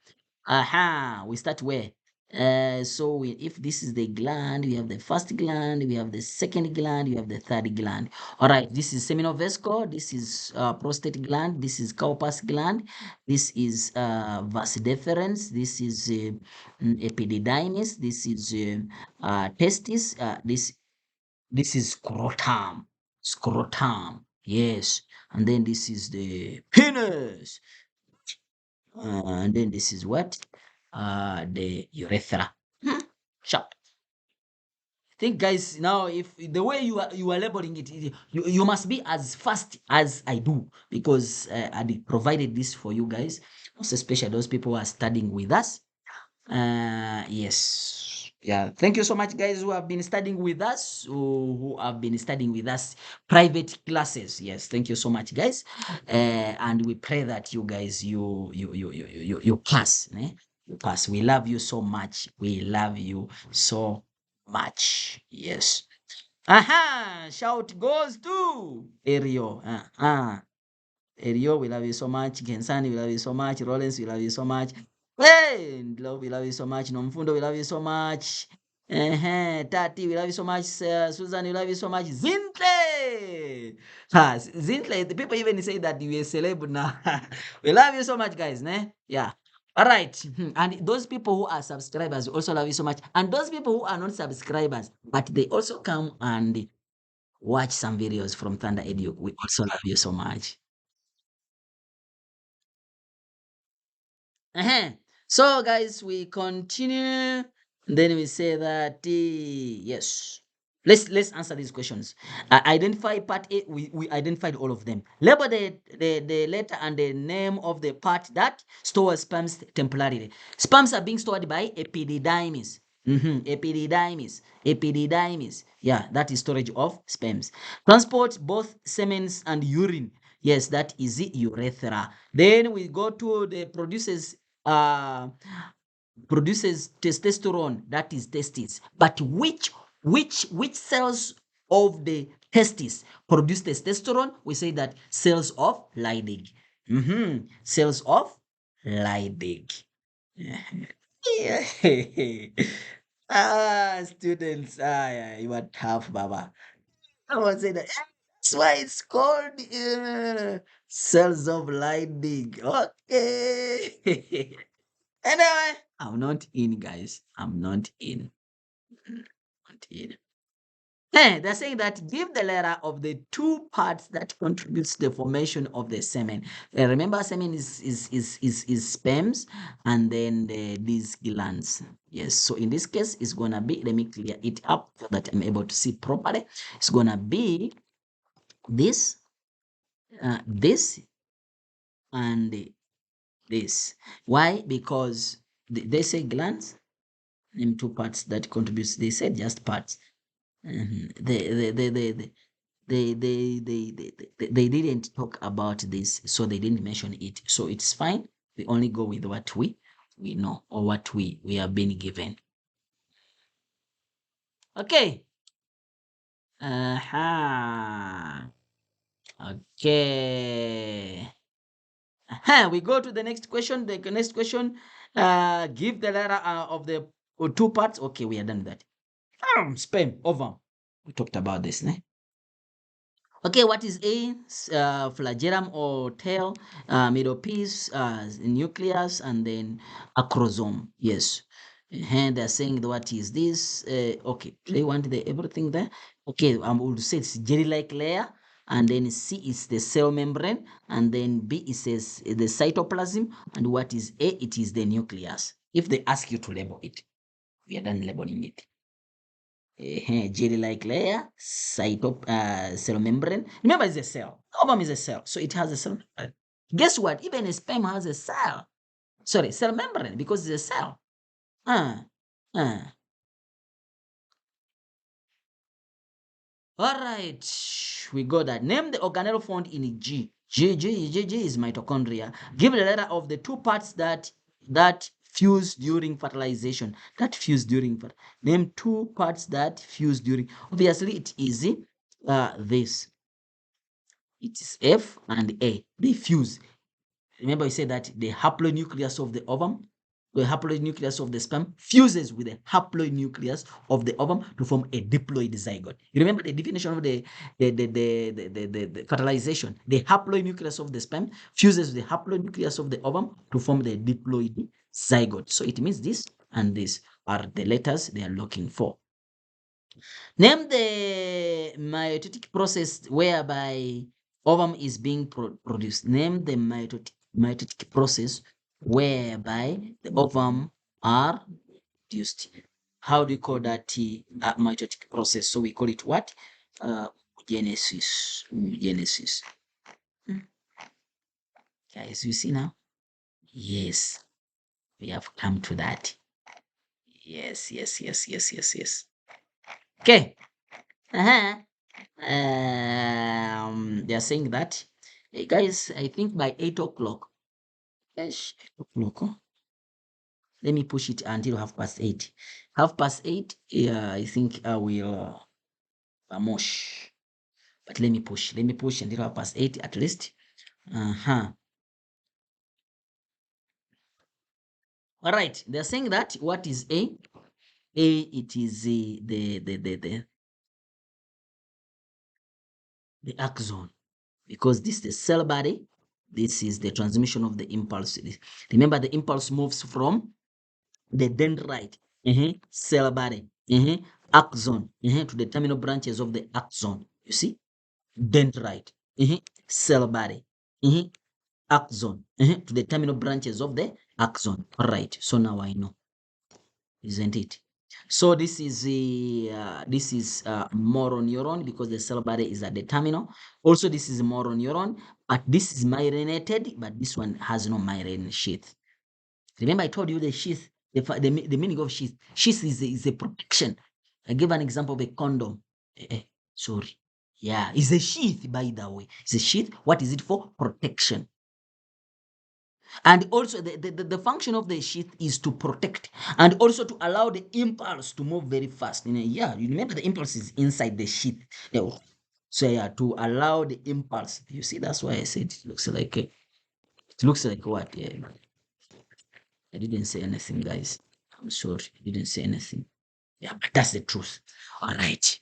We start where? If this is the gland, we have the first gland, we have the second gland, we have the third gland. All right, this is seminal vesicle, this is prostate gland, this is Cowper's gland, this is vas deferens, this is epididymis, this is testis, this is scrotum. Scrotum. Yes. And then this is the penis. And then this is what? The urethra. Sharp. I think, guys, now if the way you are labeling it, you must be as fast as I do, because I provided this for you guys, most especially those people who are studying with us. Yes. Yeah. Thank you so much, guys, who have been studying with us, who have been studying with us private classes. Yes. Thank you so much, guys. And we pray that you guys you pass. You pass. We love you so much. We love you so much. Yes. Shout goes to Erio. Erio, we love you so much. Kensani, we love you so much. Rollins, we love you so much. Hey, we love you so much. Nomfundo, we love you so much. Tati, we love you so much. Susan, we love you so much. Zintle! Zintle, the people even say that you are a celeb now. We love you so much, guys. Ne? Yeah. All right. And those people who are subscribers, we also love you so much. And those people who are not subscribers, but they also come and watch some videos from Thundereduc, we also love you so much. uh So, guys, we continue. Then we say that yes. Let's answer these questions. Identify part A. We identified all of them. Label the letter and the name of the part that stores sperms temporarily. Sperms are being stored by epididymis. Epididymis. Yeah, that is storage of sperms. Transport both semens and urine. Yes, that is the urethra. Then we go to the uh produces testosterone, that is testes. But which cells of the testes produce testosterone? We say that cells of Leydig. Cells of Leydig. Yeah. Students, yeah, you are tough, Baba. I would say that. That's why it's called cells of Leydig. Okay. Anyway, I'm not in, guys. I'm not in. Not in. Hey, they're saying that give the letter of the two parts that contributes to the formation of the semen. Remember, semen is sperms and then these glands. Yes. So in this case, it's gonna be. Let me clear it up so that I'm able to see properly. It's gonna be this, this, and this. Why? Because they say glands. Name two parts that contributes. They said just parts. They didn't talk about this, so they didn't mention it. So it's fine. We only go with what we know or what we have been given. Okay. Uh-huh. Okay. We go to the next question. The next question, give the letter of the two parts. Okay, we are done with that. Sperm, ovum. We talked about this, ne? Okay, what is A? Flagellum or tail, middle piece, nucleus, and then acrosome. Yes. And they're saying what is this? Okay, they want the everything there. Okay, I would say it's jelly-like layer, and then C is the cell membrane, and then B is the cytoplasm, and what is A? It is the nucleus. If they ask you to label it, we are done labeling it. Jelly-like layer, cell membrane. Remember, it's a cell. Ovum is a cell, so it has a cell membrane. Guess what? Even a sperm has a cell. Sorry, cell membrane because it's a cell. Uh, uh. All right, we got that. Name the organelle found in G. G is mitochondria. Give the letter of the two parts that fuse during fertilization. That fuse during name two parts that fuse during. Obviously, it is this. It is F and A. They fuse. Remember, we said that the haplonucleus of the ovum, the haplonucleus of the sperm, fuses with the haplonucleus of the ovum to form a diploid zygote. You remember the definition of the fertilization? The haplonucleus of the sperm fuses with the haplonucleus of the ovum to form the diploid zygote. So it means this and this are the letters they are looking for. Name the mitotic process whereby ovum is being produced. Name the mitotic process whereby the ovum are produced. How do you call that mitotic process? So we call it what? Genesis. Genesis. Guys, you see now? Yes, we have come to that. Yes. Okay. Uh-huh. They are saying that, hey guys, I think by 8 o'clock. Yes, 8 o'clock. Huh? Let me push it until 8:30. 8:30. Yeah, I think I will mosh. But let me push. Let me push until 8:30 at least. Uh-huh. All right. They're saying that what is A? A, it is the axon, because this is the cell body. This is the transmission of the impulse. Remember, the impulse moves from the dendrite, cell body, axon, to the terminal branches of the axon. You see, dendrite, cell body, axon, to the terminal branches of the axon. All right. So now I know, isn't it? So this is motor neuron, because the cell body is at the terminal. Also, this is motor neuron, but this is myelinated, but this one has no myelin sheath. Remember, I told you the sheath, the meaning of sheath. Sheath is a protection. I gave an example of a condom. Sorry. Yeah, it's a sheath, by the way. It's a sheath. What is it for? Protection. And also, the function of the sheath is to protect and also to allow the impulse to move very fast. Yeah, you remember the impulse is inside the sheath. Yeah. So yeah, to allow the impulse. You see, that's why I said it looks like what? Yeah, I didn't say anything, guys. I'm sorry, I didn't say anything. Yeah, but that's the truth. All right.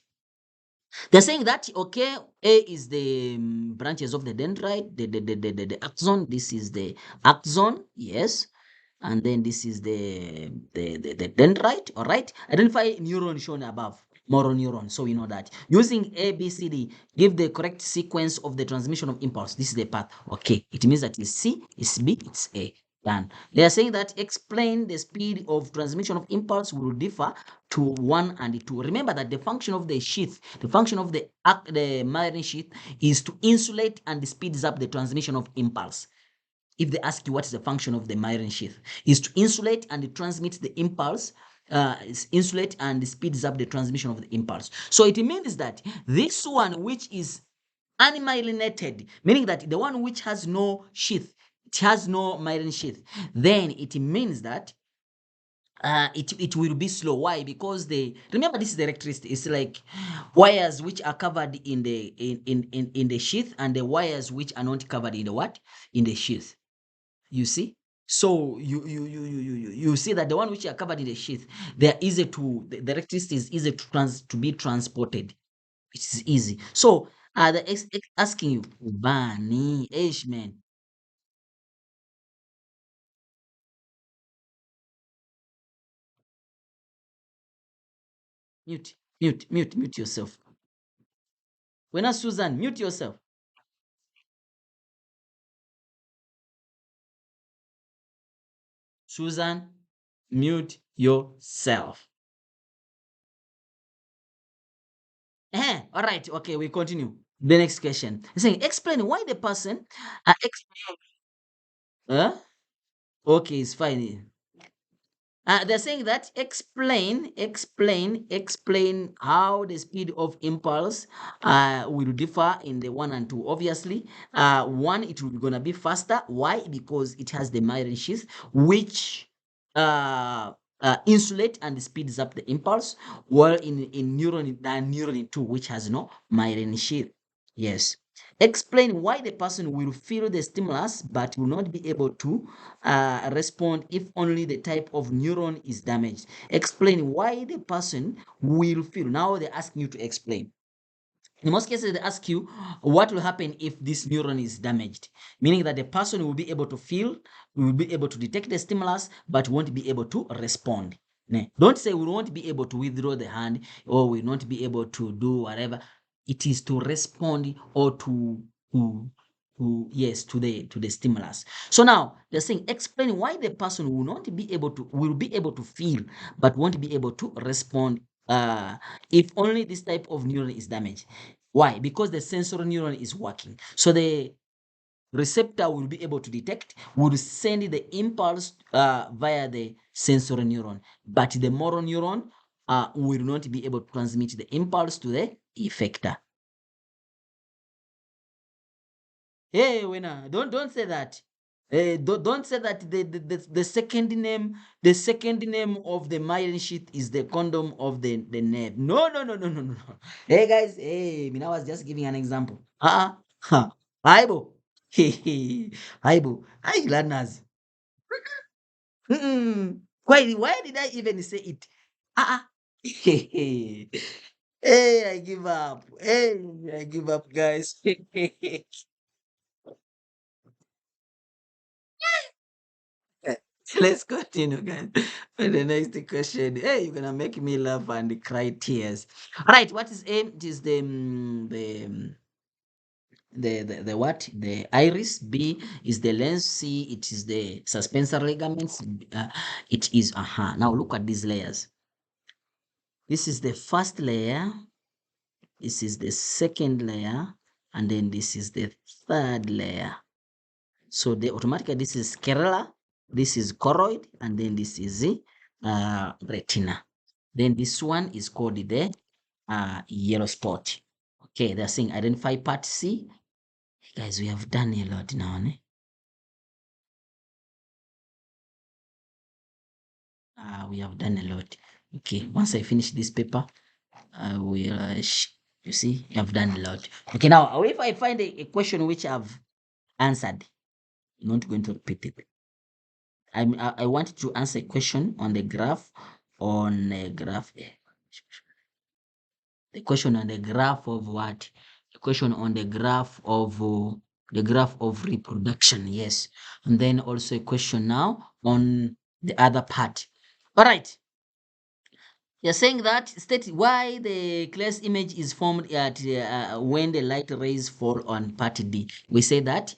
They're saying that, okay, A is the branches of the dendrite, the axon. This is the axon, yes. And then this is the dendrite, all right? Identify neuron shown above, motor neuron, so we know that. Using A, B, C, D, give the correct sequence of the transmission of impulse. This is the path. Okay, it means that it's C, it's B, it's A. Done. They are saying that explain the speed of transmission of impulse will differ to 1 and 2. Remember that the function of the sheath, the function of the myelin sheath is to insulate and speeds up the transmission of impulse. If they ask you what is the function of the myelin sheath, is to insulate and transmit the impulse, insulate and speeds up the transmission of the impulse. So it means that this one which is unmyelinated, meaning that the one which has no sheath, it has no myelin sheath, then it means that it will be slow. Why? Because remember, this is the electricity. It's like wires which are covered in the sheath, and the wires which are not covered in the what? In the sheath. You see? So you see that the one which are covered in the sheath, they're easy to the electricity is easy to be transported. It is easy. So asking you, Bani, man, mute yourself. When Susan, mute yourself. Susan, mute yourself. All right. Okay, we continue. The next question. It's saying, explain why the person. Huh? Okay, it's fine. They're saying that explain how the speed of impulse will differ in the 1 and 2. Obviously, 1, it will be gonna be faster. Why? Because it has the myelin sheath, which insulate and speeds up the impulse, while in neuron 2, which has no myelin sheath. Yes. Explain why the person will feel the stimulus but will not be able to respond if only the type of neuron is damaged. Explain why the person will feel. Now they're asking you to explain. In most cases, they ask you what will happen if this neuron is damaged, meaning that the person will be able to feel, will be able to detect the stimulus, but won't be able to respond. Don't say we won't be able to withdraw the hand or we won't be able to do whatever. It is to respond or to yes, to the stimulus. So now they're saying explain why the person will be able to feel but won't be able to respond if only this type of neuron is damaged. Why? Because the sensory neuron is working. So the receptor will be able to detect, will send the impulse via the sensory neuron, but the motor neuron will not be able to transmit the impulse to the effector. Hey, winner, don't say that. Don't say that the second name of the myelin sheath is the condom of the nerve. No, no, no, no, no, no. No. Hey guys, hey, I was just giving an example. Huh. Aibo. Aibo. Hi learners. Why did I even say it? Ah, hey, I give up. Hey, I give up, guys. Let's continue, guys. For the next question. Hey, you're gonna make me laugh and cry tears. All right, what is A? It is the what? The iris. B is the lens. C, it is the suspensor ligaments. It is Now look at these layers. This is the first layer. This is the second layer, and then this is the third layer. So the automatically this is sclera, this is choroid, and then this is the retina. Then this one is called the yellow spot. Okay, they're saying identify part C. Guys, we have done a lot now. We have done a lot. Okay, once I finish this paper, I will, you see, I've done a lot. Okay, now if I find a question which I've answered, I'm not going to repeat it. I want to answer a question on the graph, the question on the graph of what? The question on the graph of reproduction, yes. And then also a question now on the other part. All right. You're saying that state why the class image is formed at when the light rays fall on part D. We say that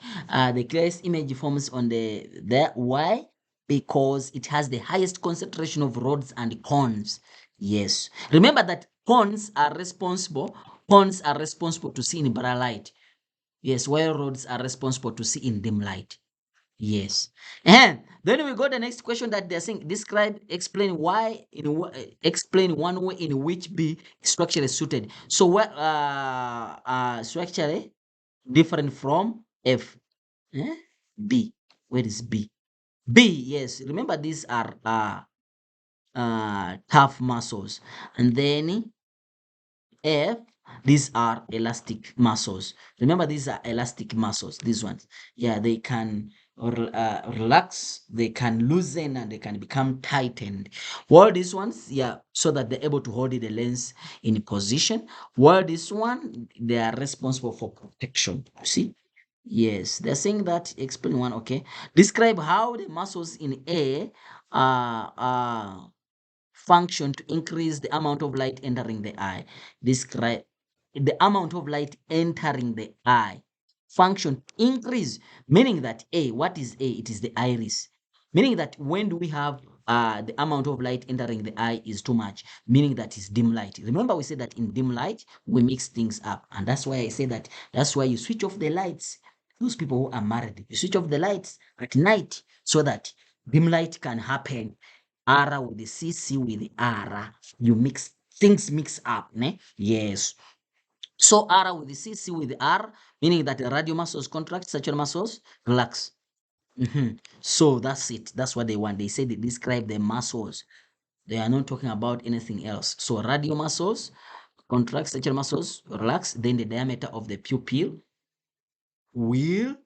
the class image forms on the why because it has the highest concentration of rods and cones. Yes. Remember that cones are responsible to see in bright light. Yes, while rods are responsible to see in dim light. Yes. And then we got the next question that they're saying explain explain one way in which B structure is suited. So what structure different from F? Eh? B. Where is B? B, yes. Remember these are tough muscles. And then F, these are elastic muscles. Remember, these are elastic muscles, these ones. Yeah, they can relax, they can loosen, and they can become tightened. While these ones, yeah, so that they're able to hold the lens in position. While this one, they are responsible for protection. You see? Yes, they're saying that, explain one, okay. Describe how the muscles in A function to increase the amount of light entering the eye. Describe the amount of light entering the eye. Function increase, meaning that A, what is A? It is the iris. Meaning that when do we have the amount of light entering the eye is too much, meaning that is dim light. Remember, we said that in dim light, we mix things up. And that's why I say that that's why you switch off the lights. Those people who are married, you switch off the lights at night so that dim light can happen. R with the C with the R. You mix things mix up, ne? Yes. So R with the C with the R, meaning that the radio muscles contract, sacral muscles relax. So that's it. That's what they want. They say they describe the muscles. They are not talking about anything else. So radio muscles contract, sacral muscles relax. Then the diameter of the pupil will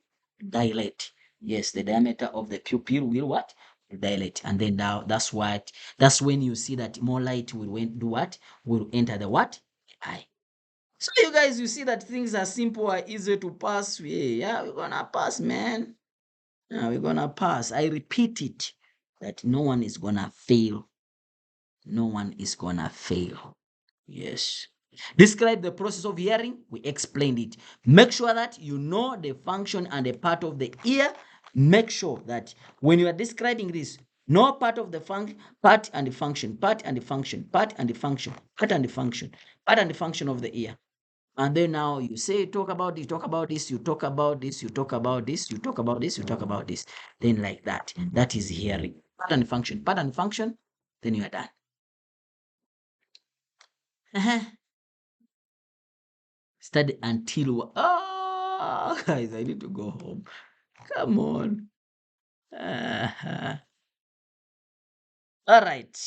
dilate. Yes, the diameter of the pupil will what? Dilate. And then now that's when you see that more light will do what? Will enter the what? The eye. So you guys, you see that things are simple, are easy to pass. Yeah, we're gonna pass, man. Yeah, we're gonna pass. I repeat it that no one is gonna fail. No one is gonna fail. Yes. Describe the process of hearing. We explained it. Make sure that you know the function and the part of the ear. Make sure that when you are describing this, no part of the function, part and the function, part and the function, part and the function, part and the function, part and the function of the ear. And then now you say, talk about this, talk about this, you talk about this, you talk about this, you talk about this, you talk about this. Then like that. That is hearing. Part and function, part and function, then you are done. Study until guys, I need to go home. Come on. All right.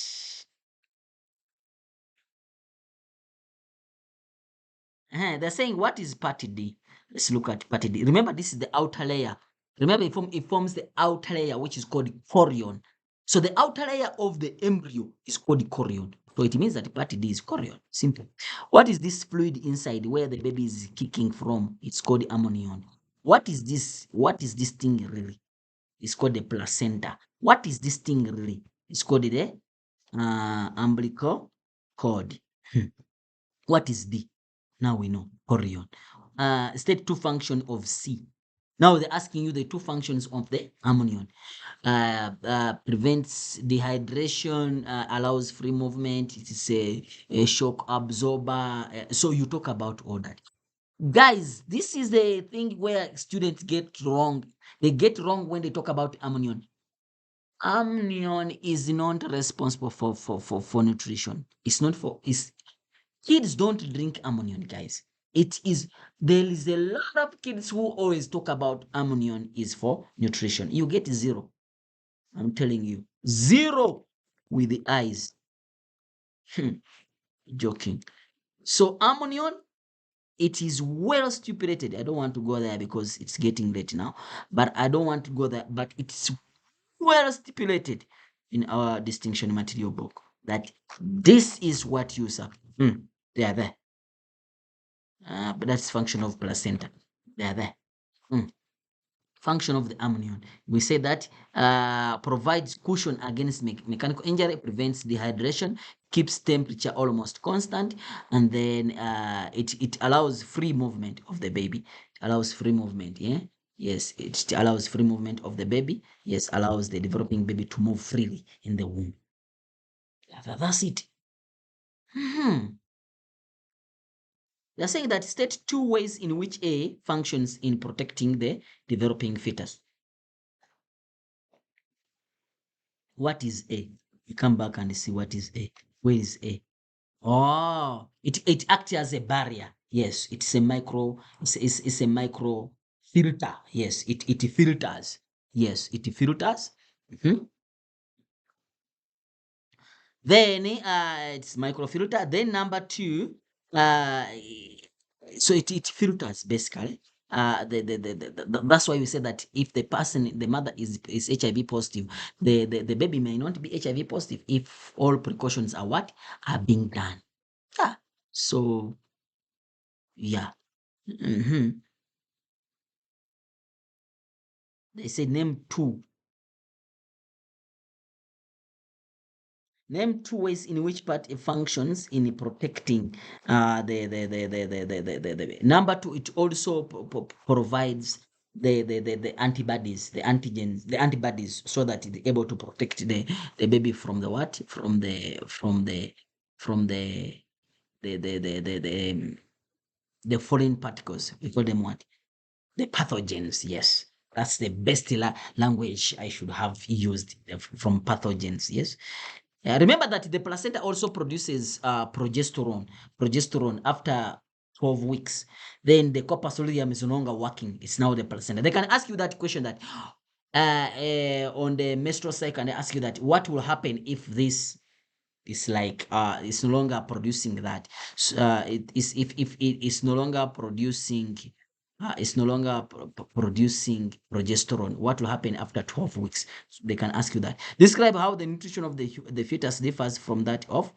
They're saying what is part D? Let's look at part D. Remember, this is the outer layer. Remember, it forms the outer layer, which is called chorion. So the outer layer of the embryo is called chorion. So it means that part D is chorion. Simple. What is this fluid inside where the baby is kicking from? It's called amnion. What is this? What is this thing really? It's called the placenta. What is this thing really? It's called the umbilical cord. What is D? Now we know. Chorion. State two function of C. Now they're asking you the two functions of the amnion. Prevents dehydration, allows free movement. It is a shock absorber. So you talk about all that. Guys, this is the thing where students get wrong. They get wrong when they talk about amnion. Amnion is not responsible for nutrition. It's not for, it's, kids don't drink amnion, guys. It is, there is a lot of kids who always talk about amnion is for nutrition. You get zero. I'm telling you, zero with the eyes. Joking. So amnion, it is well stipulated. I don't want to go there because it's getting late now, but I don't want to go there. But it's well stipulated in our distinction material book that this is what you have. They are there. But that's function of placenta. They are there. Function of the amnion. We say that provides cushion against mechanical injury, prevents dehydration, keeps temperature almost constant, and then it allows free movement of the baby. It allows free movement, yeah? Yes, it allows free movement of the baby. Yes, allows the developing baby to move freely in the womb. That's it. They're saying that state two ways in which A functions in protecting the developing fetus. What is A? You come back and see what is A. Where is A? Oh, it acts as a barrier. Yes, it's a micro, it's a micro filter. Yes, it filters. Yes, it filters. Then it's microfilter. Then number two, so it filters basically. That's why we say that if the person, the mother is HIV positive, the baby may not be HIV positive if all precautions are what are being done. Yeah. So yeah. They say name two. Name two ways in which part it functions in protecting the number two. It also provides the antibodies, the antigens, the antibodies, so that it's able to protect the baby from the what? From the foreign particles. We call them what? The pathogens. Yes. That's the best language I should have used, from pathogens. Yes. Remember that the placenta also produces progesterone after 12 weeks. Then the corpus luteum is no longer working. It's now the placenta. They can ask you that question that on the menstrual cycle, and they ask you that what will happen if this is like it's no longer producing that. So, it is if it is no longer producing it's no longer producing progesterone, what will happen after 12 weeks? So they can ask you that. Describe how the nutrition of the fetus differs from that of,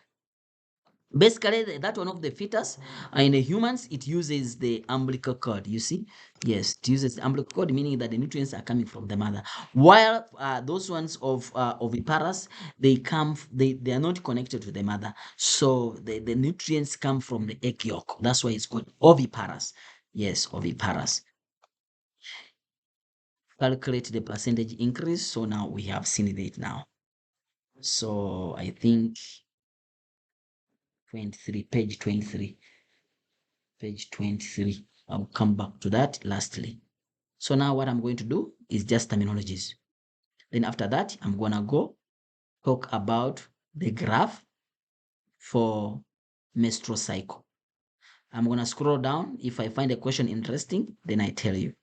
basically, that one of the fetus. In the humans, it uses the umbilical cord. You see, yes, it uses the umbilical cord, meaning that the nutrients are coming from the mother. While those ones of oviparous, they are not connected to the mother, so the nutrients come from the egg yolk. That's why it's called oviparous. Yes, oviparous. Calculate the percentage increase. So now we have seen it now. So I think 23, page 23. Page 23. I'll come back to that lastly. So now what I'm going to do is just terminologies. Then after that, I'm going to go talk about the graph for menstrual cycle. I'm going to scroll down. If I find a question interesting, then I tell you.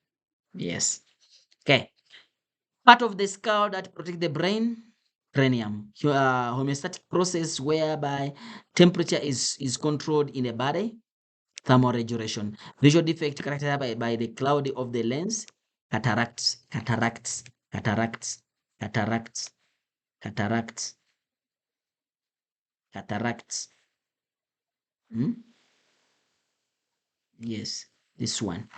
Yes. Okay. Part of the skull that protect the brain, cranium. Homeostatic process whereby temperature is controlled in the body. Thermoregulation. Visual defect characterized by the cloudy of the lens. Cataracts, cataracts, cataracts, cataracts, Cataracts. Cataracts. Hmm? Yes, this one.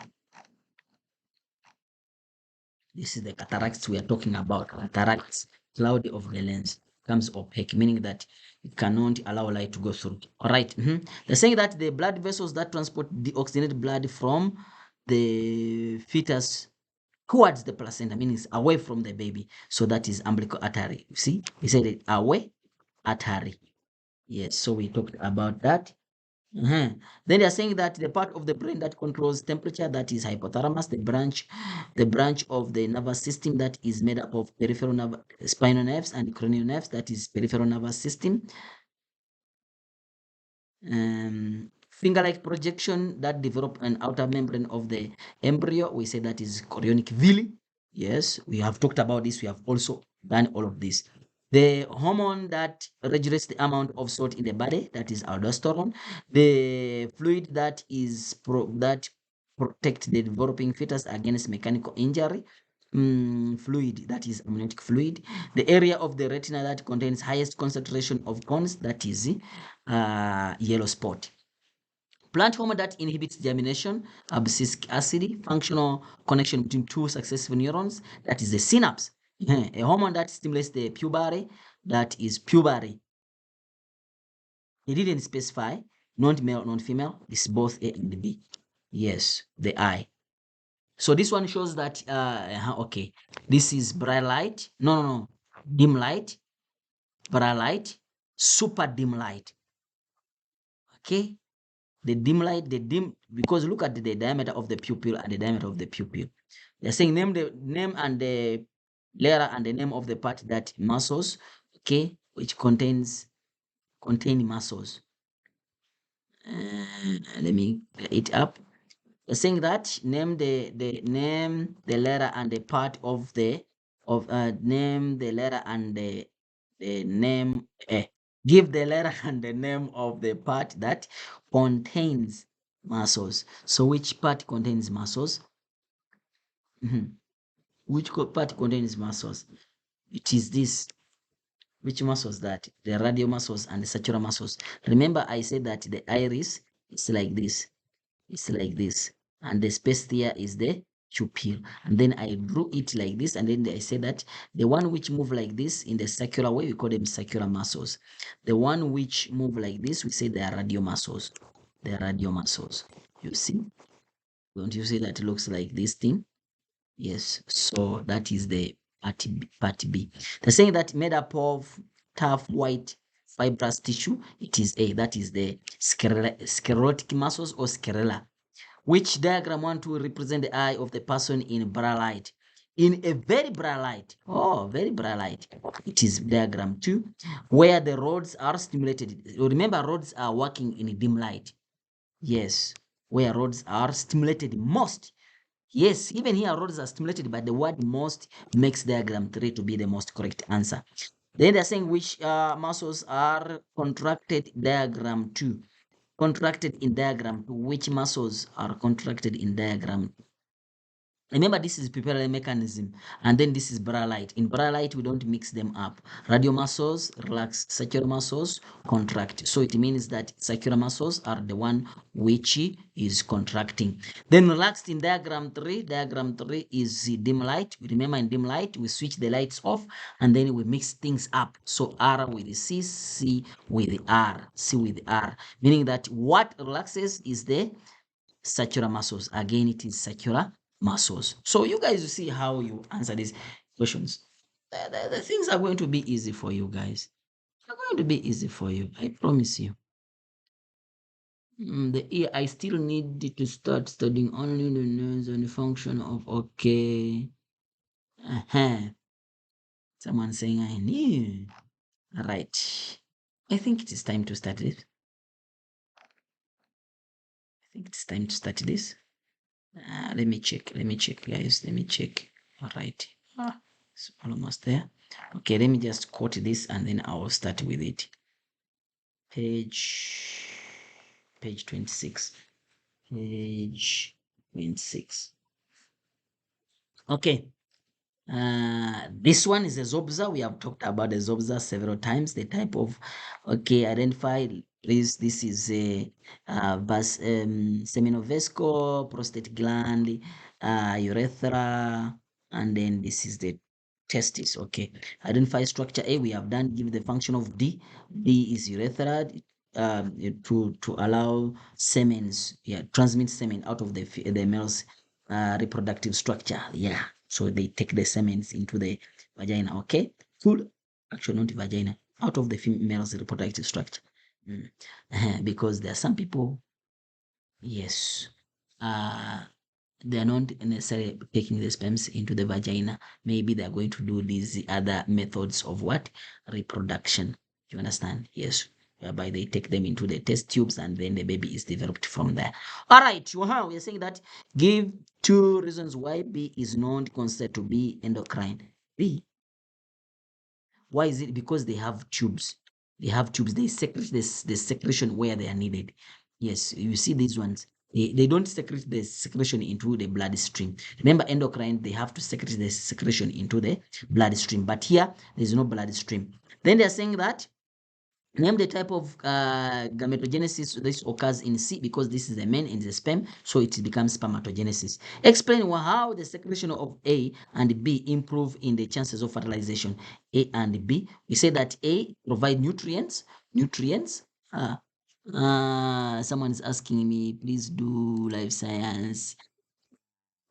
This is the cataracts we are talking about. Cataracts, cloud of the lens, becomes opaque, meaning that it cannot allow light to go through. All right. They're saying that the blood vessels that transport the oxygenated blood from the fetus towards the placenta, meaning it's away from the baby. So that is umbilical artery. You see, we said it away artery. Yes, so we talked about that. Then they are saying that the part of the brain that controls temperature, that is hypothalamus, the branch of the nervous system that is made up of peripheral nerve, spinal nerves and cranial nerves, that is peripheral nervous system. Finger-like projection that develop an outer membrane of the embryo, we say that is chorionic villi. Yes, we have talked about this. We have also done all of this. The hormone that regulates the amount of salt in the body, that is aldosterone. The fluid that that protect the developing fetus against mechanical injury. Fluid, that is amniotic fluid. The area of the retina that contains highest concentration of cones, that is yellow spot. Plant hormone that inhibits germination, abscisic acid, functional connection between two successive neurons, that is the synapse. A hormone that stimulates the puberty, that is puberty. He didn't specify, non-male, non-female, it's both A and B. Yes, the I. So this one shows that, okay, this is bright light, no, dim light, bright light, super dim light, okay? The dim light, because look at the diameter of the pupil and the diameter of the pupil. They're saying name and the letter and the name of the part that muscles, okay, which contain muscles. Let me get it up. They're saying that name the letter and the part of name the letter and the name give the letter and the name of the part that contains muscles. So which part contains muscles? Which part contains muscles? It is this. Which muscles that? The radial muscles and the sacral muscles. Remember I said that the iris is like this. It's like this, and the space there is the pupil, and then I drew it like this, and then I say that the one which move like this in the circular way, we call them circular muscles. The one which move like this, we say they are radial muscles. They are radial muscles. You see? Don't you see that it looks like this thing? Yes. So that is the part B. Part B. They're saying that made up of tough white fibrous tissue. It is A. That is the sclerotic muscles or sclera. Which diagram want to represent the eye of the person in bright light? In a very bright light. Oh, very bright light. It is diagram 2, where the rods are stimulated. Remember, rods are working in a dim light. Yes, where rods are stimulated most. Yes, even here rods are stimulated, but the word most makes diagram 3 to be the most correct answer. Then they're saying which muscles are contracted, diagram 2. Contracted in diagram 2. Which muscles are contracted in diagram? Remember, this is pupillary mechanism, and then this is bright light. In bright light, we don't mix them up. Radial muscles relax, circular muscles contract. So it means that circular muscles are the one which is contracting. Then relaxed in diagram 3. Diagram 3 is dim light. Remember, in dim light, we switch the lights off, and then we mix things up. So R with C, C with R, C with R. Meaning that what relaxes is the circular muscles. Again, it is circular muscles. So you guys will see how you answer these questions. The things are going to be easy for you guys. They're going to be easy for you. I promise you. The ear, I still need to start studying only the nerves and the function of, okay. Someone saying I knew. All right. I think it is time to start this. I think it's time to start this. Let me check, guys. Let me check. All right. It's almost there. Okay, let me just quote this and then I will start with it. Page 26. Page 26. Okay. This one is a Zobza. We have talked about the Zobza several times. The type of, okay, identify. This is a seminovesical, prostate gland, urethra, and then this is the testis. Okay, identify structure A. We have done. Give the function of D. D is urethra. To allow semens, yeah, transmit semen out of the male's reproductive structure. Yeah. So they take the semens into the vagina, okay? Full, actually not vagina, out of the female's reproductive structure. Mm. Because there are some people, yes, uh, they are not necessarily taking the sperms into the vagina. Maybe they are going to do these other methods of what? Reproduction. You understand? Yes. Whereby they take them into the test tubes and then the baby is developed from there. All right. We are saying that give 2 reasons why B is not considered to be endocrine. B, why is it? Because they have tubes. They have tubes. They secrete this the secretion where they are needed. Yes, you see these ones. They don't secrete the secretion into the bloodstream. Remember, endocrine, they have to secrete the secretion into the bloodstream. But here, there's no bloodstream. Then they're saying that name the type of gametogenesis this occurs in C because this is the male and the sperm, so it becomes spermatogenesis. Explain how the secretion of A and B improve in the chances of fertilization. A and B. We say that A provide nutrients. Someone is asking me, please do life science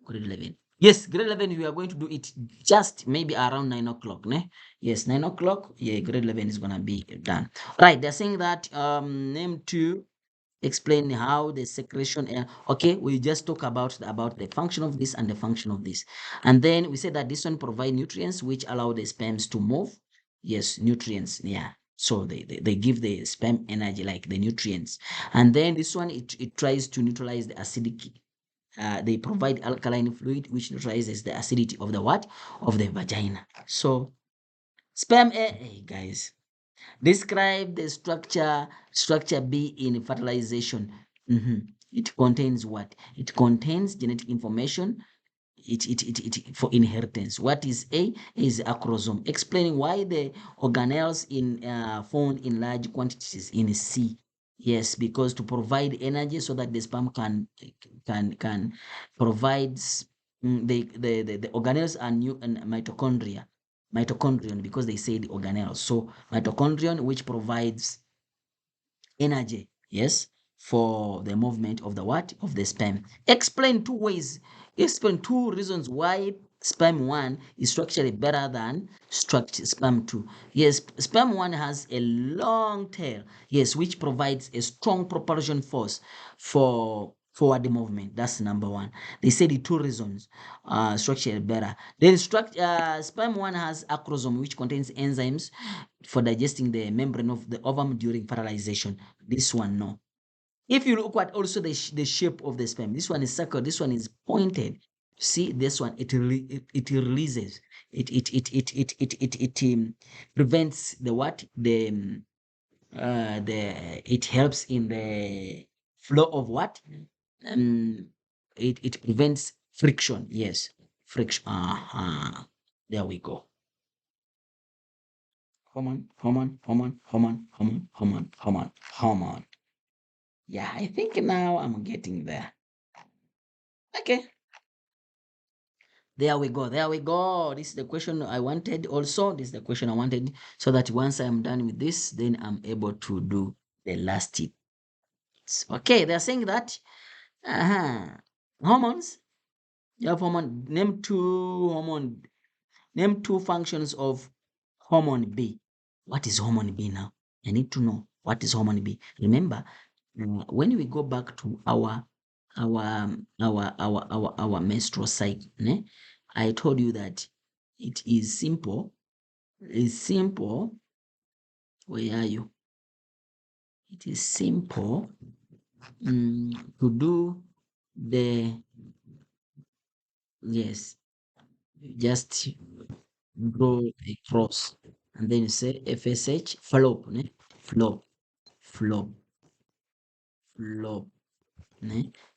grade 11. Yes, grade 11, we are going to do it just maybe around 9 o'clock. Ne? Yes, 9 o'clock. Yeah, grade 11 is going to be done. Right, they're saying that name 2, explain how the secretion. Okay, we just talk about the function of this and the function of this. And then we say that this one provide nutrients which allow the sperms to move. Yes, nutrients. Yeah. So they give the sperm energy like the nutrients. And then this one, it tries to neutralize the acidic they provide alkaline fluid which neutralizes the acidity of the what? Of the vagina. So sperm A, hey guys, describe the structure B in fertilization. It contains what? It contains genetic information. It for inheritance. What is A? Is a chromosome. Explaining why the organelles in found in large quantities in C. Yes, because to provide energy so that the sperm can provide the organelles are new and mitochondrion because they say the organelles. So mitochondrion which provides energy, yes, for the movement of the what? Of the sperm. Explain 2 reasons why sperm 1 is structurally better than structure sperm 2. Yes, sperm 1 has a long tail, yes, which provides a strong propulsion force for forward movement. That's number 1. They say the 2 reasons structurally better. Then sperm 1 has a chromosome which contains enzymes for digesting the membrane of the ovum during fertilization. This one, no. If you look at also the shape of the sperm, this one is circle, this one is pointed. See this one, it releases, it prevents the what? It helps in the flow of what? Um, it prevents friction. Yes, friction. There we go. Hormone. Yeah, I think now I'm getting there. Okay. There we go. There we go. This is the question I wanted also. This is the question I wanted so that once I'm done with this, then I'm able to do the last tip. Okay, they're saying that hormones. You have hormone. Name 2 functions of hormone B. What is hormone B now? I need to know what is hormone B. Remember, when we go back to our menstrual cycle, ne? I told you that it is simple. It's simple. Where are you? It is simple to do the yes. Just draw a cross and then you say FSH flop, ne? Flop, flop, flop.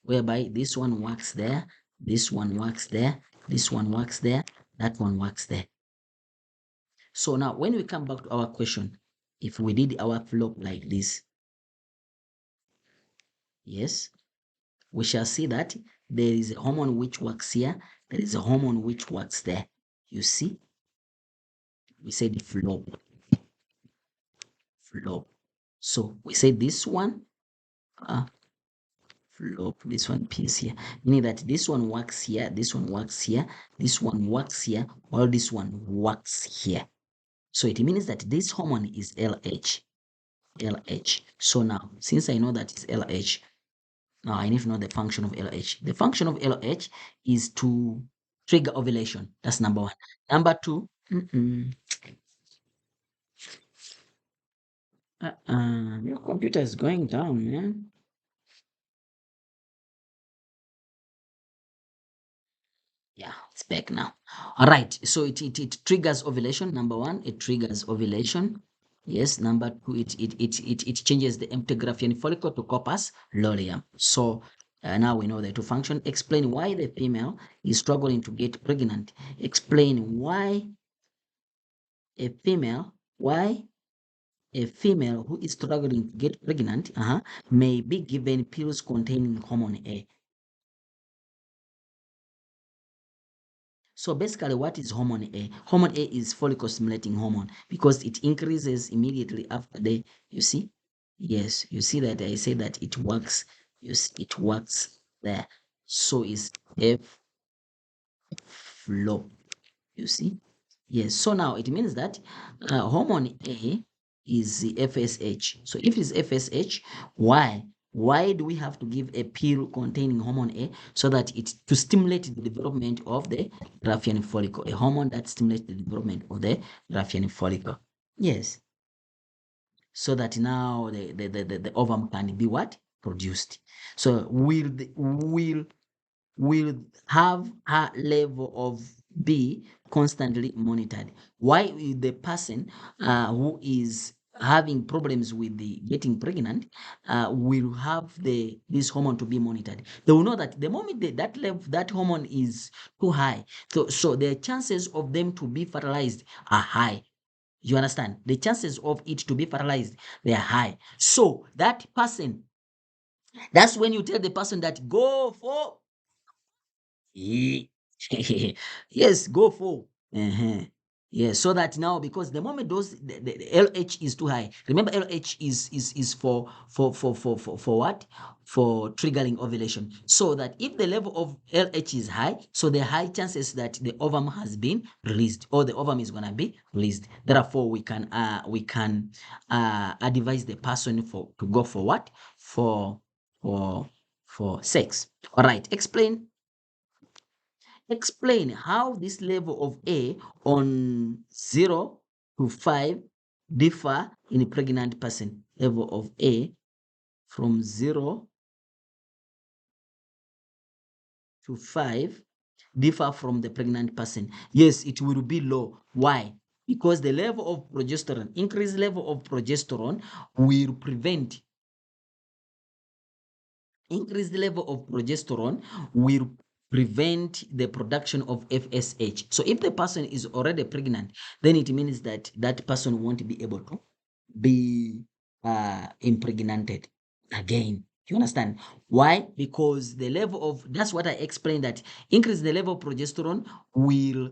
Whereby this one works there, this one works there, this one works there, That one works there. So now when we come back to our question, if we did our flow like this, yes, we shall see that there is a hormone which works here, there is a hormone which works there. You see, we said flow. So we say this one, flow, this one piece here, meaning that this one works here, this one works here, this one works here, while this one works here. So it means that this hormone is LH. So now, since I know that it's LH, now I need to know the function of LH. The function of LH is to trigger ovulation. That's number one. Number two, your computer is going down, man. Yeah, it's back now. All right. So it triggers ovulation. Number one, it triggers ovulation. Yes. Number two, it changes the empty Graafian follicle to corpus luteum. So now we know the two function. Explain why the female is struggling to get pregnant. Explain why a female, who is struggling to get pregnant may be given pills containing hormone A. So basically, what is hormone A? Hormone A is follicle stimulating hormone because it increases immediately after the, you see? Yes, you see that I say that it works. You see, it works there. So is F flow. You see? Yes. So now it means that hormone A is the FSH. So if it's FSH, why? Why do we have to give a pill containing hormone A so that it to stimulate the development of the Graafian follicle, a hormone that stimulates the development of the Graafian follicle? Yes. So that now the ovum can be what? Produced. So will have her level of B constantly monitored. Why will the person who is having problems with the getting pregnant will have this hormone to be monitored? They will know that the moment that level that hormone is too high, so the chances of them to be fertilized are high. You understand? The chances of it to be fertilized, they are high. So that person, that's when you tell the person that go for Ye- yes, go for. Uh-huh. Yes, so that now because the moment the LH is too high. Remember, LH is for what? For triggering ovulation. So that if the level of LH is high, so the high chances that the ovum has been released or the ovum is gonna be released. Therefore, we can advise the person for to go for what? For for sex. All right, explain how this level of A on 0 to 5 differ in a pregnant person. Level of A from 0 to 5 differ from the pregnant person. Yes, it will be low. Why? Because the level of progesterone, increased level of progesterone will prevent increased level of progesterone will prevent the production of FSH. So if the person is already pregnant, then it means that that person won't be able to be impregnated again. You understand why? Because the level of that's what I explained, that increase the level of progesterone will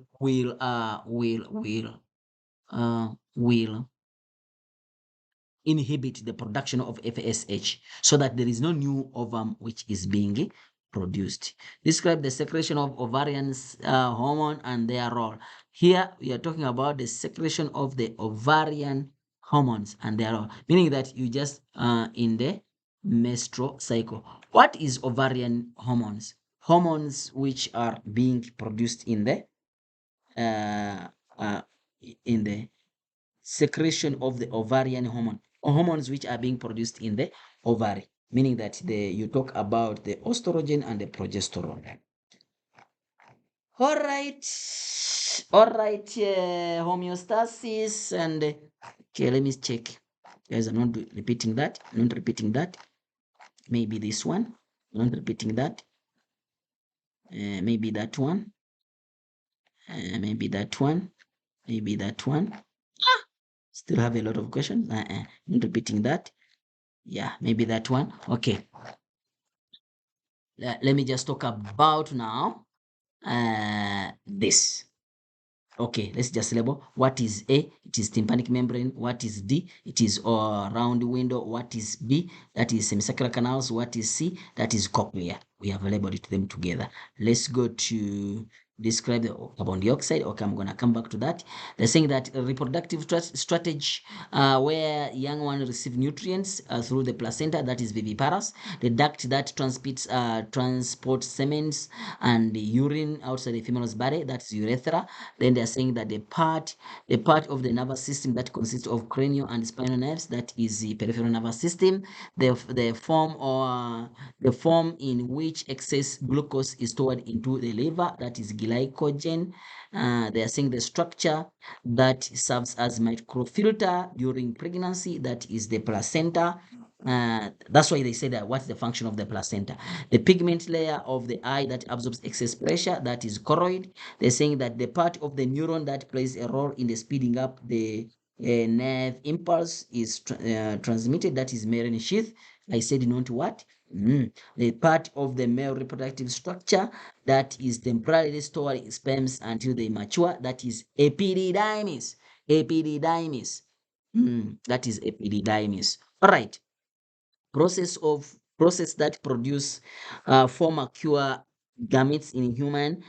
inhibit the production of FSH so that there is no new ovum which is being produced. Describe the secretion of ovarian hormone and their role. Here we are talking about the secretion of the ovarian hormones and their role, meaning that you just in the menstrual cycle. What is ovarian hormones? Hormones which are being produced uh, uh, in the secretion of the ovarian hormone, or hormones which are being produced in the ovary, meaning that you talk about the estrogen and the progesterone. All right, homeostasis and okay, let me check. Guys, I'm not repeating that. I'm not repeating that. Maybe this one. I'm not repeating that. Maybe that one. Maybe that one. Maybe that one. Still have a lot of questions. Not repeating that. Yeah, maybe that one. Okay. Let me just talk about now this. Okay, let's just label what is A. It is tympanic membrane. What is D? It is round window. What is B? That is semicircular canals. What is C? That is cochlea. We have labeled them together. Let's go to describe the carbon dioxide. Okay, I'm gonna come back to that. They're saying that a reproductive strategy where young one receive nutrients through the placenta, that is viviparous, the duct that transport semens and urine outside the female's body, that's urethra. Then they're saying that the part of the nervous system that consists of cranial and spinal nerves, that is the peripheral nervous system, the form in which excess glucose is stored into the liver, that is glycogen. They are saying the structure that serves as microfilter during pregnancy, that is the placenta. That's why they say that what's the function of the placenta. The pigment layer of the eye that absorbs excess pressure, that is choroid. They're saying that the part of the neuron that plays a role in the speeding up the nerve impulse is transmitted, that is myelin sheath. I said not what? The part of the male reproductive structure that is temporarily stored sperms until they mature, that is epididymis. Epididymis. That is epididymis. All right. Process that produce four mature gametes in human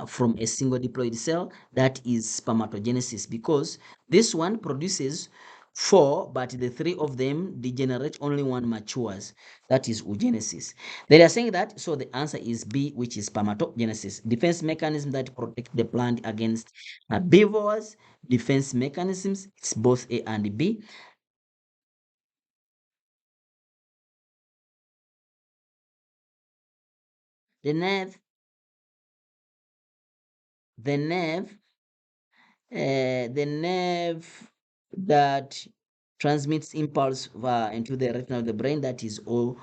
from a single diploid cell, that is spermatogenesis, because this one produces four, but the three of them degenerate, only one matures, that is oogenesis. They are saying that, so the answer is B, which is spermatogenesis. Defense mechanism that protect the plant against herbivores. Defense mechanisms, it's both A and B. the nerve the nerve the nerve that transmits impulse into the retina of the brain, that is all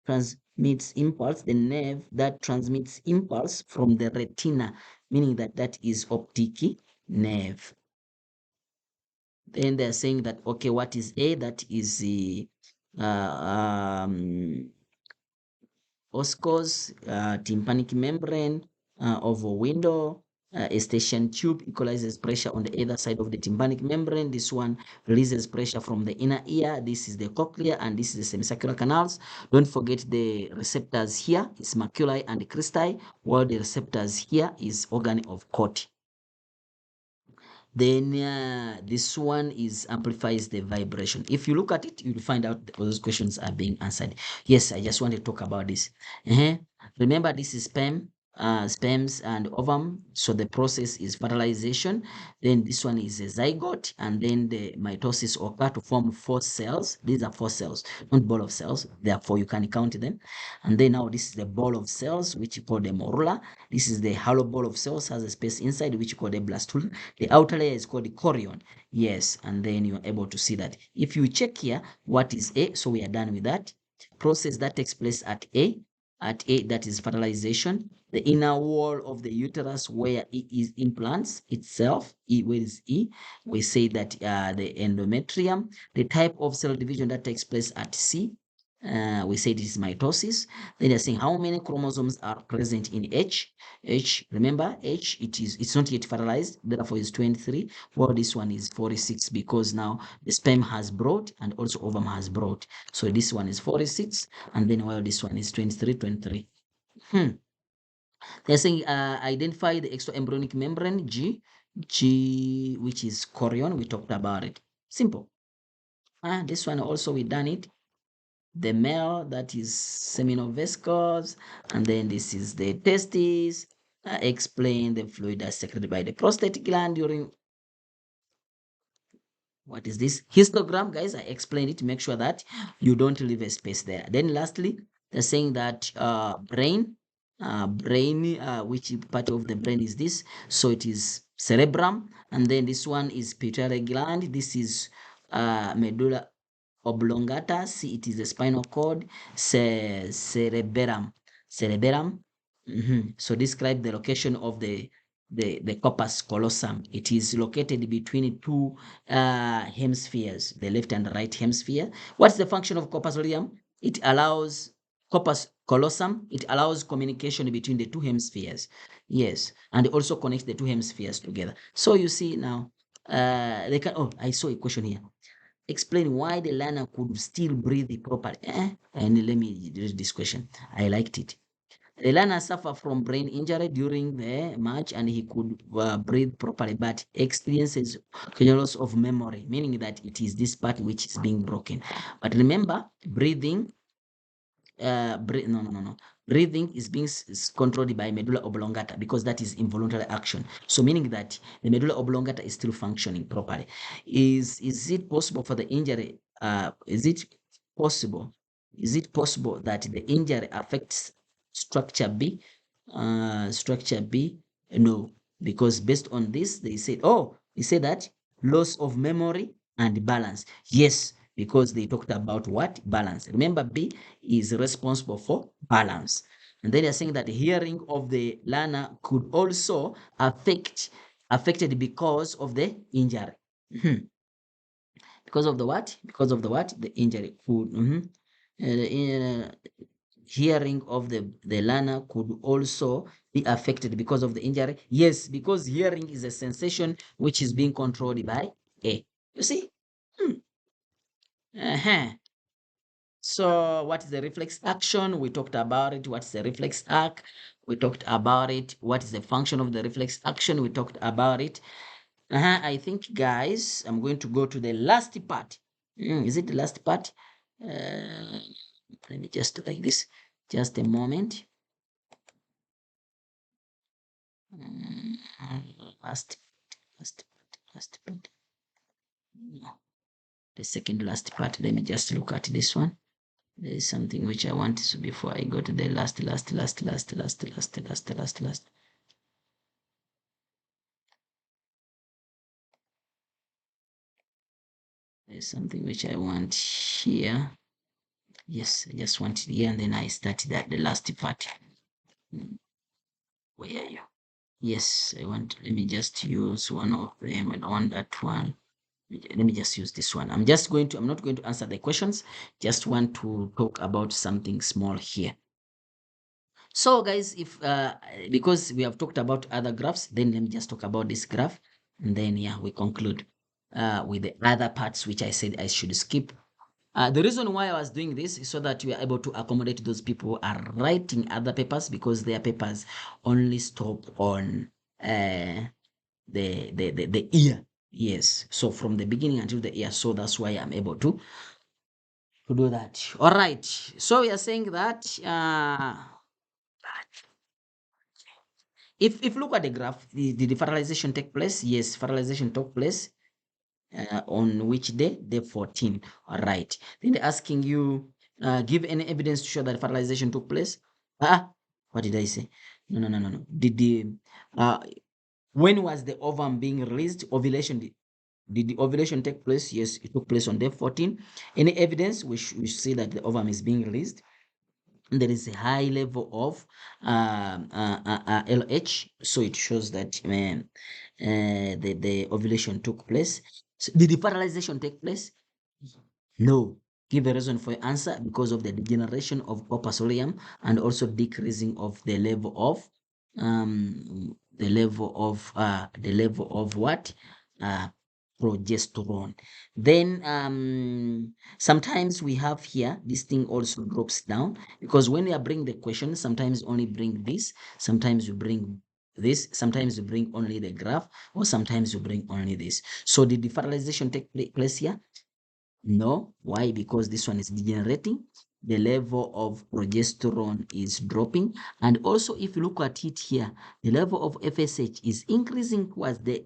transmits impulse, the nerve that transmits impulse from the retina, meaning that that is optic nerve. Then they're saying that, okay, what is A? That is the oscos, tympanic membrane of a window, eustachian tube equalizes pressure on the either side of the tympanic membrane. This one releases pressure from the inner ear. This is the cochlea, and this is the semicircular canals. Don't forget the receptors here is maculae and cristae, while the receptors here is organ of Corti. Then this one is amplifies the vibration. If you look at it, you'll find out those questions are being answered. Yes, I just want to talk about this. Remember, this is sperms and ovum. So the process is fertilization. Then this one is a zygote, and then the mitosis occur to form four cells. These are four cells, not ball of cells. Therefore, you can count them. And then now this is the ball of cells, which you call the morula. This is the hollow ball of cells, has a space inside, which you call the blastula. The outer layer is called the chorion. Yes, and then you're able to see that. If you check here, what is A? So we are done with that. Process that takes place at A, that is fertilization. The inner wall of the uterus where E is implants itself, where is E? We say that the endometrium. The type of cell division that takes place at C, we say this is mitosis. Then they're saying how many chromosomes are present in H. Remember, it's not yet fertilized, therefore it's 23, while this one is 46, because now the sperm has brought and also ovum has brought. So this one is 46, and then while this one is 23. They're saying identify the extraembryonic membrane, G, which is chorion. We talked about it. Simple. This one also we done it. The male, that is seminal vesicles, and then this is the testes. Explain the fluid that's secreted by the prostate gland during, what is this? Histogram, guys. I explained it. Make sure that you don't leave a space there. Then lastly, they're saying that brain, which part of the brain is this? So it is cerebrum, and then this one is pituitary gland. This is medulla oblongata. See, it is the spinal cord. Cerebellum. So describe the location of the corpus callosum. It is located between two hemispheres, the left and the right hemisphere. What's the function of corpus callosum? It allows corpus callosum. It allows communication between the two hemispheres. Yes, and also connects the two hemispheres together. So you see now, they can. Oh, I saw a question here. Explain why the learner could still breathe properly. And let me read this question. I liked it. The learner suffered from brain injury during the match and he could breathe properly, but experiences loss of memory, meaning that it is this part which is being broken. But remember, breathing no. Breathing is controlled by medulla oblongata because that is involuntary action. So meaning that the medulla oblongata is still functioning properly. Is it possible for the injury? Is it possible? Is it possible that the injury affects structure B? Structure B? No, because based on this, they said that loss of memory and balance. Yes, because they talked about what? Balance. Remember, B is responsible for balance. And then they're saying that the hearing of the learner could also affected because of the injury. Because of the what? Because of the what? The injury could. The hearing of the learner could also be affected because of the injury. Yes, because hearing is a sensation which is being controlled by A. You see? Uh-huh. So what is the reflex action? We talked about it. What's the reflex act? We talked about it. What is the function of the reflex action? We talked about it. I think, guys, I'm going to go to the last part. Is it the last part? Let me just do like this. Just a moment. Last part. No, the second last part. Let me just look at this one. There is something which I want to before I go to the last. There's something which I want here. Yes, I just want it here, and then I started at the last part. Where are you? Yes, I want. Let me just use one of them. I don't want that one. Let me just use this one. I'm not going to answer the questions. Just want to talk about something small here. So guys, if because we have talked about other graphs, then let me just talk about this graph, and then yeah, we conclude with the other parts which I said I should skip. The reason why I was doing this is so that we are able to accommodate those people who are writing other papers because their papers only stop on the year. Yes, so from the beginning until the year. So that's why I'm able to do that. All right. So we are saying that if you look at the graph, did the fertilization take place? Yes, fertilization took place. On which day? Day 14. All right. Then they're asking you, give any evidence to show that fertilization took place. What did I say? No. When was the ovum being released? Ovulation. Did the ovulation take place? Yes, it took place on day 14. Any evidence? We see that the ovum is being released. There is a high level of LH, so it shows that the ovulation took place. So did the fertilization take place? No. Give a reason for your answer because of the degeneration of corpuscular and also decreasing of the level of what? Progesterone. Then sometimes we have here this thing also drops down because when you bring the question, sometimes only bring this, sometimes you bring this, sometimes you bring only the graph, or sometimes you bring only this. So did the fertilization take place here? No. Why? Because this one is degenerating. The level of progesterone is dropping. And also, if you look at it here, the level of FSH is increasing towards the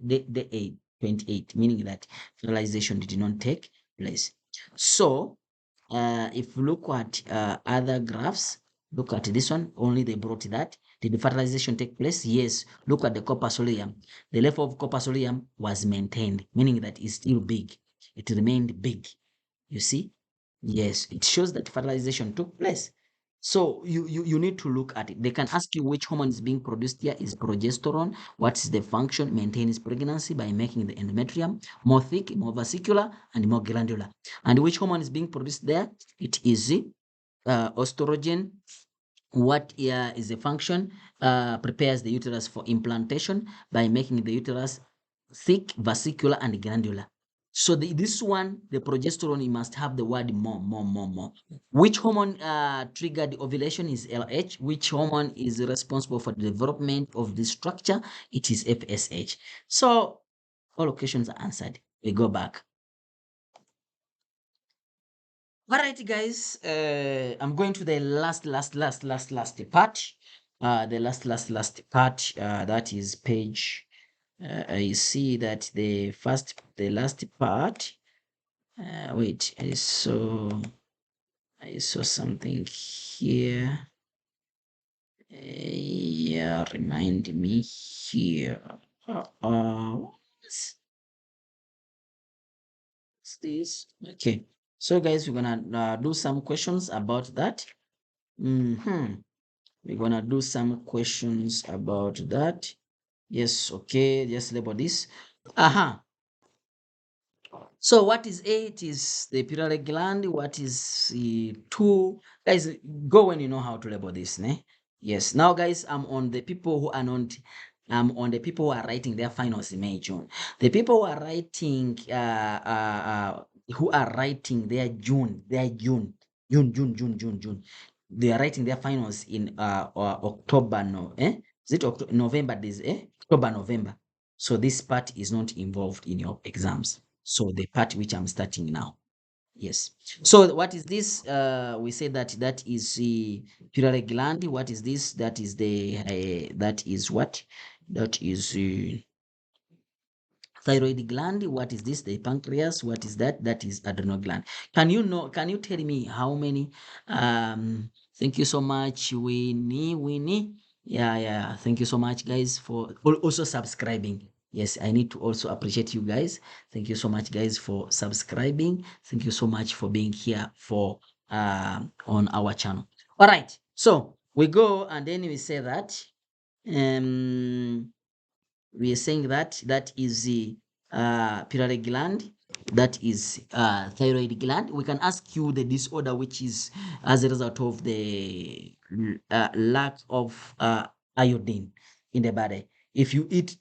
28, meaning that fertilization did not take place. So, if you look at other graphs, look at this one, only they brought that. Did the fertilization take place? Yes. Look at the corpuscular. The level of corpuscular was maintained, meaning that it's still big. It remained big. You see? Yes, it shows that fertilization took place. So you need to look at it. They can ask you which hormone is being produced here. Is progesterone. What is the function? Maintains pregnancy by making the endometrium more thick, more vesicular, and more glandular. And which hormone is being produced there? It is estrogen. What is the function? Prepares the uterus for implantation by making the uterus thick, vesicular, and glandular. So this one, the progesterone, you must have the word more, more, more, more. Which hormone triggered ovulation is LH. Which hormone is responsible for the development of this structure? It is FSH. So all questions are answered. We go back. All right, guys. I'm going to the last part. The last part. That is page. I see that the last part. Wait. I saw something here. Yeah, remind me here. What's this? Okay. So, guys, we're gonna do some questions about that. We're gonna do some questions about that. Yes, okay, just label this. Aha. So what is A? It is the pituitary gland. What is two? Guys, go when you know how to label this, ne? Yes. Now, guys, I'm on the people who are not. I'm on the people who are writing their finals in May, June. The people who are writing their June. They are writing their finals in October, no? Is it November? This October, November. So this part is not involved in your exams. So the part which I'm starting now. Yes. So what is this? We say that is the pituitary gland. What is this? That is that is what? That is thyroid gland. What is this? The pancreas. What is that? That is adrenal gland. Can you tell me how many? Thank you so much, Winnie. Yeah. Thank you so much, guys, for also subscribing. Yes, I need to also appreciate you guys. Thank you so much, guys, for subscribing. Thank you so much for being here for on our channel. All right. So we go and then we say that um we are saying that is the pituitary gland, that is thyroid gland. We can ask you the disorder which is as a result of the lack of iodine in the body. If you eat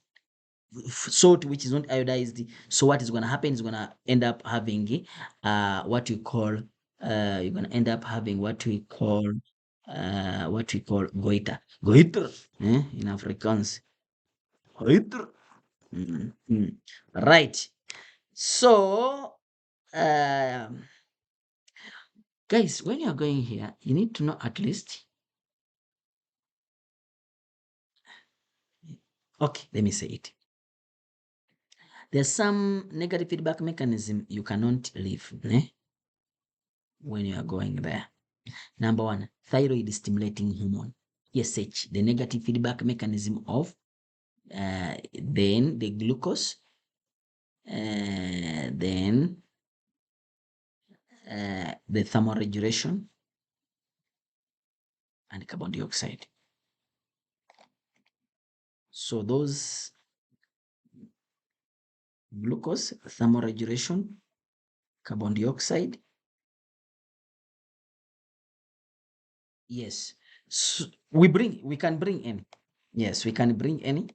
salt which is not iodized, so what is going to happen is going to end up having what you call you're going to end up having what we call goiter in Afrikaans. Goiter. Mhm. Right. So, um, guys, when you're going here, you need to know at least. Okay, let me say it. There's some negative feedback mechanism you cannot leave when you are going there. Number one, thyroid stimulating hormone, TSH, the negative feedback mechanism of then the glucose, then the thermoregulation, and carbon dioxide. So those glucose, thermoregulation, carbon dioxide. Yes. So we can bring any. Yes, we can bring any.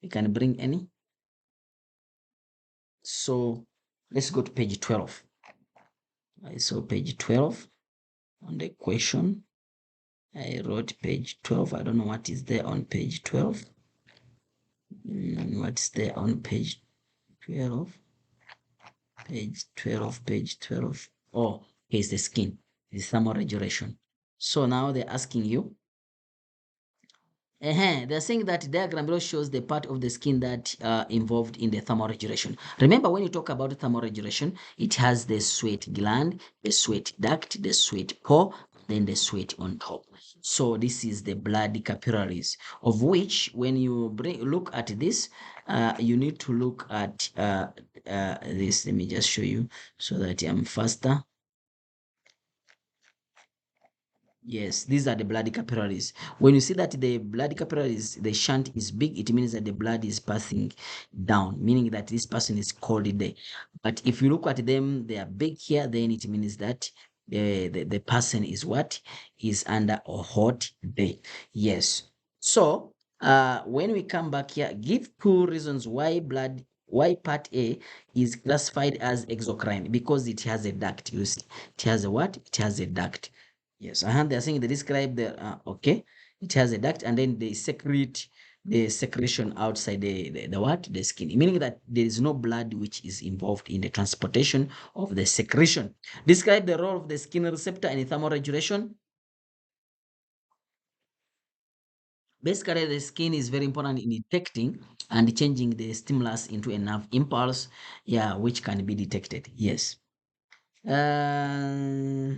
We can bring any. So let's go to page 12. I saw page 12 on the question. I wrote page 12. I don't know what is there on page 12. What's there on page 12? Page 12, page 12. Oh, here's the skin. It's thermoregulation. So now they're asking you, they're saying that diagram below shows the part of the skin that involved in the thermoregulation. Remember, when you talk about thermoregulation, it has the sweat gland, the sweat duct, the sweat pore, then the sweat on top. So this is the blood capillaries, of which when you look at this, you need to look at this. Let me just show you so that I'm faster. Yes, these are the blood capillaries. When you see that the blood capillaries, the shunt is big, it means that the blood is passing down, meaning that this person is cold day. But if you look at them, they are big here, then it means that the person is what? Is under a hot day. Yes. So when we come back here, give two reasons why part A is classified as exocrine, because it has a duct. You see, it has a what? It has a duct. Yes, they are saying they describe the okay. It has a duct, and then they secrete the secretion outside the what? The skin, meaning that there is no blood which is involved in the transportation of the secretion. Describe the role of the skin receptor in thermoregulation. Basically, the skin is very important in detecting and changing the stimulus into a nerve impulse, yeah, which can be detected. Yes. Uh,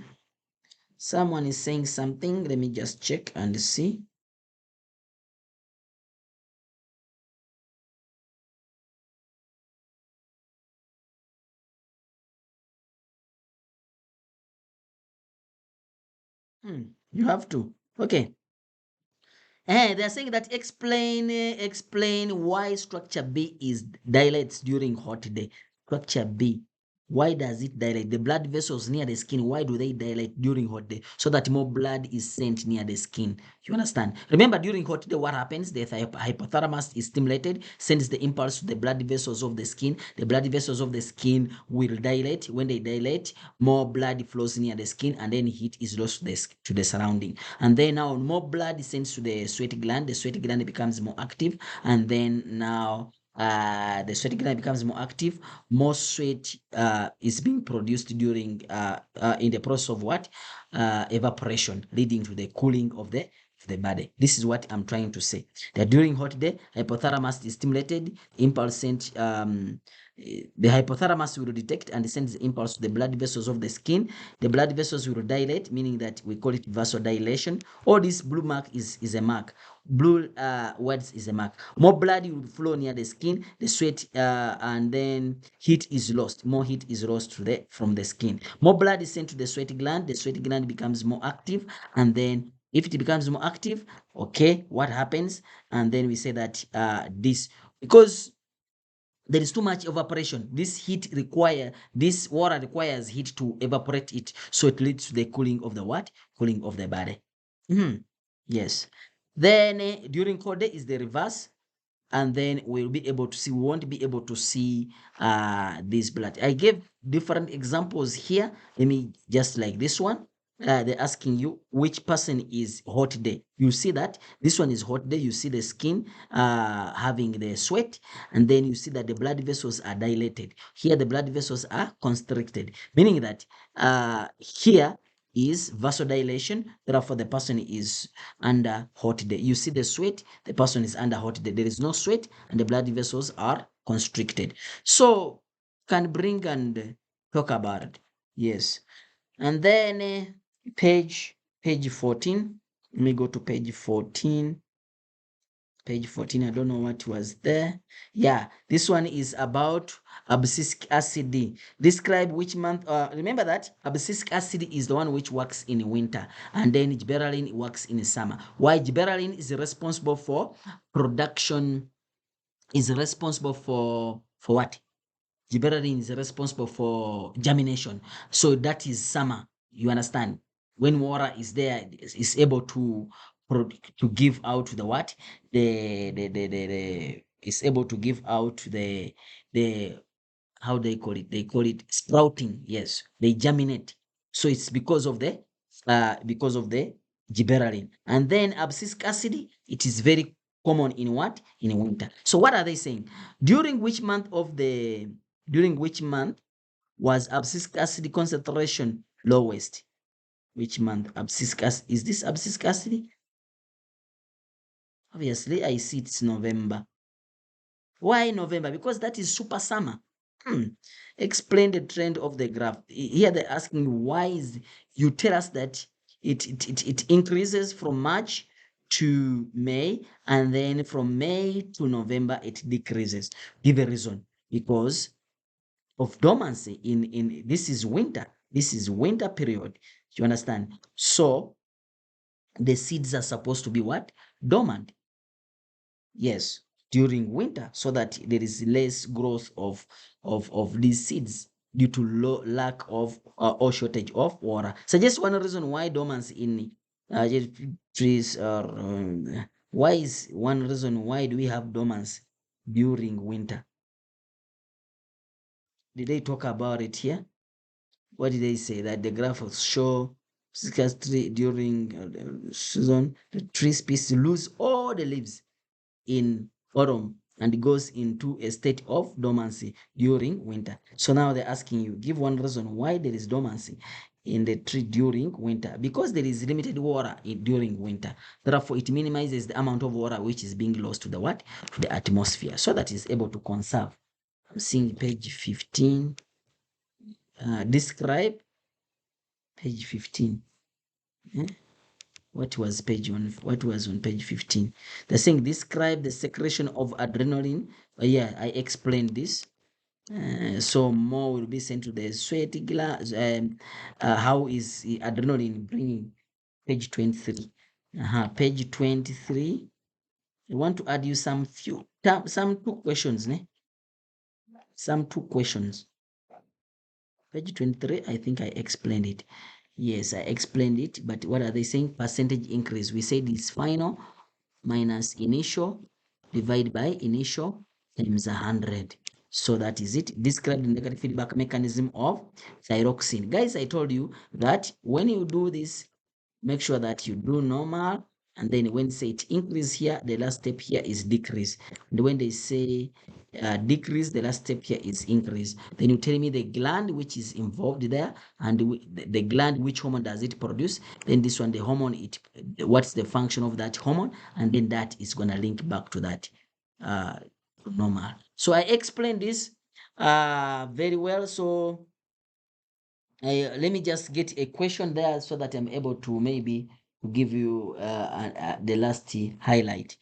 Someone is saying something. Let me just check and see. You have to. Okay. They're saying that explain why structure B is dilates during hot day. Structure B. Why does it dilate? The blood vessels near the skin, why do they dilate during hot day? So that more blood is sent near the skin. You understand? Remember, during hot day, what happens? The hypothalamus is stimulated, sends the impulse to the blood vessels of the skin. The blood vessels of the skin will dilate. When they dilate, more blood flows near the skin, and then heat is lost to the surrounding. And then now more blood is sent to the sweat gland. The sweat gland becomes more active, and then now the sweat gland becomes more active. More sweat is being produced during in the process of what? Evaporation, leading to the cooling of the body. This is what I'm trying to say. That during hot day, hypothalamus is stimulated, impulse sent. The hypothalamus will detect and sends the impulse to the blood vessels of the skin. The blood vessels will dilate, meaning that we call it vasodilation. All this blue mark is a mark. Blue words is a mark. More blood will flow near the skin, the sweat, and then heat is lost. More heat is lost from the skin. More blood is sent to the sweat gland. The sweat gland becomes more active, and then if it becomes more active, okay, what happens? And then we say that this, because there is too much evaporation. This water requires heat to evaporate it, so it leads to the cooling of the what? Cooling of the body. Mhm. Yes. Then during cold day is the reverse, and then we won't be able to see this blood. I gave different examples here. Let me just like this one. They're asking you which person is hot day. You see that this one is hot day. You see the skin having the sweat, and then you see that the blood vessels are dilated. Here the blood vessels are constricted, meaning that here is vasodilation. Therefore, the person is under hot day. You see the sweat, the person is under hot day. There is no sweat, and the blood vessels are constricted. So, can bring and talk about it. Yes. And then page 14. Let me go to page 14. Page 14, I don't know what was there. Yeah, this one is about abscisic acid. Describe which month. Remember that abscisic acid is the one which works in winter, and then gibberellin works in summer. Why gibberellin is responsible for production, is responsible for what? Gibberellin is responsible for germination. So that is summer. You understand? When water is there, is able to to give out the what? The is able to give out the how they call it? They call it sprouting. Yes, they germinate. So it's because of the gibberellin. And then abscisic acid, it is very common in what? In winter. So what are they saying? During which month of the during which month was abscisic acid concentration lowest? Which month abscisic acid? Is this abscisic acid? Obviously, I see it's November. Why November? Because that is super summer. Hmm. Explain the trend of the graph. Here they're asking why is you tell us that it increases from March to May, and then from May to November it decreases. Give a reason. Because of dormancy in this is winter. This is winter period. You understand? So the seeds are supposed to be what? Dormant. Yes, during winter, so that there is less growth of these seeds due to lack of or shortage of water. So just one reason why dormancy in trees are why is one reason why do we have dormancy during winter? Did they talk about it here? What did they say? That the graph will show tree during the season, the tree species lose all the leaves in autumn and goes into a state of dormancy during winter. So now they're asking you, give one reason why there is dormancy in the tree during winter. Because there is limited water during winter. Therefore, it minimizes the amount of water which is being lost to the what? To the atmosphere, so that it's able to conserve. I'm seeing page 15. Describe page 15. What was on page 15? They're saying describe the secretion of adrenaline. Yeah, I explained this. So more will be sent to the sweat glands. How is adrenaline bringing? Page 23. Page 23. I want to add you some two questions, ne? Some two questions. Page 23, I think I explained it. Yes, I explained it, but what are they saying? Percentage increase. We said it's final minus initial divided by initial times 100. So that is it. Describe the negative feedback mechanism of thyroxine. Guys, I told you that when you do this, make sure that you do normal. And then when say it increase here, the last step here is decrease. And when they say decrease, the last step here is increase. Then you tell me the gland which is involved there, and the gland, which hormone does it produce. Then this one, the hormone, what's the function of that hormone, and then that is going to link back to that normal. So I explained this very well. So let me just get a question there so that I'm able to maybe give you the last highlight.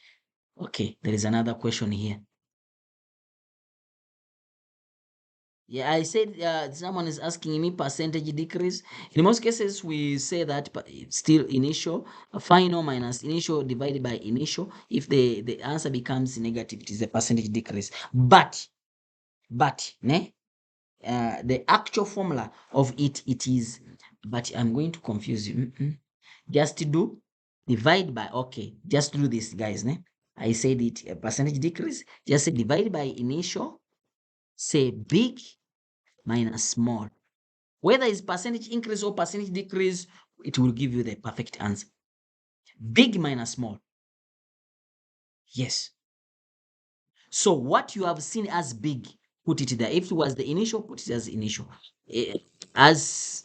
Okay, there is another question here. Yeah, I said someone is asking me percentage decrease. In most cases, we say that it's still initial, final minus initial divided by initial. If the answer becomes negative, it is a percentage decrease. But, ne? The actual formula of it is, but I'm going to confuse you. Just to do divide by, okay, just do this, guys. Ne? I said it, a percentage decrease, just say divide by initial, say big minus small. Whether it's percentage increase or percentage decrease, it will give you the perfect answer. Big minus small. Yes. So what you have seen as big, put it there. If it was the initial, put it as initial. As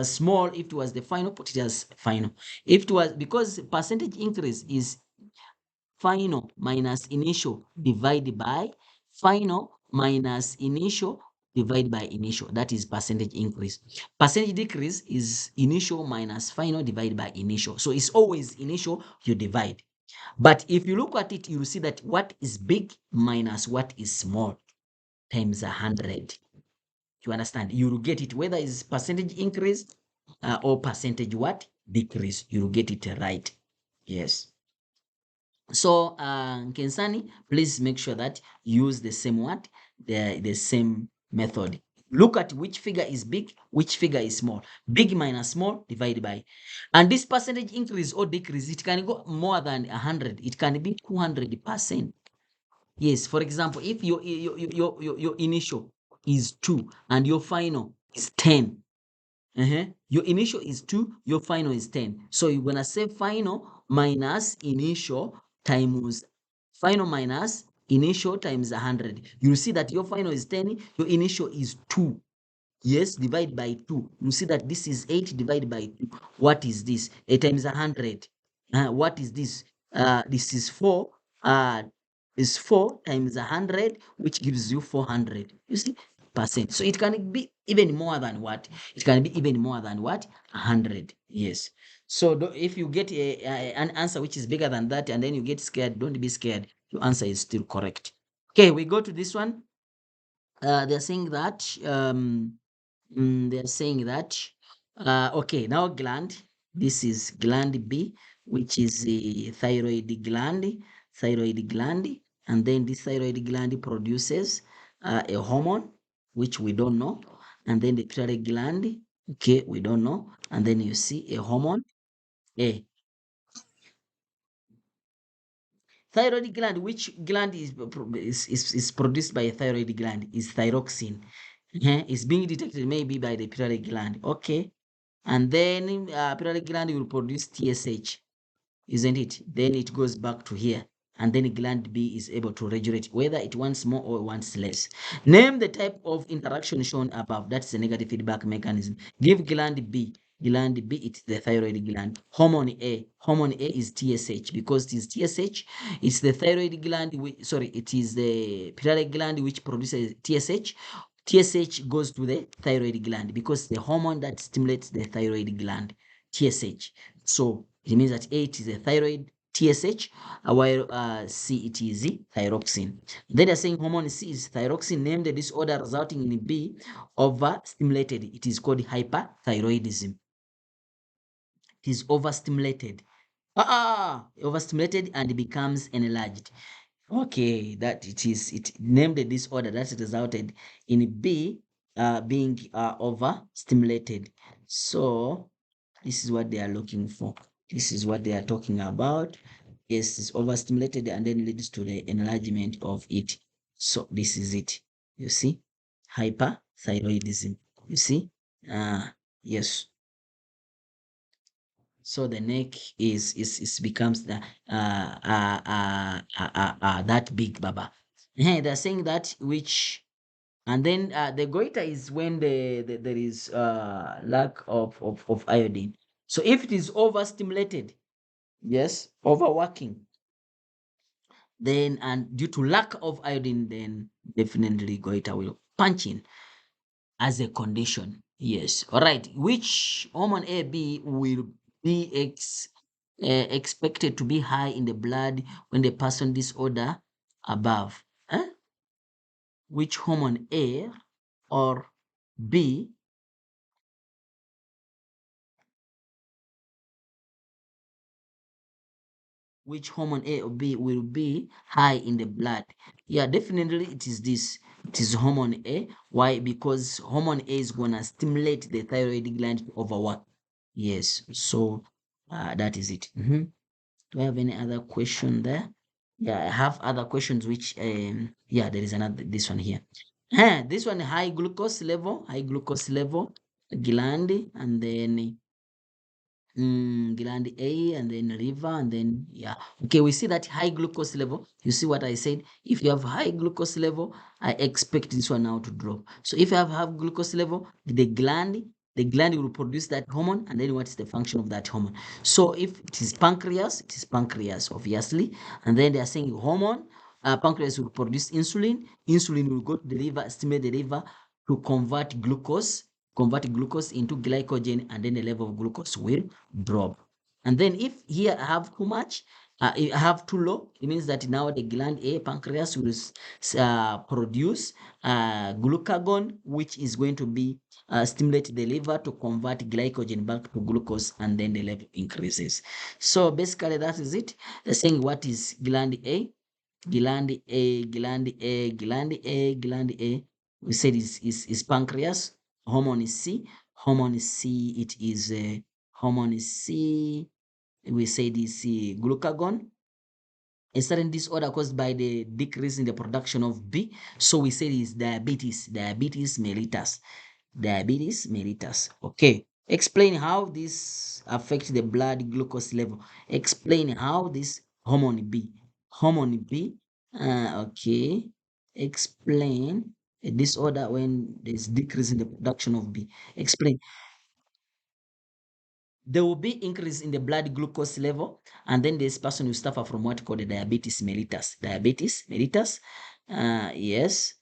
small, if it was the final, put it as final. If it was, because percentage increase is final minus initial divided by final minus initial divided by initial. That is percentage increase. Percentage decrease is initial minus final divided by initial. So it's always initial, you divide. But if you look at it, you will see that what is big minus what is small times 100. You understand? You will get it, whether it's percentage increase or percentage what? Decrease. You will get it right. Yes. So Kensani, please make sure that you use the same what? The same method. Look at which figure is big, which figure is small. Big minus small divided by. And this percentage increase or decrease, it can go more than 100. It can be 200%. Yes, for example, if your initial is 2 and your final is 10, your initial is 2, your final is 10. So you're going to say final minus initial times final minus initial times 100. You'll see that your final is 10, your initial is 2. Yes, divide by 2. You see that this is 8 divided by 2. What is this? 8 times 100. What is this? This is 4. Is 4 times 100, which gives you 400. You see, percent. So it can be even more than what? It can be even more than what? 100. Yes. So if you get an answer which is bigger than that and then you get scared, don't be scared. Your answer is still correct. Okay, we go to this one. They're saying that they're saying that okay, now gland. This is gland B, which is the thyroid gland, and then this thyroid gland produces a hormone, which we don't know, and then the pituitary gland, okay, we don't know, and then you see a hormone, A. Thyroid gland, which gland is produced by a thyroid gland, is thyroxine. It's being detected maybe by the pituitary gland. Okay. And then pituitary gland will produce TSH, isn't it? Then it goes back to here. And then gland B is able to regulate whether it wants more or wants less. Name the type of interaction shown above. That's the negative feedback mechanism. Give gland B. Gland B, it's the thyroid gland. Hormone A. Hormone A is TSH because it is TSH. It's the thyroid gland. It is the pituitary gland which produces TSH. TSH goes to the thyroid gland because the hormone that stimulates the thyroid gland, TSH. So it means that A, it is a thyroid TSH, while C, it is thyroxine. Then they're saying hormone C is thyroxine, named the disorder resulting in B overstimulated. It is called hyperthyroidism. It is overstimulated. Overstimulated and becomes enlarged. Okay, that it named the disorder that resulted in B being overstimulated. So this is what they are looking for. This is what they are talking about. Yes, it's overstimulated and then leads to the enlargement of it. So this is it. You see, hyperthyroidism. You see, yes. So the neck is becomes the that big baba. They're saying that which and then the goiter is when there is lack of iodine. So if it is overstimulated, yes, overworking, then and due to lack of iodine, then definitely goiter will punch in as a condition. Yes. All right. Which hormone A B will be expected to be high in the blood when the person disorder above? Which hormone A or B? Which hormone A or B will be high in the blood? Yeah, definitely it is this. It is hormone A. Why? Because hormone A is gonna stimulate the thyroid gland to overwork. Yes, so that is it. Do I have any other question there? Yeah, I have other questions which yeah, there is another this one here. This one high glucose level gland, and then gland A and then liver and then yeah. Okay, we see that high glucose level. You see what I said? If you have high glucose level, I expect this one now to drop. So if you have high glucose level, the gland will produce that hormone, and then what is the function of that hormone? So if it is pancreas, obviously, and then they are saying hormone. Pancreas will produce insulin. Insulin will go to the liver, stimulate the liver to convert glucose into glycogen, and then the level of glucose will drop. And then if here I have too much, I have too low, it means that now the gland A, pancreas, will produce glucagon, which is going to be stimulate the liver to convert glycogen back to glucose, and then the level increases. So basically that is it. They're saying what is gland A? Gland A, gland A, gland A, gland A. We said is pancreas. Hormone is C. Hormone C, it is hormone C. We said is glucagon. A certain disorder caused by the decrease in the production of B. So we say is diabetes mellitus. Diabetes mellitus. Okay. Explain how this affects the blood glucose level. Explain how this hormone B. Hormone B. Okay. Explain a disorder when there's decrease in the production of B. Explain. There will be increase in the blood glucose level, and then this person will suffer from what called the diabetes mellitus. Diabetes mellitus. Yes.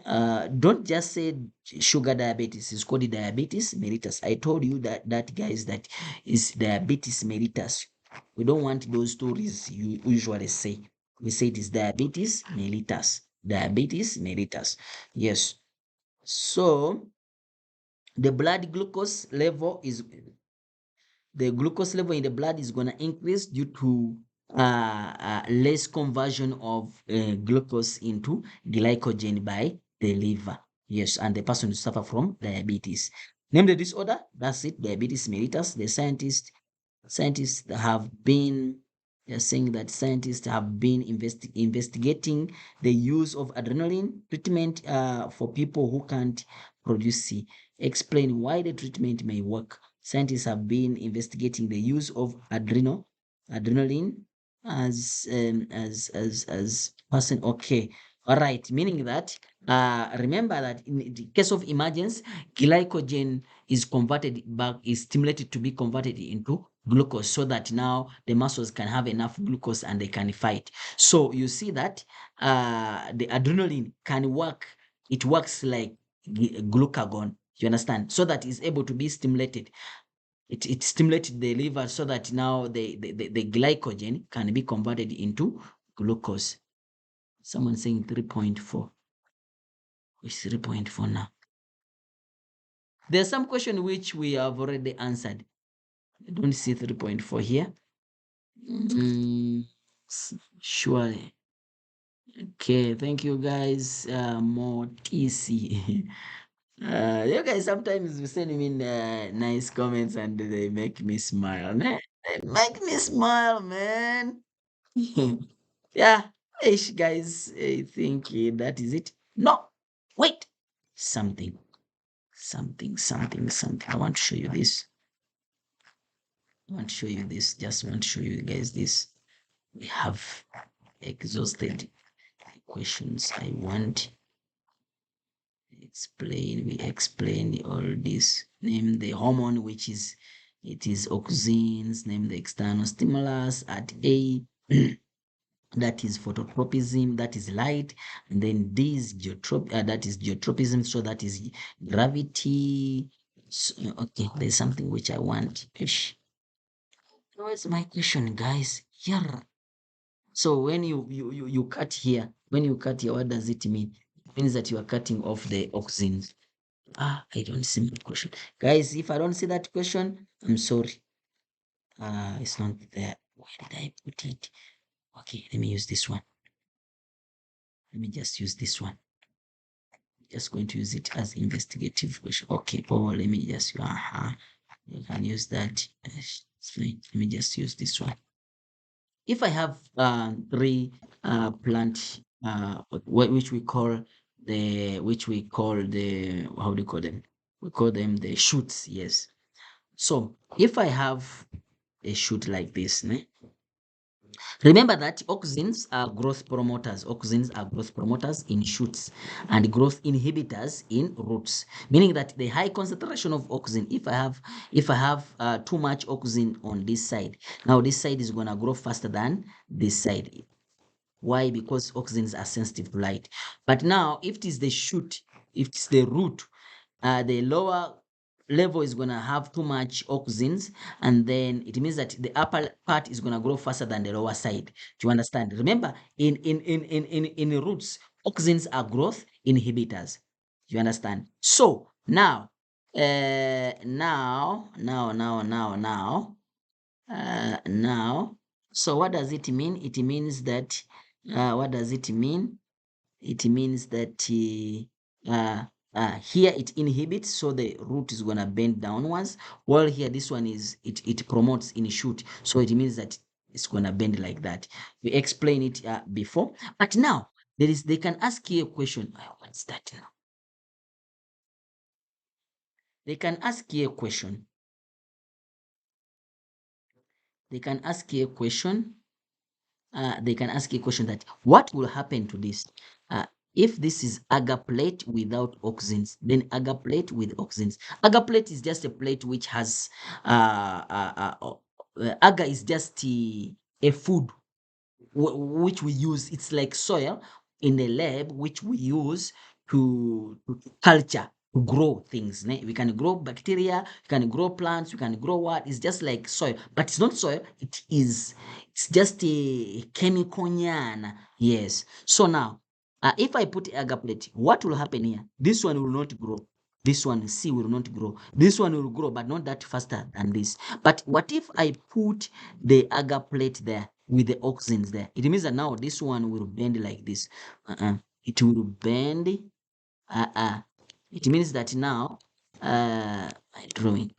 Don't just say sugar diabetes. It's called diabetes mellitus. I told you that guys that is diabetes mellitus. We don't want those stories you usually say. We say it is diabetes mellitus. Diabetes mellitus. Yes. So the blood glucose level is the glucose level in the blood is going to increase due to less conversion of glucose into glycogen by the liver. Yes, and the person will suffer from diabetes. Name the disorder. That's it. Diabetes mellitus. The scientists have been they're saying that scientists have been investigating the use of adrenaline treatment for people who can't produce C. Explain why the treatment may work. Scientists have been investigating the use of adrenaline as person. Okay, all right. Meaning that remember that in the case of emergence, glycogen is converted back, is stimulated to be converted into glucose so that now the muscles can have enough glucose and they can fight. So you see that the adrenaline can work, it works like glucagon, you understand, so that it's able to be stimulated. It stimulated the liver so that now the glycogen can be converted into glucose. Someone saying 3.4. Which 3.4 now? There's some question which we have already answered. I don't see 3.4 here. Surely. Okay, thank you guys. More TC. You guys sometimes send me nice comments and they make me smile. Man. They make me smile, man. Yeah, ish, guys, I think that is it. No, wait, something. I want to show you this. I want to show you this. Just want to show you guys this. We have exhausted the questions I want. Explain. We explained all this. Name the hormone, which is it is auxins. Name the external stimulus at A. That is phototropism, that is light, and then this that is geotropism, so that is gravity. So, okay, there's something which I want. Ish. Where's my question, guys? Yeah. So when you cut here, what does it mean? It means that you are cutting off the auxins. I don't see my question, guys. If I don't see that question, I'm sorry. It's not there. Where did I put it? Okay, let me use this one. Let me just use this one. Just going to use it as investigative question. Okay, let me just you can use that. It's fine. Let me just use this one. If I have three plant which we call the how do you call them? We call them the shoots, yes. So if I have a shoot like this, remember that auxins are growth promoters. Auxins are growth promoters in shoots and growth inhibitors in roots. Meaning that the high concentration of auxin, if I have too much auxin on this side, now this side is gonna grow faster than this side. Why? Because auxins are sensitive to light. But now, if it is the shoot, if it's the root, the lower level is going to have too much auxins, and then it means that the upper part is going to grow faster than the lower side. Do you understand? Remember, in roots, auxins are growth inhibitors. Do you understand? So now, now, so what does it mean? It means that what does it mean? It means that here it inhibits, so the root is gonna bend downwards, while here this one is it promotes in shoot, so it means that it's gonna bend like that. We explained it before, but now they can ask you a question. What's that now? They can ask you a question. They can ask you a question. They can ask you a question that what will happen to this if this is agar plate without auxins, then agar plate with auxins. Agar plate is just a plate which has agar is just a food which we use. It's like soil in the lab which we use to culture, to grow things. We can grow bacteria, we can grow plants, we can grow what. It's just like soil, but it's not soil. It's just a chemical nyana. Yes. So now, if I put agar plate, what will happen here? This one will not grow. This one, C, will not grow. This one will grow, but not that faster than this. But what if I put the agar plate there with the auxins there? It means that now this one will bend like this. It will bend. It means that now, my drawing,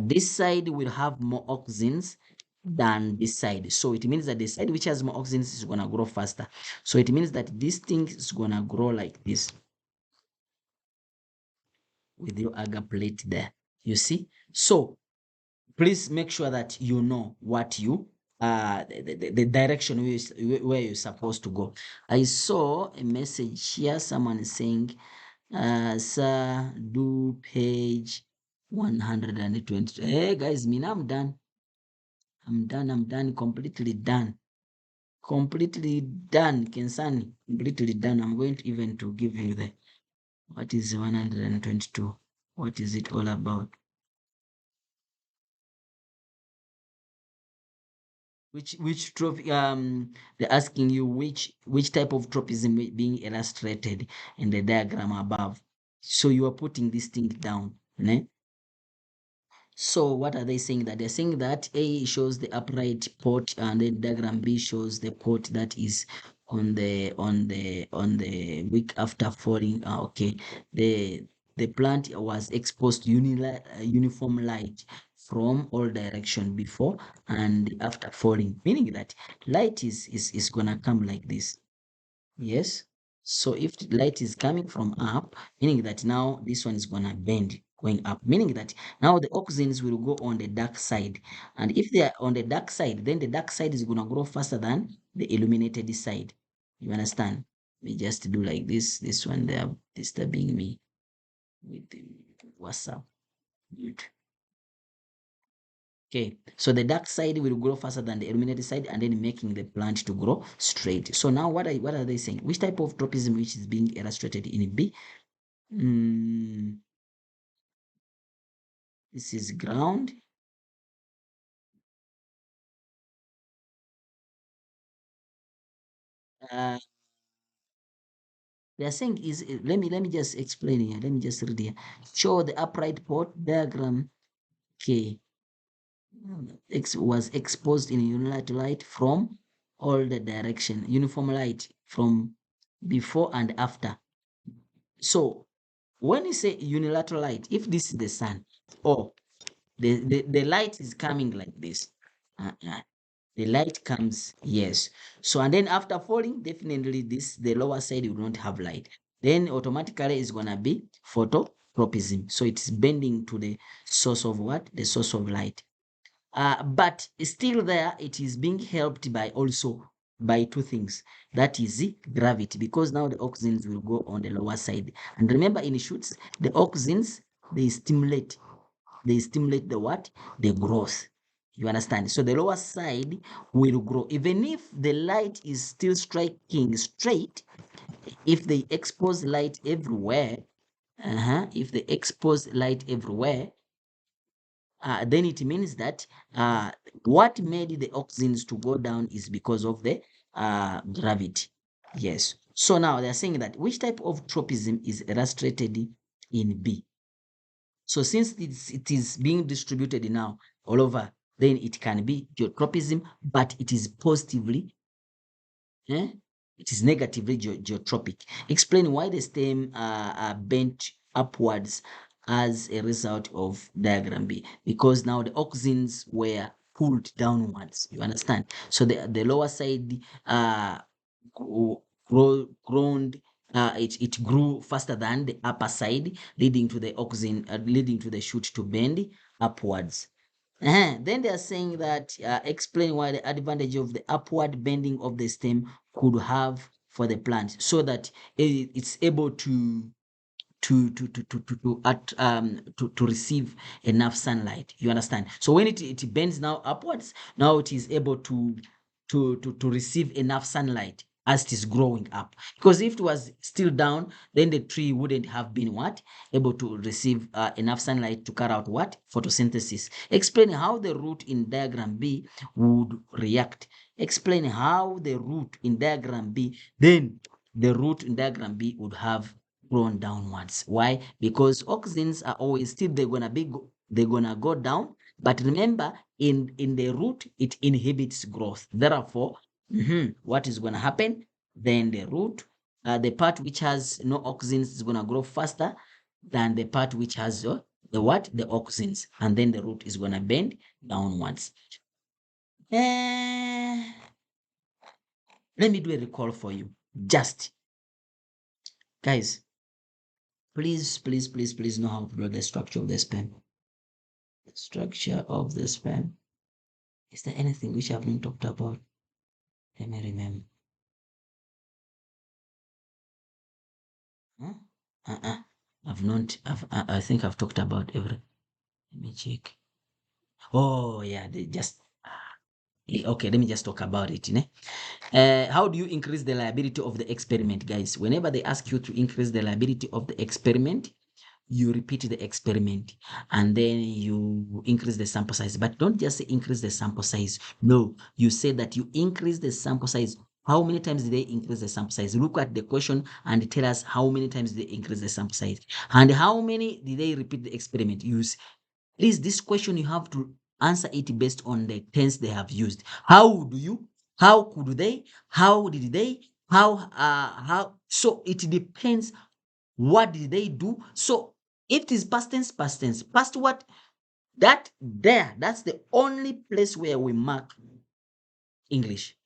this side will have more auxins than this side. So it means that the side which has more auxins is gonna grow faster. So it means that this thing is gonna grow like this with your agar plate there. You see? So please make sure that you know what you the direction where you're supposed to go. I saw a message here, someone is saying, sir, do page 120. Hey guys, me now I'm done. I'm done, completely done. Completely done, Kensani. Completely done. I'm going to even to give you the what is 122? What is it all about? Which trophy they're asking you which type of tropism being illustrated in the diagram above. So you are putting this thing down, né? So what are they saying? That they're saying that A shows the upright port and then diagram B shows the port that is on the week after falling. Okay, the plant was exposed to uniform light from all direction before and after falling, meaning that light is gonna come like this. Yes. So if the light is coming from up, meaning that now this one is gonna bend going up, meaning that now the auxins will go on the dark side. And if they are on the dark side, then the dark side is gonna grow faster than the illuminated side. You understand? We just do like this. This one they are disturbing me with the WhatsApp. Good. Okay, so the dark side will grow faster than the illuminated side and then making the plant to grow straight. So now what are they saying? Which type of tropism which is being illustrated in B? This is ground. Uh, they are saying is let me just explain here. Let me just read here. Show the upright port diagram. Okay, X was exposed in unilateral light from all the direction, uniform light from before and after. So when you say unilateral light, if this is the sun, or the light is coming like this, the light comes, yes. So and then after falling, definitely the lower side will not have light. Then automatically it's gonna be phototropism. So it's bending to the source of what? The source of light. But still there, it is being helped by also by two things. That is the gravity, because now the auxins will go on the lower side. And remember in shoots, the auxins, they stimulate the what? The growth. You understand? So the lower side will grow. Even if the light is still striking straight, if they expose light everywhere, if they expose light everywhere, then it means that what made the auxins to go down is because of the gravity. Yes. So now they're saying that which type of tropism is illustrated in B? So since it is being distributed now all over, then it can be geotropism, but it is positively, eh? It is negatively geotropic. Explain why the stem are bent upwards as a result of diagram B. Because now the auxins were pulled downwards. You understand? So the lower side grown it grew faster than the upper side, leading to the auxin, leading to the shoot to bend upwards. Then they are saying that explain why the advantage of the upward bending of the stem could have for the plant, so that it's able to receive enough sunlight. You understand? So when it bends now upwards, now it is able to receive enough sunlight as it is growing up. Because if it was still down, then the tree wouldn't have been what? Able to receive enough sunlight to carry out what? Photosynthesis. Explain how the root in diagram B would react. Explain how the root in diagram B, then the root in diagram B would have grown downwards. Why? Because auxins are always still they're gonna go down, but remember in the root it inhibits growth. Therefore, what is gonna happen? Then the root, the part which has no auxins is gonna grow faster than the part which has the what? The auxins, and then the root is gonna bend downwards. Eh, let me do a recall for you. Just guys, please know how to draw the structure of the sperm. The structure of the sperm. Is there anything which I've not talked about? Let me remember. Huh? I've not. I think I've talked about every. Let me check. Oh yeah, they just. Okay, let me just talk about it. How do you increase the liability of the experiment, guys? Whenever they ask you to increase the liability of the experiment, you repeat the experiment and then you increase the sample size. But don't just say increase the sample size. No, you say that you increase the sample size. How many times did they increase the sample size? Look at the question and tell us how many times did they increase the sample size and how many did they repeat the experiment. Use, please, this question you have to answer it based on the tense they have used. How do you? How could they? How did they? How? So it depends. What did they do? So if it is past tense, past tense. Past what? That there. That's the only place where we mark English.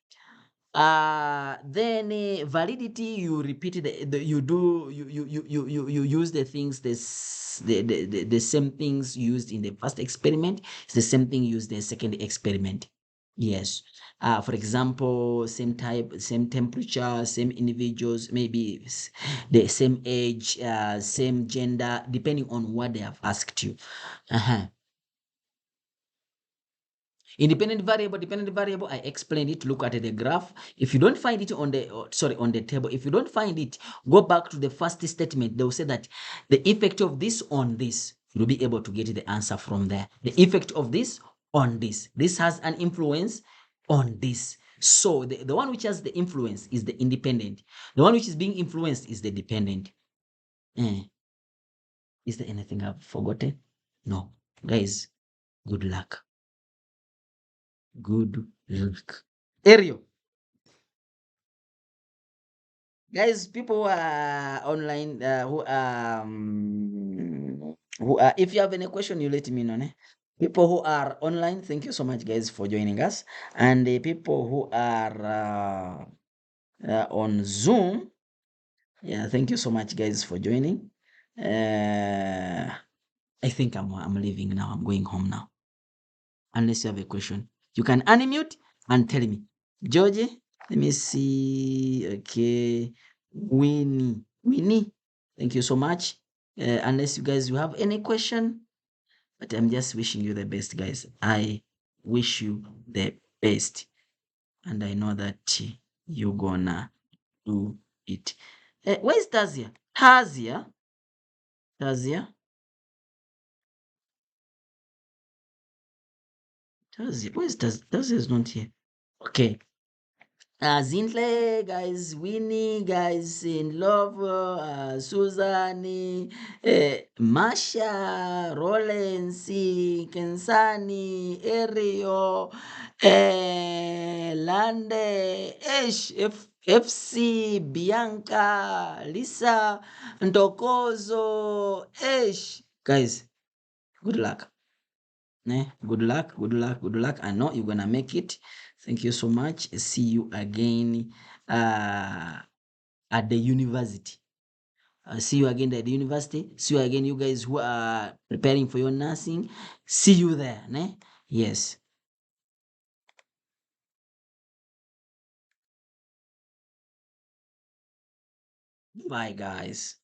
Then validity, you repeat the you do you use the things the same things used in the first experiment. It's the same thing used in the second experiment. Yes. For example, same type, same temperature, same individuals, maybe the same age, same gender, depending on what they have asked you. Uh-huh. Dependent variable, I explained it. Look at the graph. If you don't find it on the, on the table, if you don't find it, go back to the first statement. They'll say that the effect of this on this, you'll be able to get the answer from there. The effect of this on this. This has an influence on this. So the one which has the influence is the independent. The one which is being influenced is the dependent. Is there anything I've forgotten? No. Guys, good luck. Good luck. Aerial. Guys, people who are online, who are, if you have any question, you let me know. People who are online, thank you so much, guys, for joining us. And the people who are on Zoom, yeah, thank you so much, guys, for joining. I think I'm leaving now. I'm going home now. Unless you have a question, you can unmute and tell me. Georgie, let me see. Okay. Winnie, thank you so much. Unless you guys you have any question, but I'm just wishing you the best, guys. I wish you the best, and I know that you're gonna do it. Where's Tazia? Tazia, where's Tazia? Tazia is not here. Okay. Zinhle, guys, Winnie, guys, in love, Susan, Masha, Rollins, Kensani, Erio, Lande, FC, Bianca, Lisa, Ndokozo, Guys, good luck. Good luck, good luck, good luck. I know you're gonna make it. Thank you so much. See you again at the university. See you again at the university. See you again, you guys who are preparing for your nursing. See you there. Yes. Bye, guys.